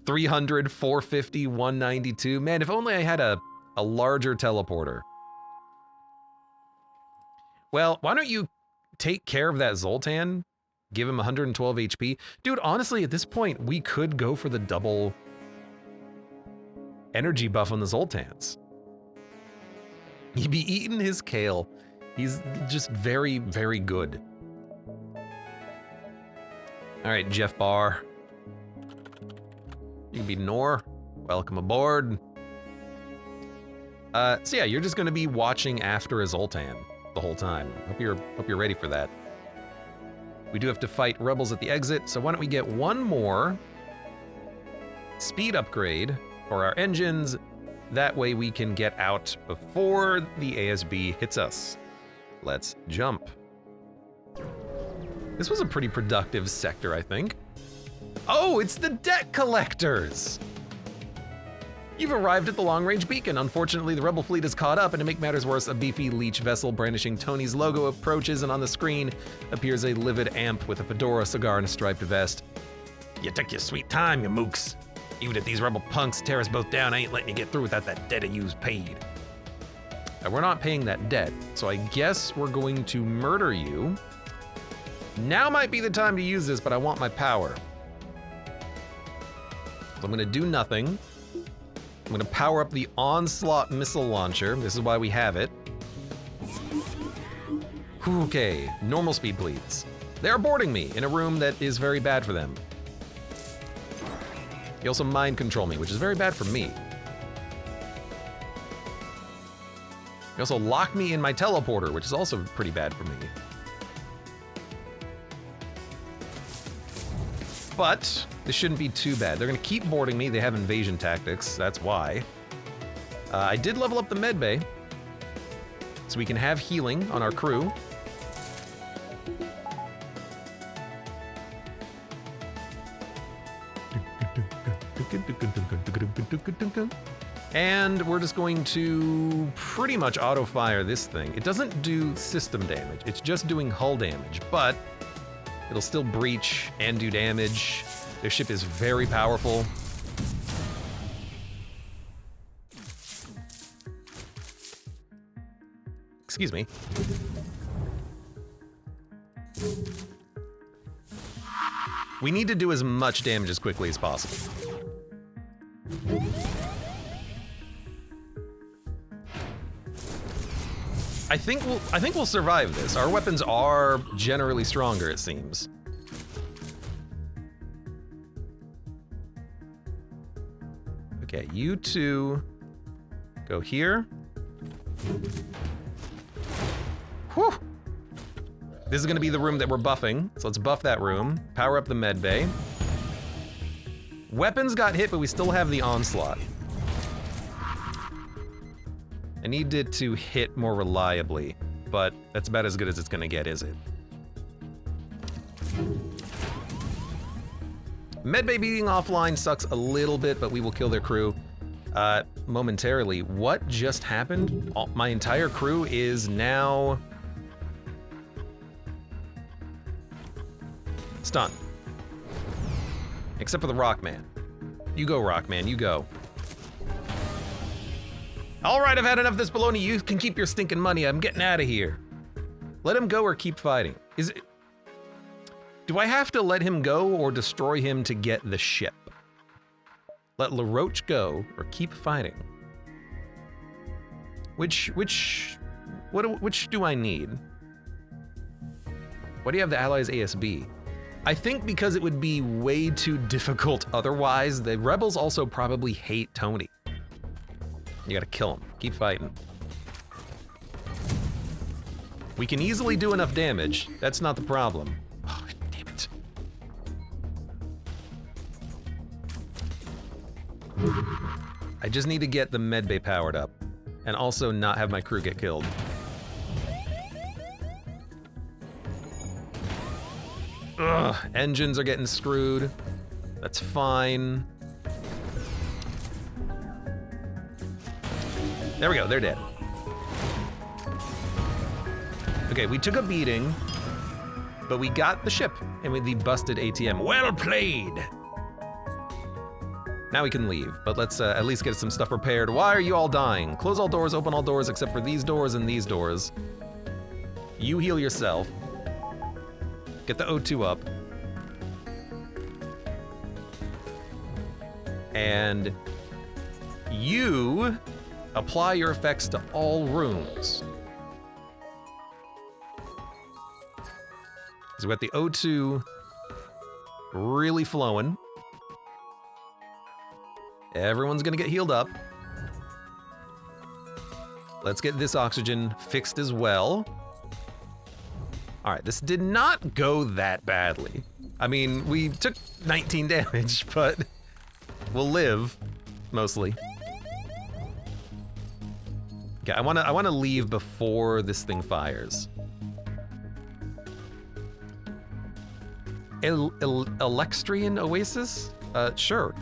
S1: 300, 450, 192. Man, if only I had a larger teleporter. Well, why don't you take care of that Zoltan? Give him 112 HP. Dude, honestly, at this point, we could go for the double energy buff on the Zoltans. He'd be eating his kale. He's just very, very good. All right, Jeff Bar. You can be Nor. Welcome aboard. So yeah, you're just gonna be watching after a Zoltan the whole time. Hope you're ready for that. We do have to fight rebels at the exit, so why don't we get one more speed upgrade for our engines. That way we can get out before the ASB hits us. Let's jump. This was a pretty productive sector, I think. Oh, it's the debt collectors! You've arrived at the long-range beacon. Unfortunately, the rebel fleet is caught up, and to make matters worse, a beefy leech vessel brandishing Tony's logo approaches, and on the screen appears a livid amp with a fedora, cigar, and a striped vest. You took your sweet time, you mooks. Even if these rebel punks tear us both down, I ain't letting you get through without that debt of you's paid. We're not paying that debt, so I guess we're going to murder you. Now might be the time to use this, but I want my power. So I'm gonna do nothing. I'm gonna power up the Onslaught missile launcher. This is why we have it. Okay, normal speed, please. They're boarding me in a room that is very bad for them. They also mind control me, which is very bad for me. They also lock me in my teleporter, which is also pretty bad for me. But this shouldn't be too bad. They're gonna keep boarding me. They have invasion tactics, that's why. I did level up the med bay, so we can have healing on our crew. And we're just going to pretty much auto-fire this thing. It doesn't do system damage, it's just doing hull damage, but it'll still breach and do damage. Their ship is very powerful. Excuse me. We need to do as much damage as quickly as possible. I think we'll survive this. Our weapons are generally stronger, it seems. Okay, you two go here. Whew. This is gonna be the room that we're buffing, so let's buff that room. Power up the med bay. Weapons got hit, but we still have the onslaught. I need it to hit more reliably, but that's about as good as it's gonna get, is it? Medbay being offline sucks a little bit, but we will kill their crew momentarily. What just happened? My entire crew is now stunned. Except for the Rockman. You go, Rockman, you go. All right, I've had enough of this baloney. You can keep your stinking money. I'm getting out of here. Let him go or keep fighting. Do I have to let him go or destroy him to get the ship? Let LaRoche go or keep fighting? Which do I need? Why do you have the Allies ASB? I think because it would be way too difficult otherwise. The rebels also probably hate Tony. You gotta kill him. Keep fighting. We can easily do enough damage. That's not the problem. Oh, damn it. I just need to get the medbay powered up and also not have my crew get killed. Ugh, engines are getting screwed. That's fine. There we go, they're dead. Okay, we took a beating, but we got the ship and with the busted ATM. Well played! Now we can leave, but let's at least get some stuff repaired. Why are you all dying? Close all doors, open all doors except for these doors and these doors. You heal yourself. Get the O2 up. And you apply your effects to all rooms. So we got the O2 really flowing. Everyone's gonna get healed up. Let's get this oxygen fixed as well. All right, this did not go that badly. I mean, we took 19 damage, but we'll live, mostly. Okay, I wanna leave before this thing fires. Elextrian Oasis? Sure.